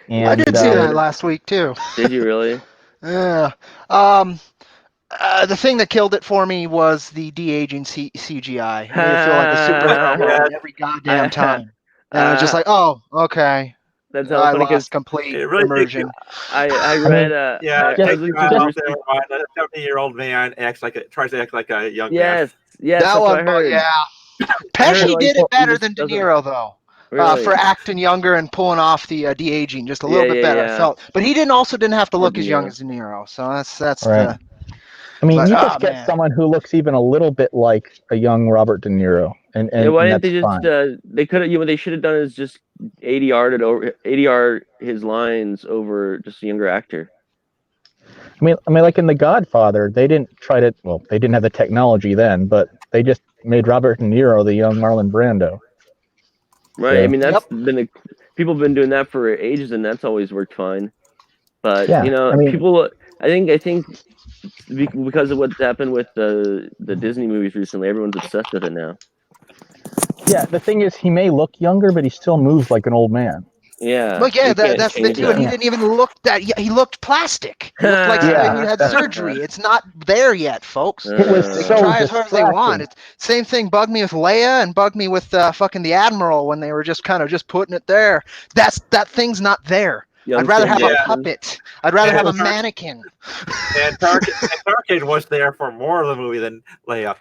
And I did see that last week too. Did you really? Yeah. The thing that killed it for me was the de-aging CGI. It made it feel like a superhero every goddamn time. And I was just like, oh, okay. That's how funny lost complete immersion. I read. Yeah, just 70-year-old man tries to act like a young man. Yes, that one. Yeah. Pesci did it better than De Niro, though. Really? For acting younger and pulling off the de-aging just a little bit better. I felt, but he didn't have to look as young as De Niro. So that's right. You just get someone who looks even a little bit like a young Robert De Niro, and why didn't they just? They could have. What they should have done is just ADR his lines over just a younger actor. I mean, like in The Godfather, they didn't try to. Well, they didn't have the technology then, but they just made Robert De Niro the young Marlon Brando. Right. So, I mean, that's been people have been doing that for ages, and that's always worked fine. But people. I think because of what's happened with the Disney movies recently, everyone's obsessed with it now. Yeah, the thing is, he may look younger, but he still moves like an old man. Yeah. But yeah, that's the thing. And he didn't even look that. He looked plastic. He looked like he had surgery. It's not there yet, folks. It was they can try as hard as they want. It's same thing. Bugged me with Leia and bugged me with fucking the Admiral when they were just kind of just putting it there. That thing's not there. I'd rather have a puppet. I'd rather have a mannequin. And Tarkin was there for more of the movie than Leia.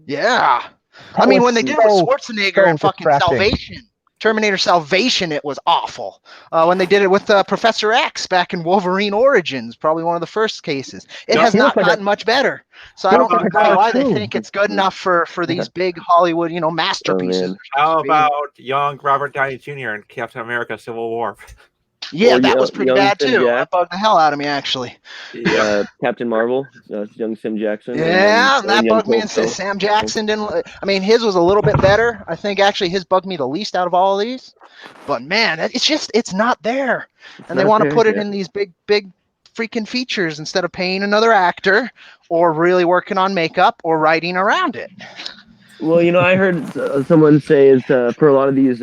Yeah. I mean, when they did it with Schwarzenegger and fucking Salvation, Terminator Salvation, it was awful. When they did it with Professor X back in Wolverine Origins, probably one of the first cases. It has not gotten much better. So I don't think why they think it's good enough for these big Hollywood, masterpieces. How about young Robert Downey Jr. in Captain America: Civil War? Yeah, that was pretty bad too. That bugged the hell out of me, actually. Captain Marvel, young Sam Jackson. Yeah, that bugged me. And Sam Jackson didn't. I mean, his was a little bit better. I think actually his bugged me the least out of all of these. But man, it's not there, and they want to put it in these big freaking features instead of paying another actor or really working on makeup or writing around it. Well, I heard someone say is for a lot of these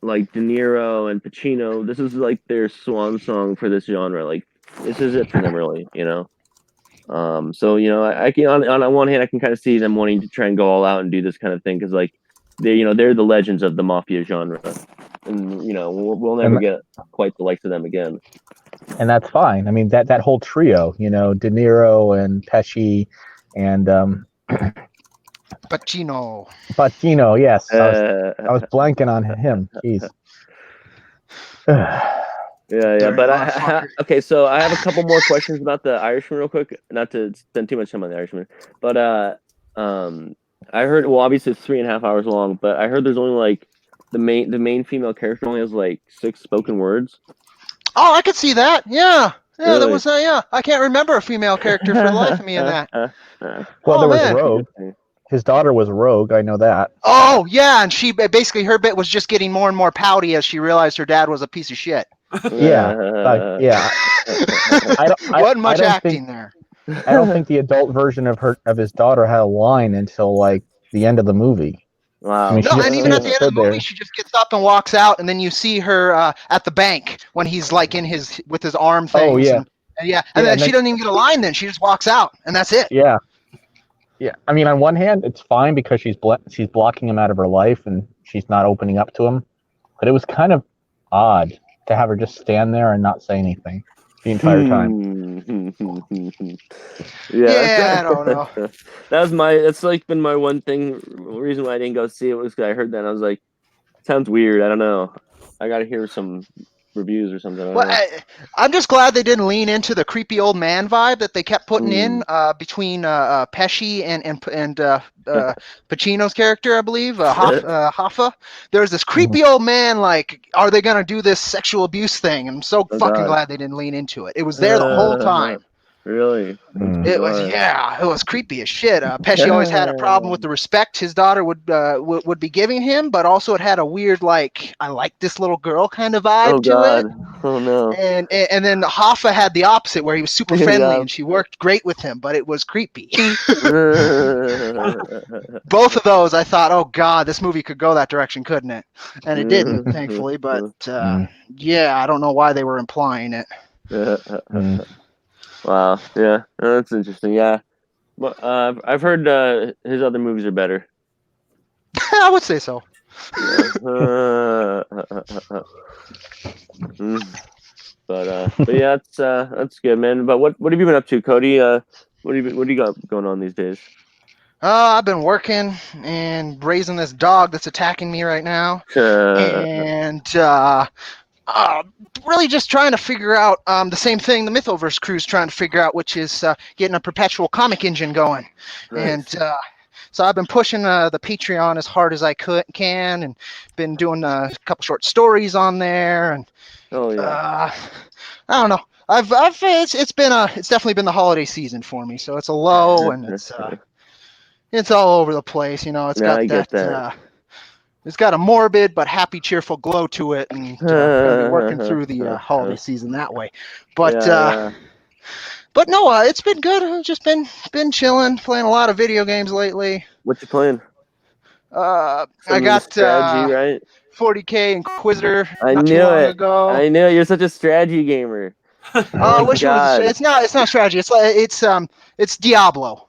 like De Niro and Pacino, this is like their swan song for this genre. Like this is it for them, really. So I can on one hand I can kind of see them wanting to try and go all out and do this kind of thing because like they're the legends of the mafia genre, and we'll never get quite the likes of them again. And that's fine. I mean that whole trio, De Niro and Pesci and Pacino, yes. I was blanking on him. Jeez. Yeah. But okay, so I have a couple more questions about the Irishman real quick. Not to spend too much time on the Irishman, but I heard. Well, obviously it's 3.5 hours long, but I heard there's only like the main female character only has like 6 spoken words. Oh, I could see that. Yeah. Yeah, really? There was I can't remember a female character for the life of me in that. Well, there was Rogue. his daughter was Rogue. I know that. Oh yeah, and she basically her bit was just getting more and more pouty as she realized her dad was a piece of shit. Yeah, yeah. Wasn't much acting there. I don't think the adult version of his daughter had a line until like the end of the movie. Wow. I mean, No, and even at the end of the movie, she just gets up and walks out, and then you see her at the bank when he's like with his arm things. Oh yeah, and then she doesn't even get a line. Then she just walks out, and that's it. Yeah. Yeah, I mean, on one hand, it's fine because she's blocking him out of her life and she's not opening up to him. But it was kind of odd to have her just stand there and not say anything the entire time. Yeah, I don't know. That's like been my one thing. Reason why I didn't go see it was because I heard that and I was like, sounds weird. I don't know. I got to hear some reviews or something. I'm just glad they didn't lean into the creepy old man vibe that they kept putting in between Pesci and Pacino's character, I believe, Hoffa. There's this creepy old man, like, are they going to do this sexual abuse thing? And I'm so fucking glad they didn't lean into it. It was there the whole time. Really? It was creepy as shit. Pesci always had a problem with the respect his daughter would be giving him, but also it had a weird, like, I like this little girl kind of vibe to it. Oh no. And then Hoffa had the opposite, where he was super friendly and she worked great with him, but it was creepy. Both of those, I thought, oh god, this movie could go that direction, couldn't it? And it didn't, thankfully. But yeah, I don't know why they were implying it. Wow. Yeah, that's interesting. Yeah, but I've heard his other movies are better. I would say so. But yeah, that's good, man. But what have you been up to, Cody? What do you got going on these days? I've been working and raising this dog that's attacking me right now, and really just trying to figure out the same thing the Mythoverse crew's trying to figure out, which is getting a perpetual comic engine going. Nice. And so I've been pushing the Patreon as hard as I can, and been doing a couple short stories on there. And I don't know. It's definitely been the holiday season for me, so it's a low, and it's all over the place. You know, it's got that. It's got a morbid but happy, cheerful glow to it, and gonna be working through the holiday season that way. But but no, it's been good. I've just been chilling, playing a lot of video games lately. What you playing? I got strategy, right? 40K Inquisitor. I knew it. I knew it. You're such a strategy gamer. I wish it was. It's not strategy. It's Diablo.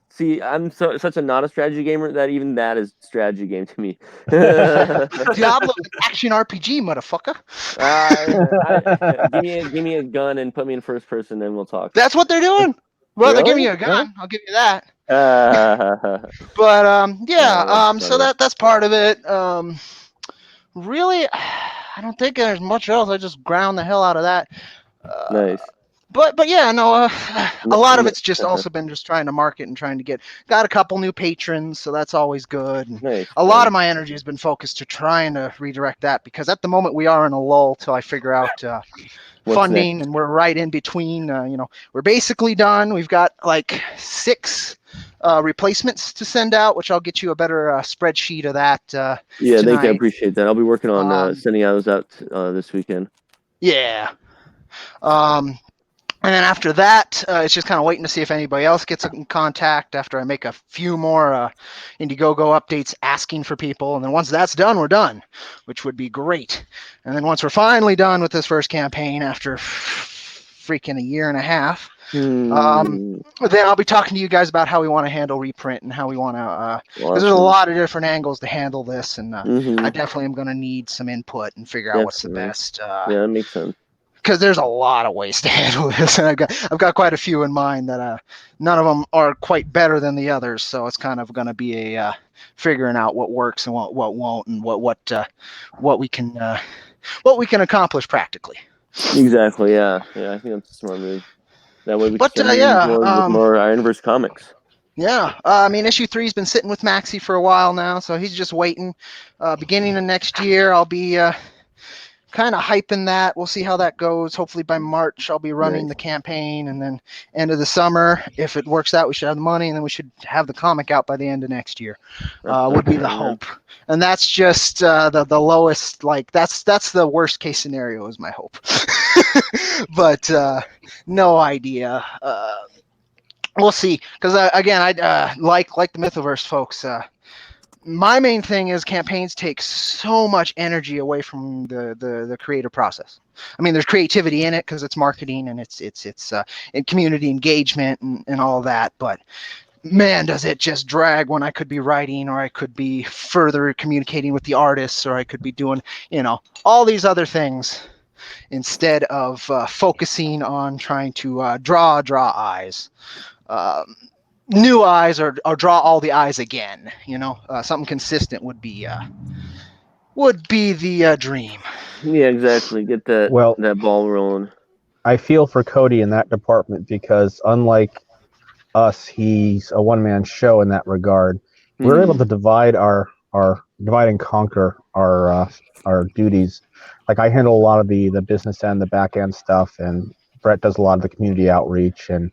See, I'm such a not a strategy gamer that even that is strategy game to me. Diablo is an action RPG, motherfucker. Give me a gun and put me in first person, and we'll talk. That's what they're doing. Well, they're giving you a gun. I'll give you that. But yeah. So that's part of it. Really, I don't think there's much else. I just ground the hell out of that. Nice. But yeah, no, a lot of it's just also been just trying to market and trying to got a couple new patrons, so that's always good. And a lot of my energy has been focused to trying to redirect that, because at the moment we are in a lull till I figure out funding next? And we're right in between. We're basically done. We've got like 6 replacements to send out, which I'll get you a better spreadsheet of that. Thank you. I appreciate that. I'll be working on sending those out this weekend. Yeah. And then after that, it's just kind of waiting to see if anybody else gets in contact after I make a few more Indiegogo updates asking for people. And then once that's done, we're done, which would be great. And then once we're finally done with this first campaign after freaking a year and a half, then I'll be talking to you guys about how we want to handle reprint and how we want to, because there's a lot of different angles to handle this. And I definitely am going to need some input and figure out what's the best. Yeah, that makes sense. Because there's a lot of ways to handle this, and I've got quite a few in mind that none of them are quite better than the others. So it's kind of going to be a figuring out what works and what won't, and what we can accomplish practically. Exactly. Yeah. I think that's a smart move. That way we can more Ironverse comics. Yeah, I mean, issue 3's been sitting with Maxie for a while now, so he's just waiting. Beginning of next year, I'll be kind of hyping that. We'll see how that goes. Hopefully by March, I'll be running the campaign, and then end of the summer, if it works out, we should have the money, and then we should have the comic out by the end of next year. Would be the hope, and that's just the lowest. Like that's the worst case scenario is my hope, but no idea. We'll see, because again, I like the Mythoverse folks. My main thing is campaigns take so much energy away from the creative process. I mean, there's creativity in it because it's marketing and it's in community engagement and all that, but man, does it just drag when I could be writing, or I could be further communicating with the artists, or I could be doing, all these other things instead of focusing on trying to draw eyes. New eyes, or draw all the eyes again. Something consistent would be the dream. Yeah, exactly. Get that that ball rolling. I feel for Cody in that department because unlike us, he's a one-man show in that regard. We're able to divide divide and conquer our duties. Like I handle a lot of the business end, the back end stuff, and Brett does a lot of the community outreach, and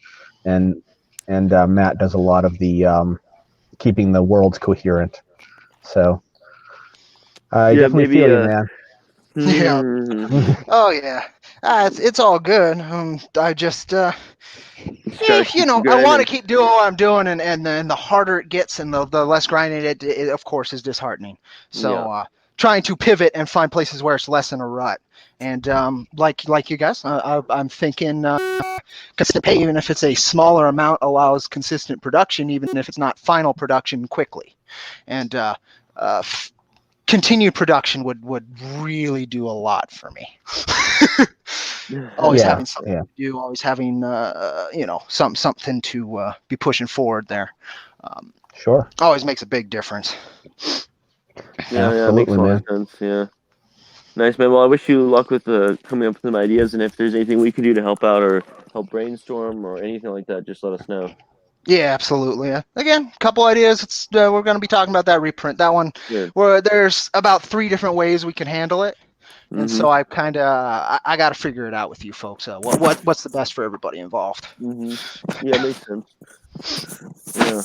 Matt does a lot of the keeping the worlds coherent. So I definitely feel you, man. Yeah. Oh yeah. It's all good. I just I want to keep doing what I'm doing, and then the harder it gets and the less grinding it of course is disheartening. So trying to pivot and find places where it's less in a rut. And like you guys, I'm thinking consistent pay, even if it's a smaller amount, allows consistent production, even if it's not final production quickly. And continued production would really do a lot for me. Always having something to do, always having something to be pushing forward there. Sure. Always makes a big difference. Yeah, makes a lot of sense. Yeah. Nice, man. Well, I wish you luck with coming up with some ideas, and if there's anything we can do to help out or help brainstorm or anything like that, just let us know. Yeah, absolutely. Again, a couple ideas. We're going to be talking about that reprint. That one, where there's about 3 different ways we can handle it, and so I got to figure it out with you folks. What's the best for everybody involved? Yeah, makes sense. Yeah.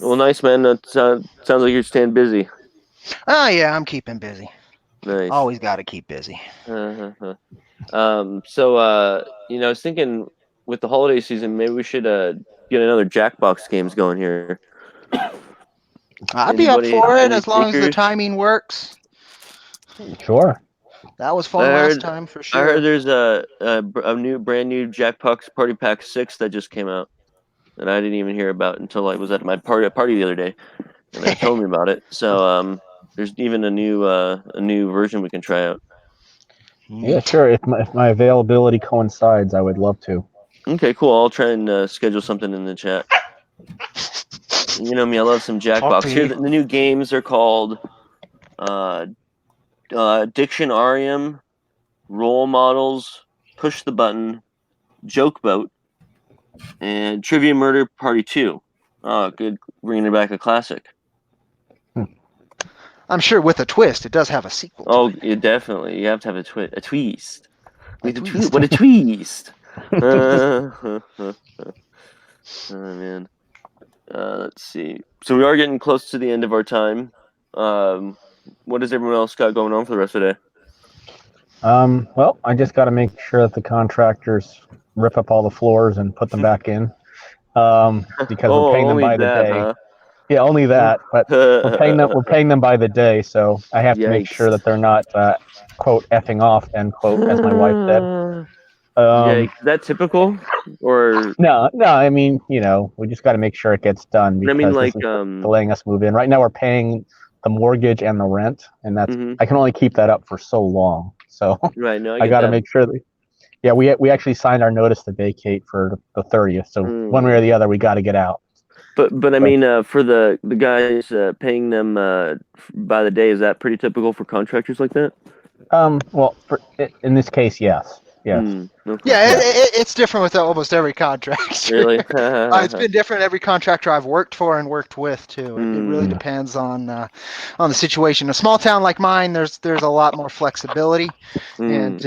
Well, nice, man. That sounds like you're staying busy. Oh yeah, I'm keeping busy. Nice. Always got to keep busy. So I was thinking with the holiday season, maybe we should get another Jackbox games going here. I'd be up for it as long as the timing works. Sure. That was fun last time for sure. I heard there's a brand new Jackbox Party Pack 6 that just came out, and I didn't even hear about it until I was at my party the other day, and they told me about it. So there's even a new version we can try out. Yeah, sure. If my availability coincides, I would love to. Okay, cool. I'll try and schedule something in the chat. You know me, I love some Jackbox. Here, the new games are called Dictionarium, Role Models, Push the Button, Joke Boat, and Trivia Murder Party 2. Oh, good. Bringing back a classic. I'm sure with a twist, it does have a sequel. Oh, yeah, definitely. You have to have a twist. What a twist! Oh, man. Let's see. So we are getting close to the end of our time. What does everyone else got going on for the rest of the day? Well, I just got to make sure that the contractors rip up all the floors and put them back in. Because we're paying them by the day. Huh? Yeah, only that. But we're paying them by the day, so I have to make sure that they're not quote effing off, end quote, as my wife said. Is that typical? Or no? I mean, we just got to make sure it gets done because this is delaying us move in. Right now, we're paying the mortgage and the rent, and that's I can only keep that up for so long. So right, no, I got to make sure that. Yeah, we actually signed our notice to vacate for the 30th. So one way or the other, we got to get out. But I mean, for the guys paying them by the day, is that pretty typical for contractors like that? Well, in this case, yes. Yes. Okay. Yeah, it's different with almost every contract. Really? It's been different every contractor I've worked for and worked with too. It really depends on the situation. A small town like mine, there's a lot more flexibility, and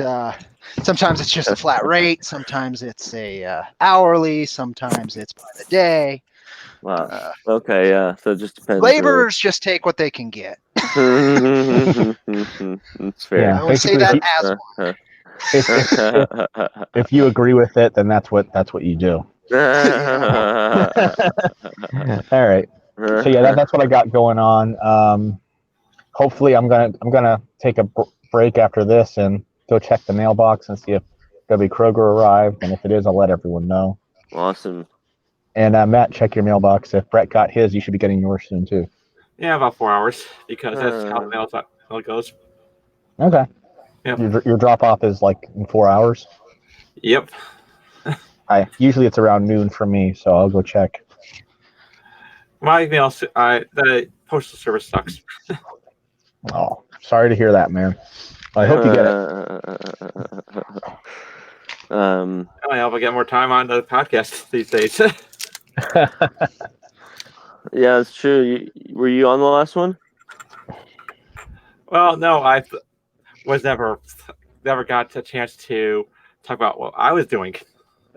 sometimes it's just a flat rate. Sometimes it's a hourly. Sometimes it's by the day. Wow. Okay. Yeah. So it just depends. Laborers just take what they can get. It's fair. Yeah, I always say that as one. If you agree with it, then that's what you do. Yeah. All right. So yeah, that's what I got going on. Hopefully, I'm gonna take a break after this and go check the mailbox and see if W. Kroger arrived, and if it is, I'll let everyone know. Awesome. And Matt, check your mailbox. If Brett got his, you should be getting yours soon too. Yeah, about 4 hours, because that's how the mail goes. Okay. Yep. Your drop off is like in 4 hours. Yep. Usually it's around noon for me, so I'll go check. My mail, the postal service sucks. Oh, sorry to hear that, man. I hope you get it. I hope I get more time on the podcast these days. Yeah, it's true. Were you on the last one? Well, no, I was never got a chance to talk about what I was doing.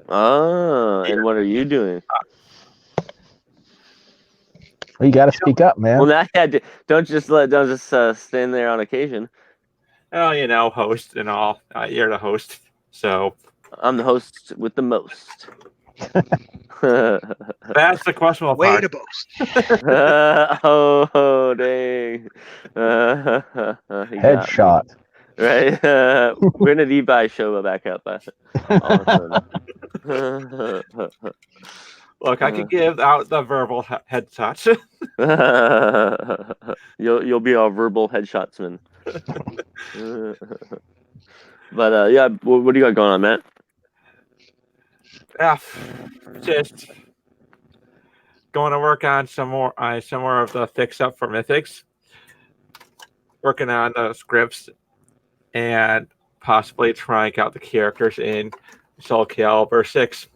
And what are you doing? Well, you got to speak up, man. Well, don't just stand there on occasion. Oh, host and all. You're the host, so I'm the host with the most. That's the questionable Way part. to boast. Oh, dang. Headshot. Right? We're going to buy show back up. All of a sudden. Look, I can give out the verbal headshots. You'll be our verbal headshotsman. But yeah, what do you got going on, Matt? Just going to work on some more of the fix up for Mythics. Working on the scripts and possibly trying out the characters in Soul Calibur 6.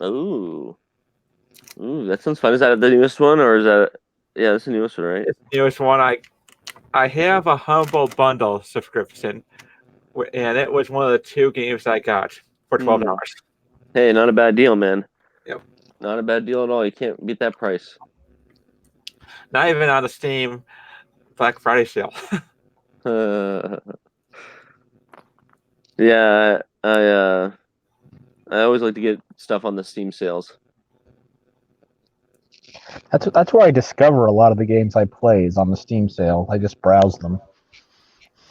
Ooh, that sounds fun. Is that the newest one, or is that? Yeah, that's the newest one, right? It's the newest one. I have a Humble Bundle subscription, and it was one of the 2 games I got for $12. Hey, not a bad deal, man. Yep. Not a bad deal at all. You can't beat that price. Not even on the Steam Black Friday sale. Yeah, I always like to get stuff on the Steam sales. That's where I discover a lot of the games I play is on the Steam sale. I just browse them.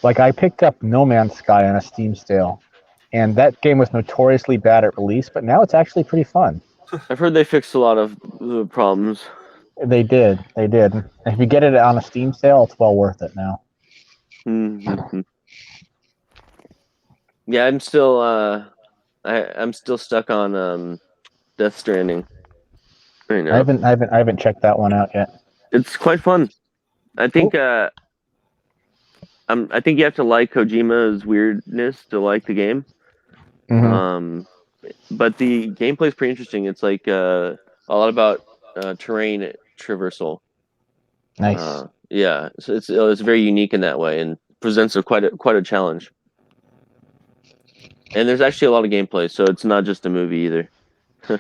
Like I picked up No Man's Sky on a Steam sale, and that game was notoriously bad at release, but now it's actually pretty fun. I've heard they fixed a lot of the problems. They did. And if you get it on a Steam sale, it's well worth it now. Mm-hmm. Yeah, I'm still I'm still stuck on Death Stranding right now. I haven't checked that one out yet. It's quite fun. I think I think you have to like Kojima's weirdness to like the game. Mm-hmm. But the gameplay is pretty interesting. It's like a lot about terrain traversal. Nice. Yeah, so it's very unique in that way and presents quite a challenge. And there's actually a lot of gameplay, so it's not just a movie either.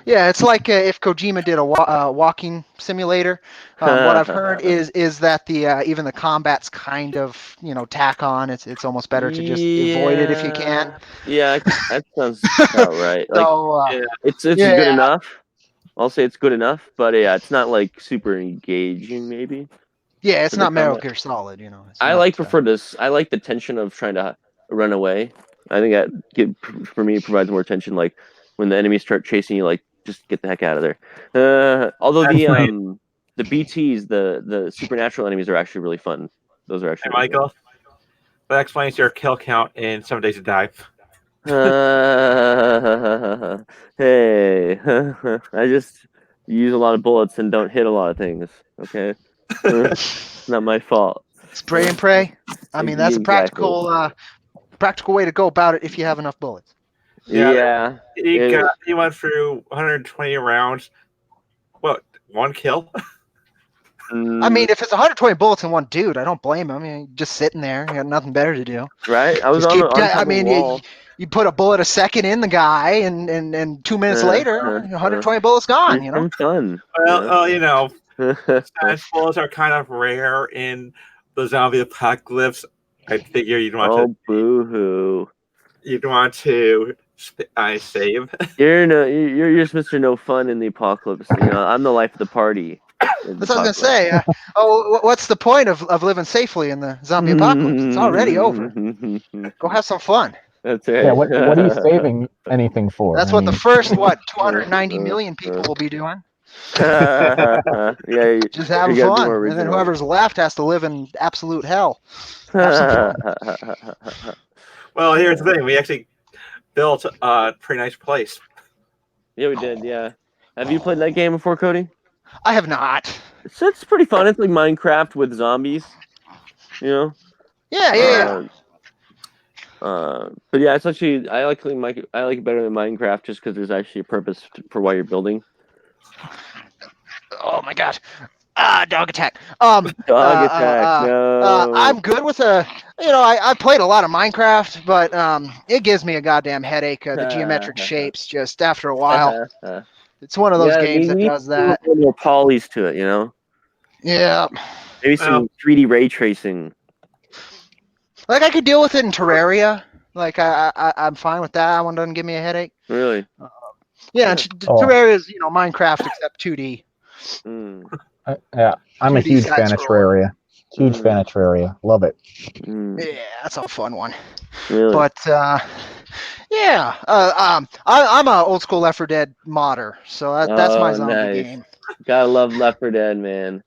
Yeah, it's like if Kojima did a walking simulator. What I've heard is that the even the combat's kind of tack on. It's almost better to just avoid it if you can. Yeah, that sounds about right. So it's good enough. I'll say it's good enough, but yeah, it's not like super engaging. Maybe. Yeah, it's not Metal Gear Solid. I prefer this. I like the tension of trying to run away. I think that for me provides more tension. Like when the enemies start chasing you, like just get the heck out of there. Although the BTs, the supernatural enemies are actually really fun. Those are actually. Hey, Michael, that explains your kill count in 7 Days to Die. Hey, I just use a lot of bullets and don't hit a lot of things. Okay, it's not my fault. Spray and pray. I mean, that's a practical way to go about it if you have enough bullets. Yeah. He went through 120 rounds. What, 1 kill? I mean, if it's 120 bullets in one dude, I don't blame him. I mean, just sitting there, you got nothing better to do. Right? I was on top of the wall. You put a bullet a second in the guy, and 2 minutes later, 120 bullets gone. You know. Fun. Well, you know, since bullets are kind of rare in the zombie apocalypse, I figure you'd want to. Oh, boo-hoo! You'd want to save. You're just Mr. No Fun in the apocalypse. You know, I'm the life of the party. That's what I was gonna say. What's the point of living safely in the zombie apocalypse? It's already over. Go have some fun. That's right. Yeah, what are you saving anything for? That's what the first 290 million people will be doing. Yeah, just having fun, and then whoever's left has to live in absolute hell. Have some fun. Well, here's the thing: we actually built a pretty nice place. Yeah, we did. Yeah. Have you played that game before, Cody? I have not. It's pretty fun. It's like Minecraft with zombies. You know? Yeah. But yeah, it's actually I like it better than Minecraft just because there's actually a purpose for why you're building. Oh my god. Dog attack. Dog attack. No. I'm good with I played a lot of Minecraft, but it gives me a goddamn headache. The geometric shapes just after a while. It's one of those games that does that. A little more polys to it, you know? Yeah. Maybe some 3D ray tracing. Like I could deal with it in Terraria. Like I'm fine with that. That one doesn't give me a headache. Really? Yeah. Terraria is Minecraft except 2D. Yeah, I'm a huge fan of Terraria. Huge fan of Terraria. Love it. Yeah, that's a fun one. Really? But yeah, I'm a old school Left 4 Dead modder, so that's my zombie game. Gotta love Left 4 Dead, man.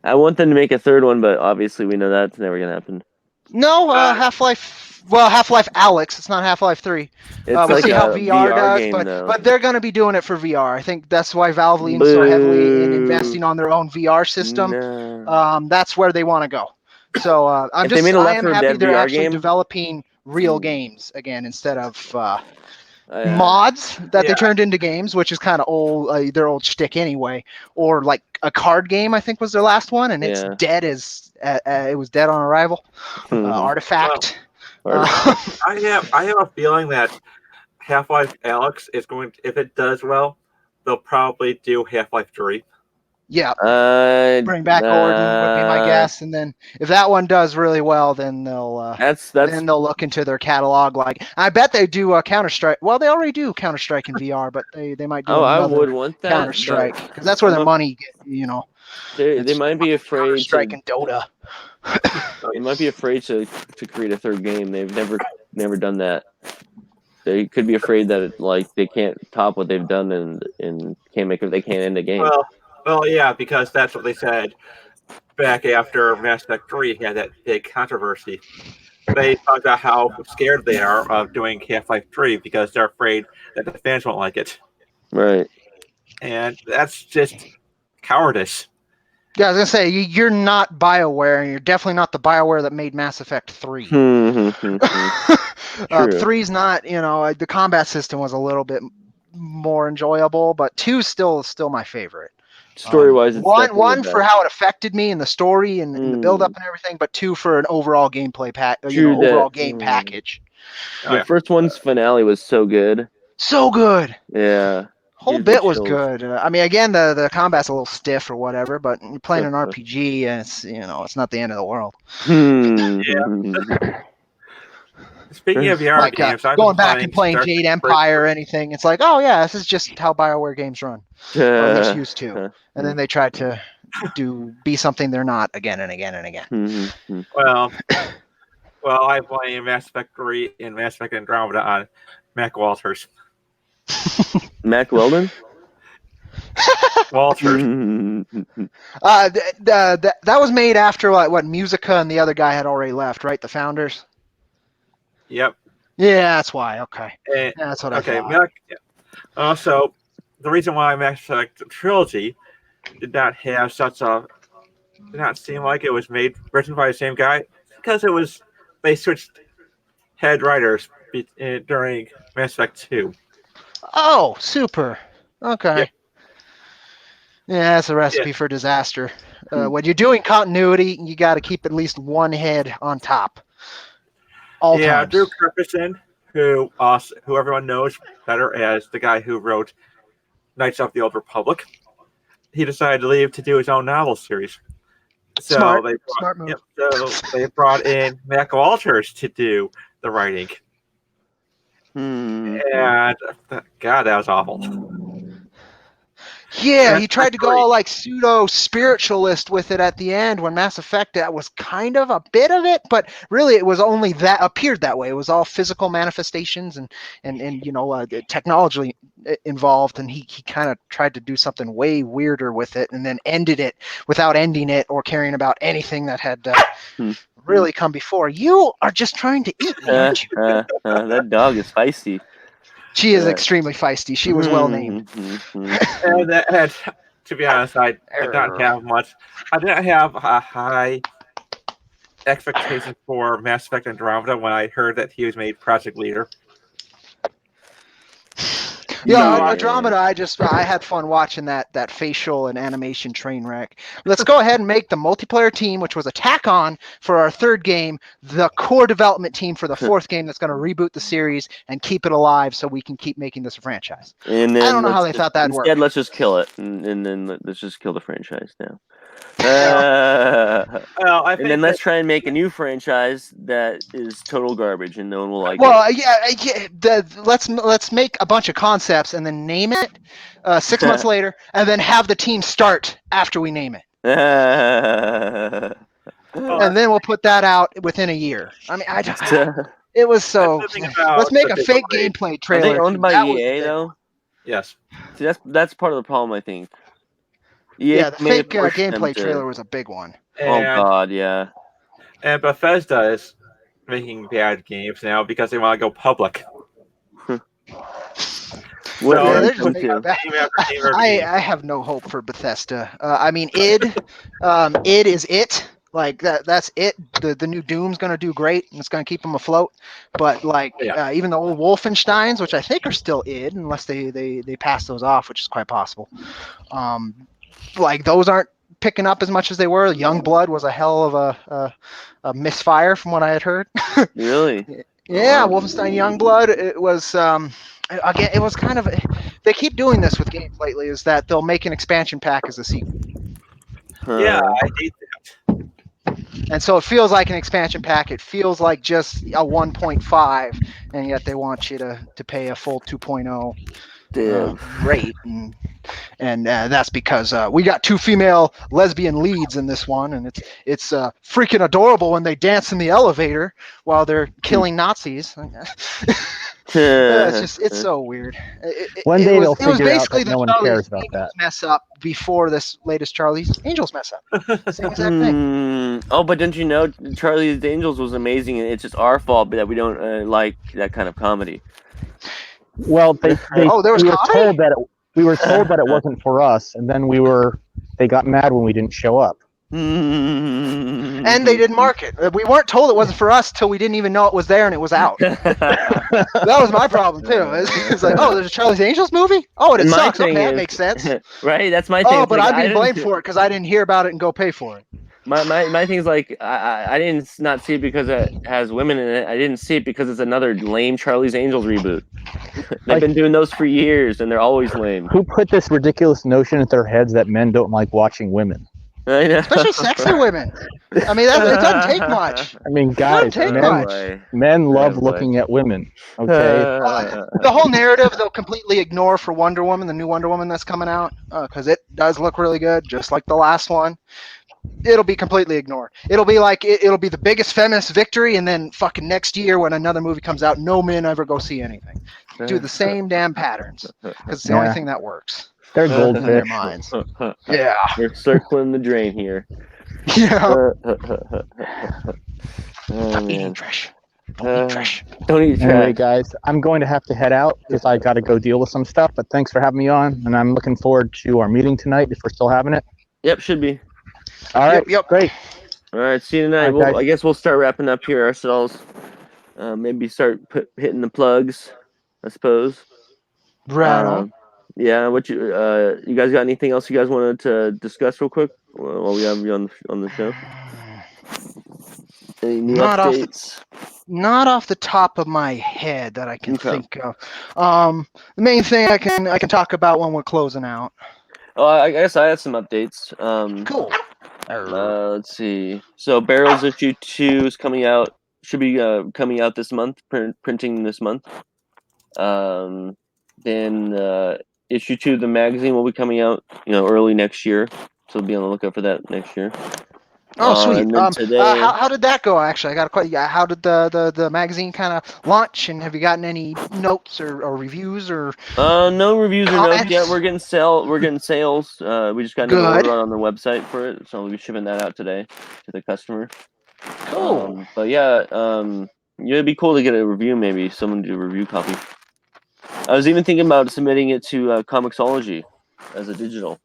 I want them to make a third one, but obviously we know that's never gonna happen. No, Half-Life. Well, Half-Life Alyx. It's not Half-Life 3. It's see how VR does, game, but they're going to be doing it for VR. I think that's why Valve leans so heavily in investing on their own VR system. No. That's where they want to go. So I am happy they're actually developing real games again instead of mods that they turned into games, which is kind of old. Their old shtick anyway. Or like a card game, I think was their last one, and it's dead as it was dead on arrival. Artifact. Well, I have a feeling that Half-Life Alyx is going to, if it does well, they'll probably do Half-Life 3. Yeah. Bring back Gordon would be my guess, and then if that one does really well, then they'll then they'll look into their catalog. Like I bet they do Counter-Strike. Well, they already do Counter-Strike in VR, but they might do I would want that Counter-Strike because that's where their money They might be afraid Counter-Strike and Dota. They might be afraid to create a third game. They've never done that. They could be afraid that they can't top what they've done and they can't end the game. Well, yeah, because that's what they said back after Mass Effect 3 had that big controversy. They talked about how scared they are of doing Half-Life 3 because they're afraid that the fans won't like it. Right. And that's just cowardice. Yeah, I was going to say, you're not BioWare, and you're definitely not the BioWare that made Mass Effect 3. 3's not, the combat system was a little bit more enjoyable, but 2's still my favorite. Story-wise, it's one for how it affected me in the story and the build-up and everything, but 2 for an overall gameplay game package. The first one's finale was so good. So good. Yeah. Whole bit was good. I mean, again, the combat's a little stiff or whatever, but you're playing an RPG, and it's not the end of the world. Yeah. Speaking of VR games, going back and playing Jade Empire or anything, it's like, oh yeah, this is just how BioWare games run. Or at least used to. And then they tried to be something they're not again and again and again. Well, I play Mass Effect 3 and Mass Effect Andromeda on Mac Walters. Mac Weldon? Walters. That was made after what Musica and the other guy had already left, right? The founders. Yep. Yeah, that's why. Okay. That's what I thought. Also, the reason why Mass Effect Trilogy did not seem like it was written by the same guy, because they switched head writers during Mass Effect 2. Oh, super. Okay. Yep. Yeah, that's a recipe for disaster. When you're doing continuity, you got to keep at least one head on top. All times. Drew Kirkison, who everyone knows better as the guy who wrote Knights of the Old Republic, he decided to leave to do his own novel series. So Smart move. So they brought in Mac Walters to do the writing. And God, that was awful. Yeah, he tried to go all like pseudo spiritualist with it at the end when Mass Effect that was kind of a bit of it, but really it was only that appeared that way. It was all physical manifestations and technology involved, and he kind of tried to do something way weirder with it, and then ended it without ending it or caring about anything that had really come before. You are just trying to eat me, aren't you? That dog is feisty. She is extremely feisty. She was well named. And to be honest, I did not have much. I didn't have a high expectation for Mass Effect Andromeda when I heard that he was made project leader. Yeah, Andromeda, I had fun watching that facial and animation train wreck. Let's go ahead and make the multiplayer team, which was a tack on for our third game, the core development team for the fourth game that's going to reboot the series and keep it alive so we can keep making this a franchise. And then I don't know how they thought that'd work. Instead, let's just kill it, and then let's just kill the franchise now. And then let's try and make a new franchise that is total garbage, and no one will like it. Let's make a bunch of concepts and then name it 6 months later, and then have the team start after we name it. And then we'll put that out within a year. I mean, it was so. Let's make a fake gameplay trailer. Are they owned by EA though? Yes. See, that's part of the problem, I think. Yeah, the fake gameplay trailer was a big one. Oh God, yeah. And Bethesda is making bad games now because they want to go public. I have no hope for Bethesda. I mean, id is it. Like that's it. The new Doom's gonna do great, and it's gonna keep them afloat. But even the old Wolfensteins, which I think are still id, unless they pass those off, which is quite possible. Those aren't picking up as much as they were. Youngblood was a hell of a misfire from what I had heard. Really? Yeah, Wolfenstein Youngblood. It was again. It was kind of. They keep doing this with games lately. Is that they'll make an expansion pack as a sequel. Yeah, I hate that. And so it feels like an expansion pack. It feels like just a 1.5, and yet they want you to pay a full 2.0 rate. And that's because we got 2 female lesbian leads in this one, and it's freaking adorable when they dance in the elevator while they're killing Nazis. It's so weird. One day they'll figure out that no one cares about that. Mess up before this latest Charlie's Angels mess up. Same exact thing. Oh, but don't you know Charlie's Angels was amazing, and it's just our fault that we don't like that kind of comedy. Well, we were told that it wasn't for us, and then they got mad when we didn't show up. And they didn't mark it. We weren't told it wasn't for us till we didn't even know it was there and it was out. That was my problem too. It's like, oh, there's a Charlie's Angels movie? Oh, and it sucks. Okay, that makes sense. Right? That's my thing. Oh, but I'm being blamed for it because I didn't hear about it and go pay for it. My thing is I didn't not see it because it has women in it. I didn't see it because it's another lame Charlie's Angels reboot. They've been doing those for years and they're always lame. Who put this ridiculous notion in their heads that men don't like watching women? I know. Especially sexy women. I mean, it doesn't take much. I mean, guys, men love looking at women. Okay. The whole narrative they'll completely ignore for Wonder Woman, the new Wonder Woman that's coming out, because it does look really good, just like the last one. It'll be completely ignored. It'll be like it'll be the biggest feminist victory, and then fucking next year when another movie comes out, no men ever go see anything. Do the same damn patterns because it's the only thing that works. They're goldfish. In their minds. Yeah. We're circling the drain here. Yeah. Don't eat trash. Don't eat trash. Don't eat trash. Anyway, guys, I'm going to have to head out because I got to go deal with some stuff. But thanks for having me on, and I'm looking forward to our meeting tonight if we're still having it. Yep, should be. All right. Yep. Great. All right. See you tonight. I guess we'll start wrapping up here ourselves. maybe start hitting the plugs, I suppose. Right on. Yeah. What you guys got anything else you guys wanted to discuss real quick while we have you on the show? Any new updates? Not off the top of my head that I can think of. The main thing I can talk about when we're closing out. Oh, I guess I had some updates. Cool. Let's see. So Barrels issue 2 is coming out. Should be coming out this month. Printing this month. Then issue 2 of the magazine will be coming out, early next year. So be on the lookout for that next year. Oh, sweet. And then today, how did that go? Actually, I got a question. How did the magazine kind of launch? And have you gotten any notes or reviews or? No reviews comments? or notes yet. We're getting sales. We just got another order on the website for it, so we'll be shipping that out today to the customer. Cool. But yeah, it'd be cool to get a review. Maybe someone do a review copy. I was even thinking about submitting it to Comixology as a digital.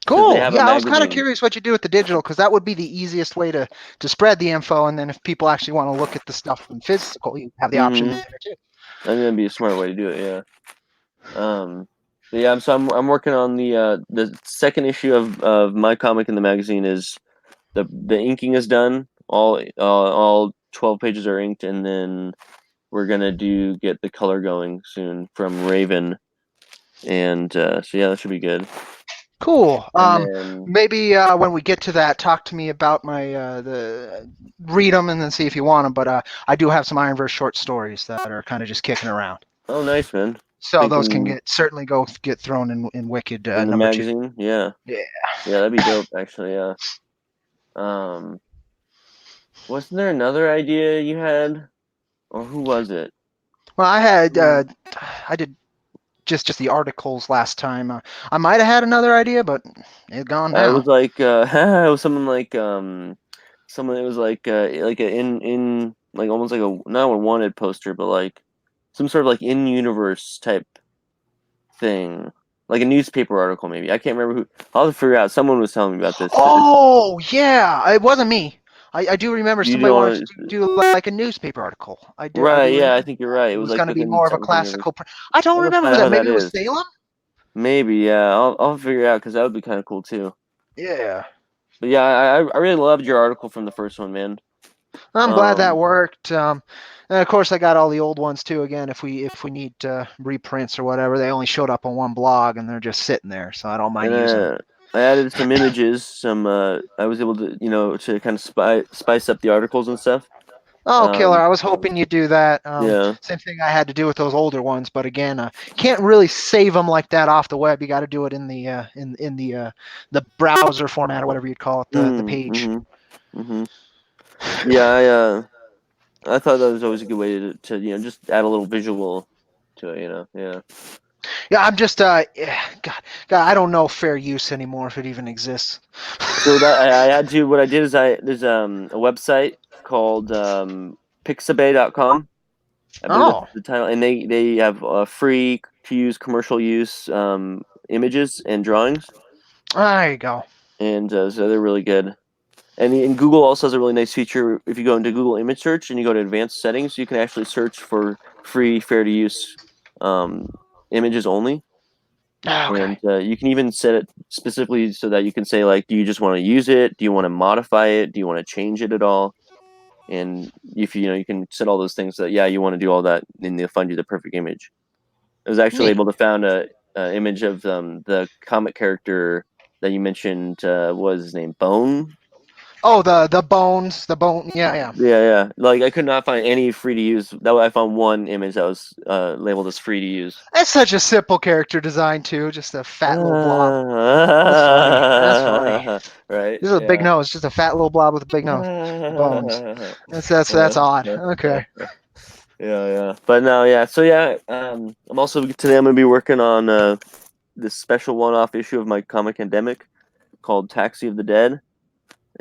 Cool. Yeah, I was kind of curious what you do with the digital, because that would be the easiest way to spread the info, and then if people actually want to look at the stuff in physical, you have the option there too. I think that'd be a smart way to do it. Yeah. But yeah, so I'm working on the second issue of my comic in the magazine. Is the inking is done. All 12 pages are inked, and then we're gonna get the color going soon from Raven, and so yeah, that should be good. Cool. Maybe when we get to that, talk to me about my read them and then see if you want them. But I do have some Ironverse short stories that are kind of just kicking around. Oh, nice, man. So those can certainly get thrown in Wikid in the number magazine. 2. Yeah, that'd be dope. Actually, yeah. Wasn't there another idea you had, or who was it? Well, I did just the articles last time. I might have had another idea, but it's gone now. It was like it was someone like someone. It was like in like almost like a not a wanted poster, but like some sort of like in universe type thing, like a newspaper article maybe. I can't remember who. I'll have to figure out. Someone was telling me about this. Oh yeah, it wasn't me. I do remember somebody wanted to do like a newspaper article. I do. Right. Yeah, I think you're right. It was going to be more of a classical. I don't remember who that. Maybe it was Salem. Maybe, yeah. I'll figure it out because that would be kind of cool too. Yeah. But yeah, I really loved your article from the first one, man. I'm glad that worked. And of course, I got all the old ones too. Again, if we need reprints or whatever, they only showed up on one blog and they're just sitting there, so I don't mind using them. I added some images. I was able to to kind of spice up the articles and stuff. Oh, killer! I was hoping you'd do that. Yeah. Same thing I had to do with those older ones, but again, can't really save them like that off the web. You got to do it in the the browser format or whatever you'd call it, the page. Yeah, I thought that was always a good way to just add a little visual to it. Yeah. Yeah, I'm just God, I don't know fair use anymore if it even exists. So that I had to. What I did is there's a website called pixabay.com. I believe that's the title, and they have free to use commercial use images and drawings. There you go. And so they're really good. And Google also has a really nice feature. If you go into Google image search and you go to advanced settings, you can actually search for free, fair to use images only. Okay. And you can even set it specifically so that you can say, like, do you just want to use it? Do you want to modify it? Do you want to change it at all? And if you can set all those things so that you want to do all that, and they'll find you the perfect image. I was actually able to find a image of the comic character that you mentioned. What was his name? Bone. Oh, the bones, the bone. Yeah. Like I could not find any free to use. That way, I found one image that was labeled as free to use. That's such a simple character design too. Just a fat little blob. That's funny. Right. This is a big nose. Just a fat little blob with a big nose. Bones. That's odd. Okay. Yeah. But no, yeah. So I'm also today. I'm gonna be working on this special one-off issue of my comic endemic called Taxi of the Dead.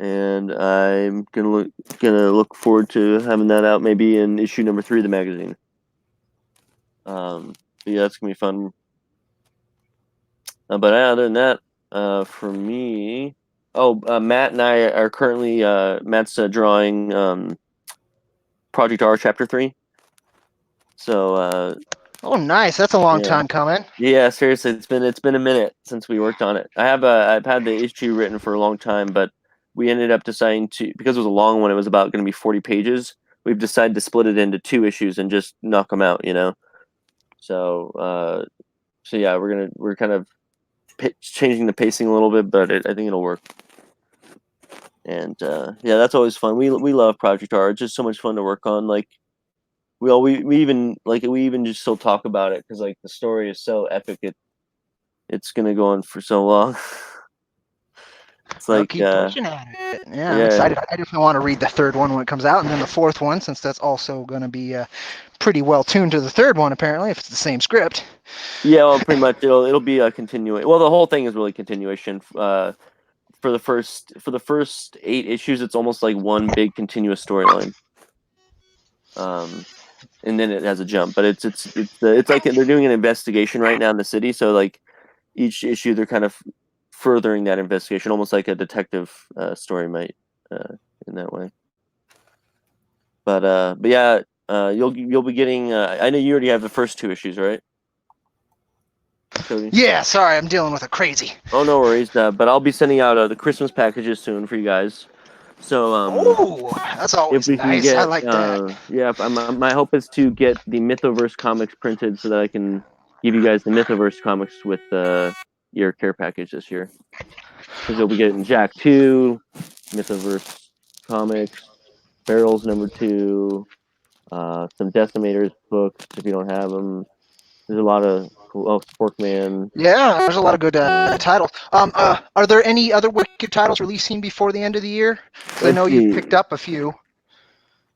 And I'm gonna look forward to having that out maybe in issue number 3 of the magazine. But yeah, it's gonna be fun. But other than that, for me, Matt and I are currently Matt's drawing Project R Chapter 3. So. Oh, nice. That's a long time coming. Yeah, seriously, it's been a minute since we worked on it. I've had the issue written for a long time, but we ended up deciding to, because it was a long one. It was about going to be 40 pages. We've decided to split it into 2 issues and just knock them out. So yeah, we're kind of changing the pacing a little bit, but I think it'll work. And yeah, that's always fun. We love Project R. It's just so much fun to work on. Like. We even just still talk about it because like the story is so epic. It's gonna go on for so long. It's like keep pushing at it. Yeah, I'm excited. I definitely want to read the 3rd one when it comes out, and then the 4th one, since that's also going to be pretty well tuned to the 3rd one apparently, if it's the same script. Yeah, well, pretty much it'll be a continuation. Well, the whole thing is really continuation. For the first 8 issues, it's almost like one big continuous storyline. And then it has a jump, but it's like they're doing an investigation right now in the city. So like each issue, they're kind of furthering that investigation, almost like a detective story might in that way. But yeah, you'll be getting. I know you already have the first 2 issues, right? Cody? Yeah, sorry, I'm dealing with a crazy. Oh, no worries. But I'll be sending out the Christmas packages soon for you guys. So that's always nice. Get, I like that. Yeah, my hope is to get the Mythoverse comics printed so that I can give you guys the Mythoverse comics with your care package this year. Because you'll be getting Jack 2, Mythoverse comics, Barrels #2, some Decimators books if you don't have them. There's a lot of Sporkman. Yeah, there's a lot of good titles. Are there any other Wikid titles releasing before the end of the year? I know you picked up a few.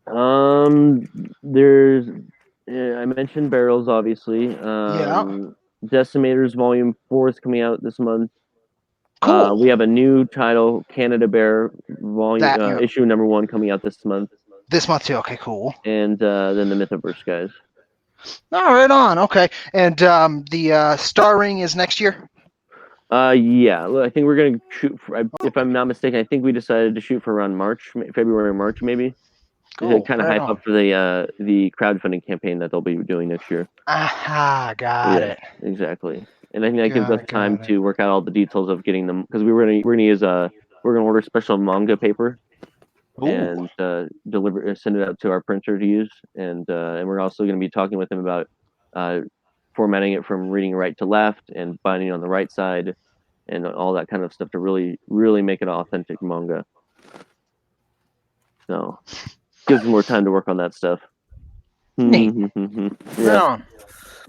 There's I mentioned Barrels, obviously. Decimators Volume 4 is coming out this month. Cool. We have a new title, Canada Bear Volume issue #1 coming out this month. This month too. Okay, cool. And then the Mythoverse guys. Oh, right on. Okay, and the Star Ring is next year. Yeah. I think we're gonna shoot for, if I'm not mistaken. I think we decided to shoot for around February or March, maybe. Cool. Kind of hype up for the crowdfunding campaign that they'll be doing next year. Aha, got it. Exactly. And I think that gives us time to work out all the details of getting them, because we're gonna order special manga paper. Ooh. And send it out to our printer to use, and we're also going to be talking with them about formatting it from reading right to left and binding on the right side, and all that kind of stuff to really make it authentic manga. So gives us more time to work on that stuff. Neat. Yeah.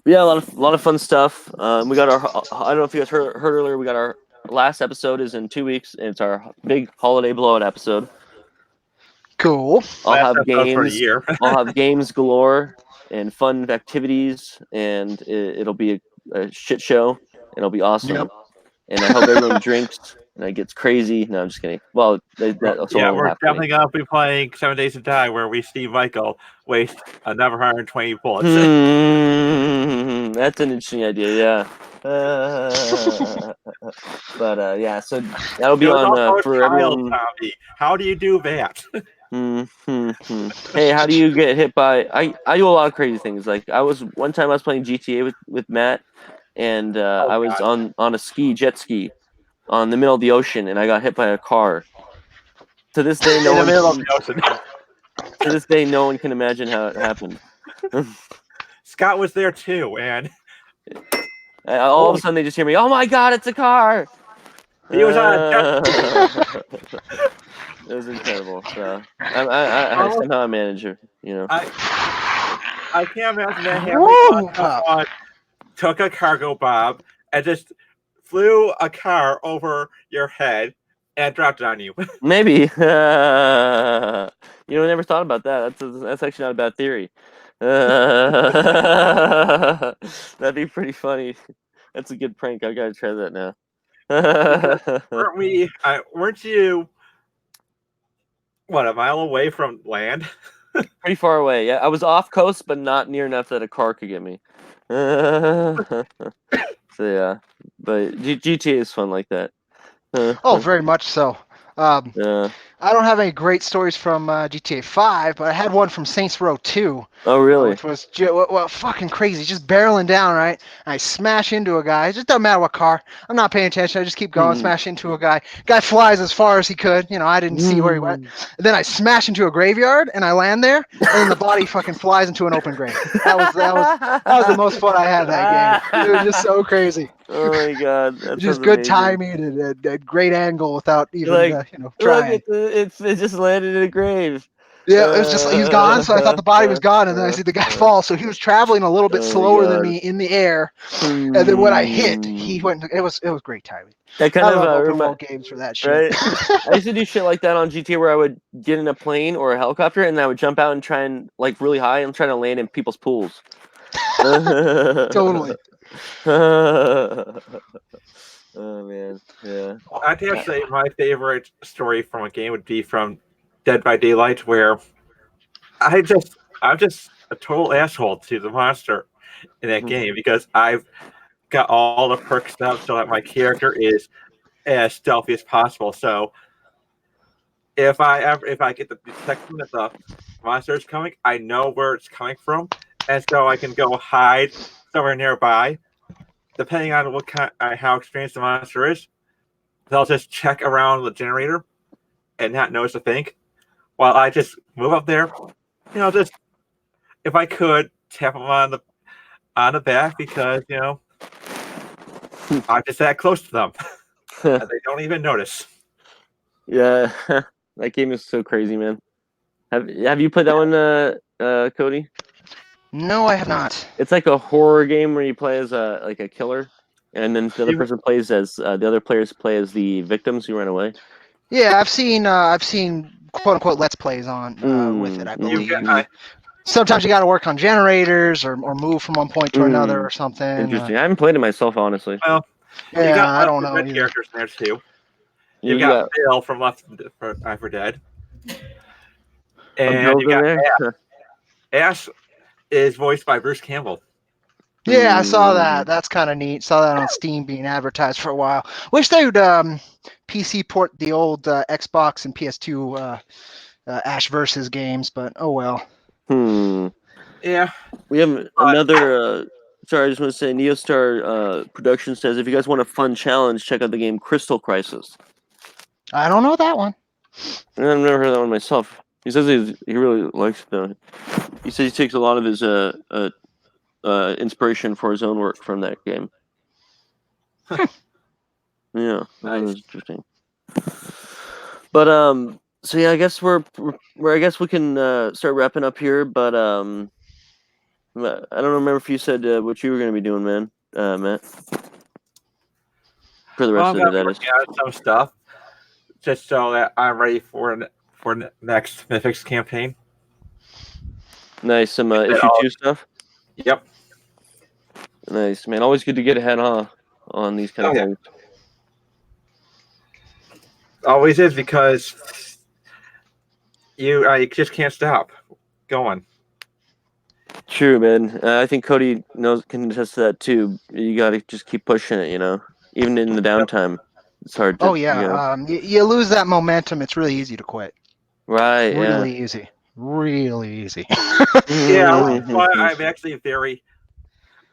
Yeah, a lot of fun stuff. We got our. I don't know if you guys heard earlier. We got our last episode is in 2 weeks, and it's our big holiday blowout episode. Cool. I'll have games. I'll have games galore and fun activities, and it'll be a shit show. It'll be awesome. Yep. And I hope everyone drinks and it gets crazy. No, I'm just kidding. Well, we're definitely gonna be playing 7 Days to Die, where we see Michael waste another 120 bullets. That's an interesting idea. Yeah. But yeah, so that'll be on for everyone. Tommy. How do you do that? Hey, how do you get hit by? I do a lot of crazy things. Like one time I was playing GTA with Matt, and I was on a jet ski, on the middle of the ocean, and I got hit by a car. To this day, To this day, no one can imagine how it happened. Scott was there too, and all of a sudden they just hear me. Oh my God, it's a car! He was on a jet ski. It was incredible. So I somehow managed it. I can't imagine that happening. Took a cargo bomb and just flew a car over your head and dropped it on you. Maybe. Never thought about that. That's actually not a bad theory. That'd be pretty funny. That's a good prank. I gotta try that now. Weren't you a mile away from land? Pretty far away. Yeah, I was off coast, but not near enough that a car could get me. So yeah, but GTA is fun like that. Oh, very much so. Yeah. I don't have any great stories from GTA 5, but I had one from Saints Row 2. Oh, really? Which was fucking crazy. Just barreling down, right? And I smash into a guy. It just doesn't matter what car. I'm not paying attention. I just keep going, smash into a guy. Guy flies as far as he could. I didn't see where he went. And then I smash into a graveyard, and I land there, and then the body fucking flies into an open grave. That was the most fun I had that game. It was just so crazy. Oh my god, that's just good timing and a great angle without even trying. Look, it just landed in a grave. Yeah, it was just he's gone, so I thought the body was gone, and then I see the guy fall. So he was traveling a little bit slower than me in the air, and then when I hit, he went. It was great timing. That kind I of love open world games for that shit. Right? I used to do shit like that on GTA where I would get in a plane or a helicopter, and I would jump out and try and really high and try to land in people's pools. Totally. Oh man, yeah. I'd have to say my favorite story from a game would be from Dead by Daylight, where I'm just a total asshole to the monster in that game because I've got all the perks up so that my character is as stealthy as possible. So if I get the detection that the monster is coming, I know where it's coming from, and so I can go hide somewhere nearby. Depending on how experienced the monster is, they'll just check around the generator and not notice a thing. While I just move up there, just if I could tap them on the back because I'm just that close to them. And they don't even notice. Yeah, that game is so crazy, man. Have you played that one, Cody? No, I have not. It's like a horror game where you play as a killer, and then the other person plays as the other players play as the victims who ran away. Yeah, I've seen quote unquote let's plays on with it. I believe. Sometimes you got to work on generators or move from one point to another or something. Interesting. I haven't played it myself, honestly. Well, yeah, you got I don't know. Characters in there too. You got Bill from Left 4 Dead, and you got Ash. Ash is voiced by Bruce Campbell. Yeah, I saw that. That's kind of neat. Saw that on Steam being advertised for a while. Wish they would PC port the old Xbox and PS2 Ash versus games, but oh well. Yeah. We have another. Sorry, I just want to say Neostar Production says if you guys want a fun challenge, check out the game Crystal Crisis. I don't know that one. I've never heard that one myself. He says he really likes it though. He says he takes a lot of his inspiration for his own work from that game. Yeah, that was interesting. But so yeah, I guess I guess we can start wrapping up here. But I don't remember if you said what you were going to be doing, man, Matt. For the rest of the day, some stuff, just so that I'm ready for next Mythics campaign. Nice, some issue 2 stuff. Yep. Nice, man. Always good to get ahead, on these kind of things. Always is because you just can't stop going. True, man. I think Cody can attest to that too. You got to just keep pushing it, even in the downtime. It's hard to. Oh yeah, you lose that momentum. It's really easy to quit. Right. Really easy. Really easy. Yeah, I'm actually very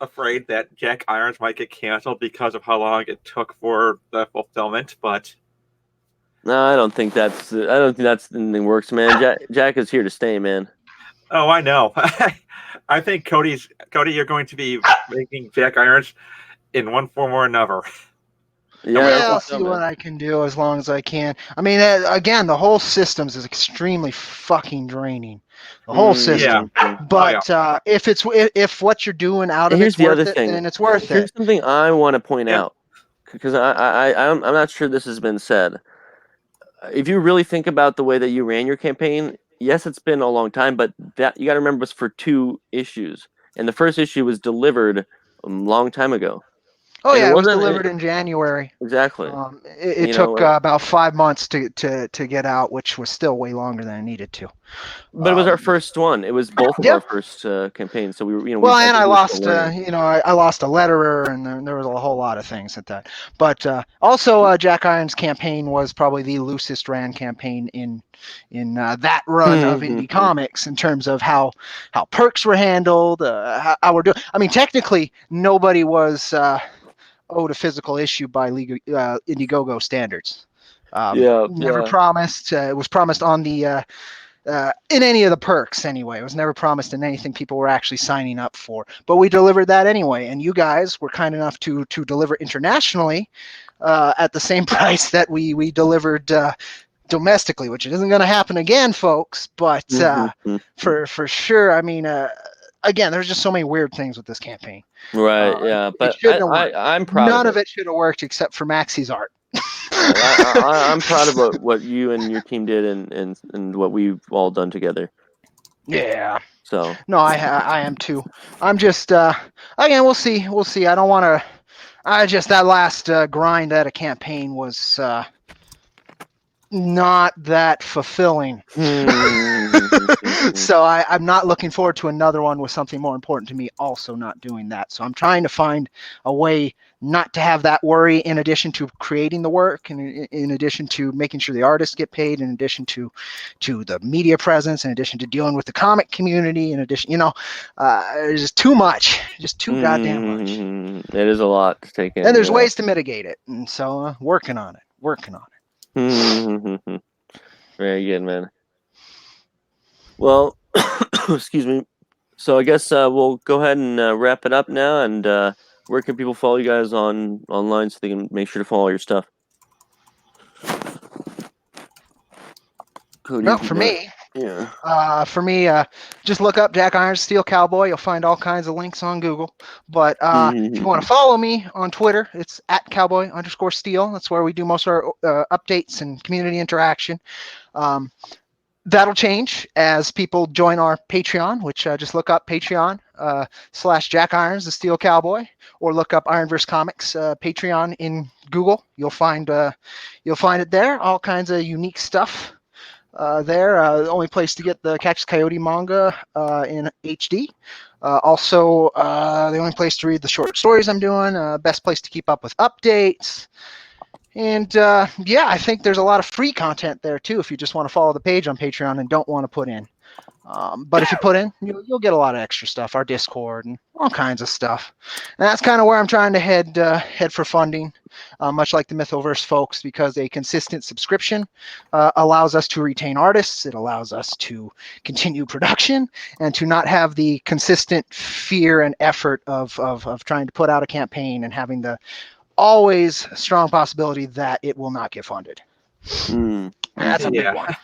afraid that Jack Irons might get canceled because of how long it took for the fulfillment, but no, I don't think that's the thing that works, man. Jack is here to stay, man. Oh, I know. I think Cody, you're going to be making Jack Irons in one form or another. Yeah, I'll see what I can do as long as I can. I mean, again, the whole systems is extremely fucking draining. The whole system. Yeah. But if what you're doing out of it's worth it, then it's worth it. Here's something I want to point out, because I'm not sure this has been said. If you really think about the way that you ran your campaign, yes, it's been a long time, but that you got to remember was for 2 issues, and the first issue was delivered a long time ago. Oh and yeah, it was delivered in January. Exactly. It took about 5 months to get out, which was still way longer than it needed to. But it was our first one. It was both of our first campaigns. So we were, well, and I lost, I lost a letterer, and there was a whole lot of things at that. But also, Jack Iron's campaign was probably the loosest ran campaign in that run of indie comics in terms of how perks were handled, how we're doing. I mean, technically, nobody was owed a physical issue by Indiegogo standards. Never promised. It was promised on the in any of the perks anyway. It was never promised in anything people were actually signing up for. But we delivered that anyway, and you guys were kind enough to deliver internationally at the same price that we delivered domestically, which isn't going to happen again, folks. But for sure, I mean, again, there's just so many weird things with this campaign. Right. But I'm proud. None of it should have worked except for Maxie's art. I'm proud of what you and your team did and what we've all done together. Yeah. So. No, I am too. I'm just again, we'll see. I don't want to. That last grind at a campaign was not that fulfilling. So I'm not looking forward to another one with something more important to me also not doing that. So I'm trying to find a way not to have that worry, in addition to creating the work, and in addition to making sure the artists get paid, in addition to the media presence, in addition to dealing with the comic community, in addition, there's just too much, just too goddamn much. It is a lot to take in. And there's ways to mitigate it, and so working on it. Very good, man. Well, excuse me. So I guess we'll go ahead and wrap it up now. And where can people follow you guys online so they can make sure to follow your stuff? Cody, no, for me, just look up Jack Iron Steel Cowboy. You'll find all kinds of links on Google. But if you want to follow me on Twitter, it's @cowboy_steel. That's where we do most of our updates and community interaction. That'll change as people join our Patreon, which just look up Patreon /Jack Irons, the Steel Cowboy, or look up Ironverse Comics Patreon in Google. You'll find it there. All kinds of unique stuff there. The only place to get the Cactus Coyote manga in HD. Also, the only place to read the short stories I'm doing. Best place to keep up with updates. And I think there's a lot of free content there too if you just want to follow the page on Patreon and don't want to put in. But if you put in, you'll get a lot of extra stuff, our Discord and all kinds of stuff. And that's kind of where I'm trying to head for funding, much like the Mythoverse folks, because a consistent subscription allows us to retain artists. It allows us to continue production and to not have the consistent fear and effort of trying to put out a campaign and having the always strong possibility that it will not get funded. That's a big one.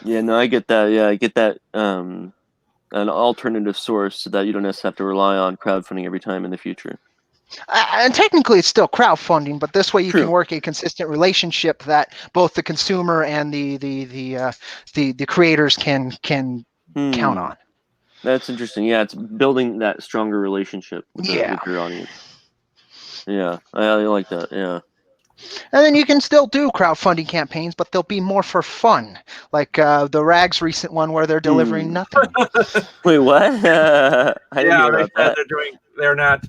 Yeah, no, I get that. Yeah, I get that. An alternative source so that you don't necessarily have to rely on crowdfunding every time in the future. And technically, it's still crowdfunding, but this way you can work a consistent relationship that both the consumer and the creators can count on. That's interesting. Yeah, it's building that stronger relationship with your audience. Yeah, I like that. Yeah. And then you can still do crowdfunding campaigns, but they'll be more for fun, like the Rags recent one where they're delivering nothing. Wait, what? I didn't know about that. They're not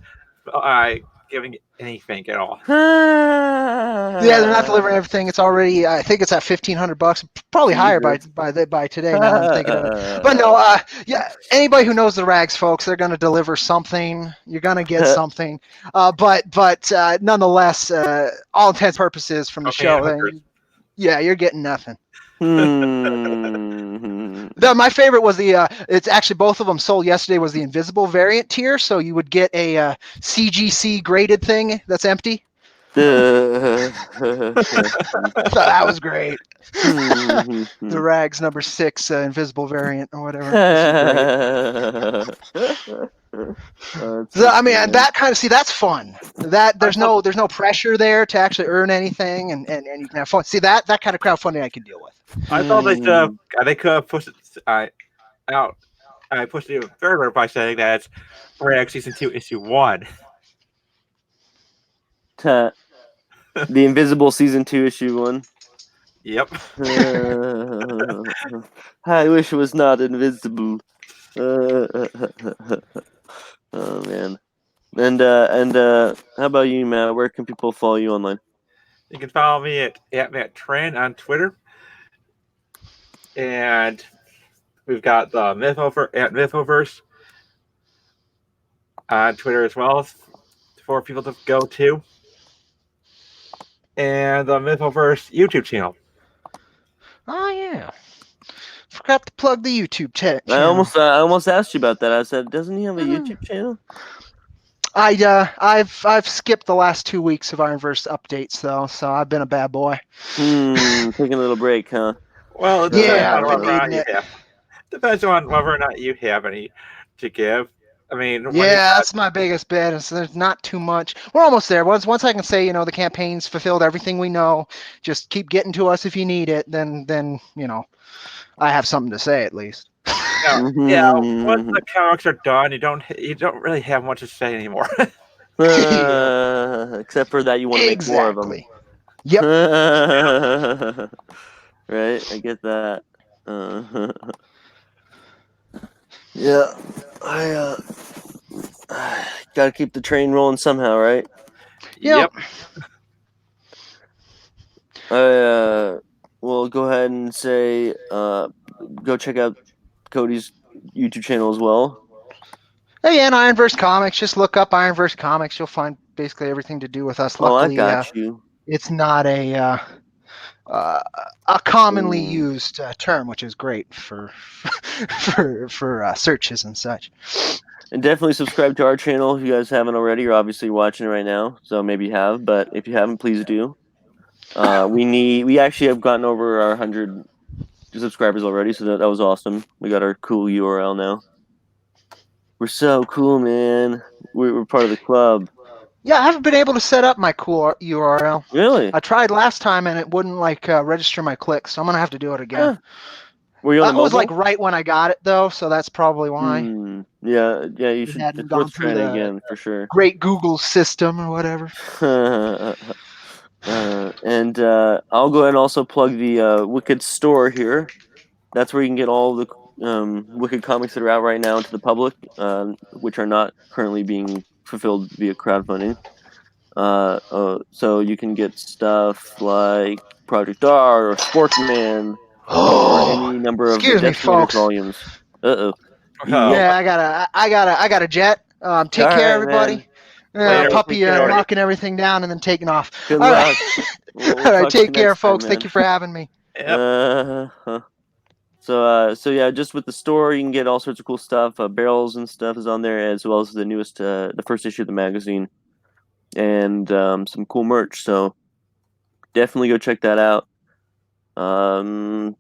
giving anything at all. Yeah, they're not delivering everything. It's already, I think it's at $1,500, probably higher by today. Now that I'm thinking of it. But no, anybody who knows the Rags folks, they're going to deliver something. You're going to get something. But nonetheless, all intents and purposes from the show, you're getting nothing. My favorite was it's actually both of them sold yesterday, was the invisible variant tier. So you would get a CGC graded thing that's empty. I thought that was great. The Rags number 6 invisible variant or whatever. So, I mean, that kind of, that's fun. That there's no pressure there to actually earn anything, and you can have fun. See, that kind of crowdfunding I can deal with. I thought they could have pushed it out. I pushed it even further by saying that it's Rags Season 2 Issue 1. The Invisible Season 2, Issue 1. Yep. I wish it was not invisible. Oh man. And how about you, Matt? Where can people follow you online? You can follow me at MattTran on Twitter. And we've got the Mythoverse on Twitter as well for people to go to. And the Mythoverse YouTube channel. Oh yeah. Forgot to plug the YouTube channel. I almost asked you about that. I said, doesn't he have a YouTube channel? I've skipped the last 2 weeks of Ironverse updates though, so I've been a bad boy. Taking a little break, huh? Well, yeah, I've been needing it. Depends on whether or not you have any to give. I mean, that's my biggest bet. Is there's not too much. We're almost there. Once I can say, the campaign's fulfilled everything we know. Just keep getting to us if you need it. Then I have something to say at least. Yeah. Once the comics are done, you don't really have much to say anymore. Except for that, you want to make more of them. Yep. Right, I get that. Yeah, I gotta keep the train rolling somehow, right? Yep. I will go ahead and say go check out Cody's YouTube channel as well. Yeah, and Ironverse Comics. Just look up Ironverse Comics. You'll find basically everything to do with us. Luckily, I got you. It's not a commonly used term, which is great for searches and such. And definitely subscribe to our channel if you guys haven't already. You're obviously watching it right now, so maybe you have. But if you haven't, please do. We actually have gotten over our 100 subscribers already, so that was awesome. We got our cool URL now. We're so cool, man. We're part of the club. Yeah, I haven't been able to set up my cool URL. Really? I tried last time and it wouldn't register my clicks, so I'm gonna have to do it again. Were you on That was right when I got it though, so that's probably why. Yeah, you should. It's worth trying again for sure. Great Google system or whatever. And I'll go ahead and also plug the Wikid store here. That's where you can get all the Wikid comics that are out right now to the public, which are not currently being fulfilled via crowdfunding. So you can get stuff like Project R or Sportsman or any number of Excuse me, folks. volumes. Yeah, I got a jet. Take care, everybody. Puppy knocking everything down and then taking off. Good luck. All right, take care, folks. Thank you for having me. So yeah, just with the store, you can get all sorts of cool stuff. Barrels and stuff is on there, as well as the newest, the first issue of the magazine, and some cool merch. So definitely go check that out. I'm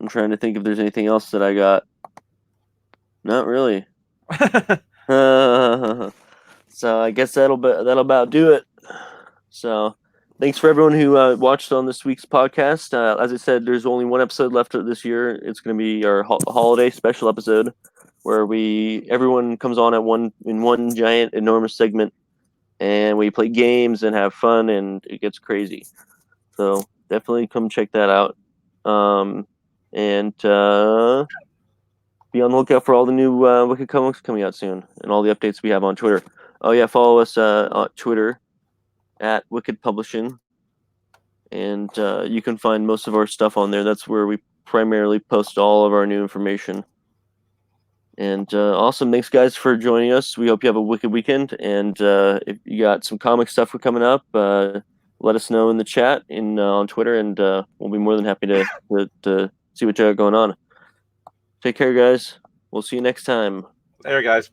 trying to think if there's anything else that I got. Not really. So I guess that'll about do it. So thanks for everyone who watched on this week's podcast. As I said, there's only one episode left this year. It's going to be our holiday special episode where everyone comes on in one giant enormous segment, and we play games and have fun, and it gets crazy. So definitely come check that out. And be on the lookout for all the new Wikid comics coming out soon, and all the updates we have on Twitter. Oh yeah, follow us on Twitter at Wikid Publishing, and you can find most of our stuff on there. That's where we primarily post all of our new information. And awesome, thanks guys for joining us. We hope you have a wicked weekend, and if you got some comic stuff coming up, let us know in the chat on Twitter, and we'll be more than happy to see what you got going on. Take care, guys. We'll see you next time. There, guys.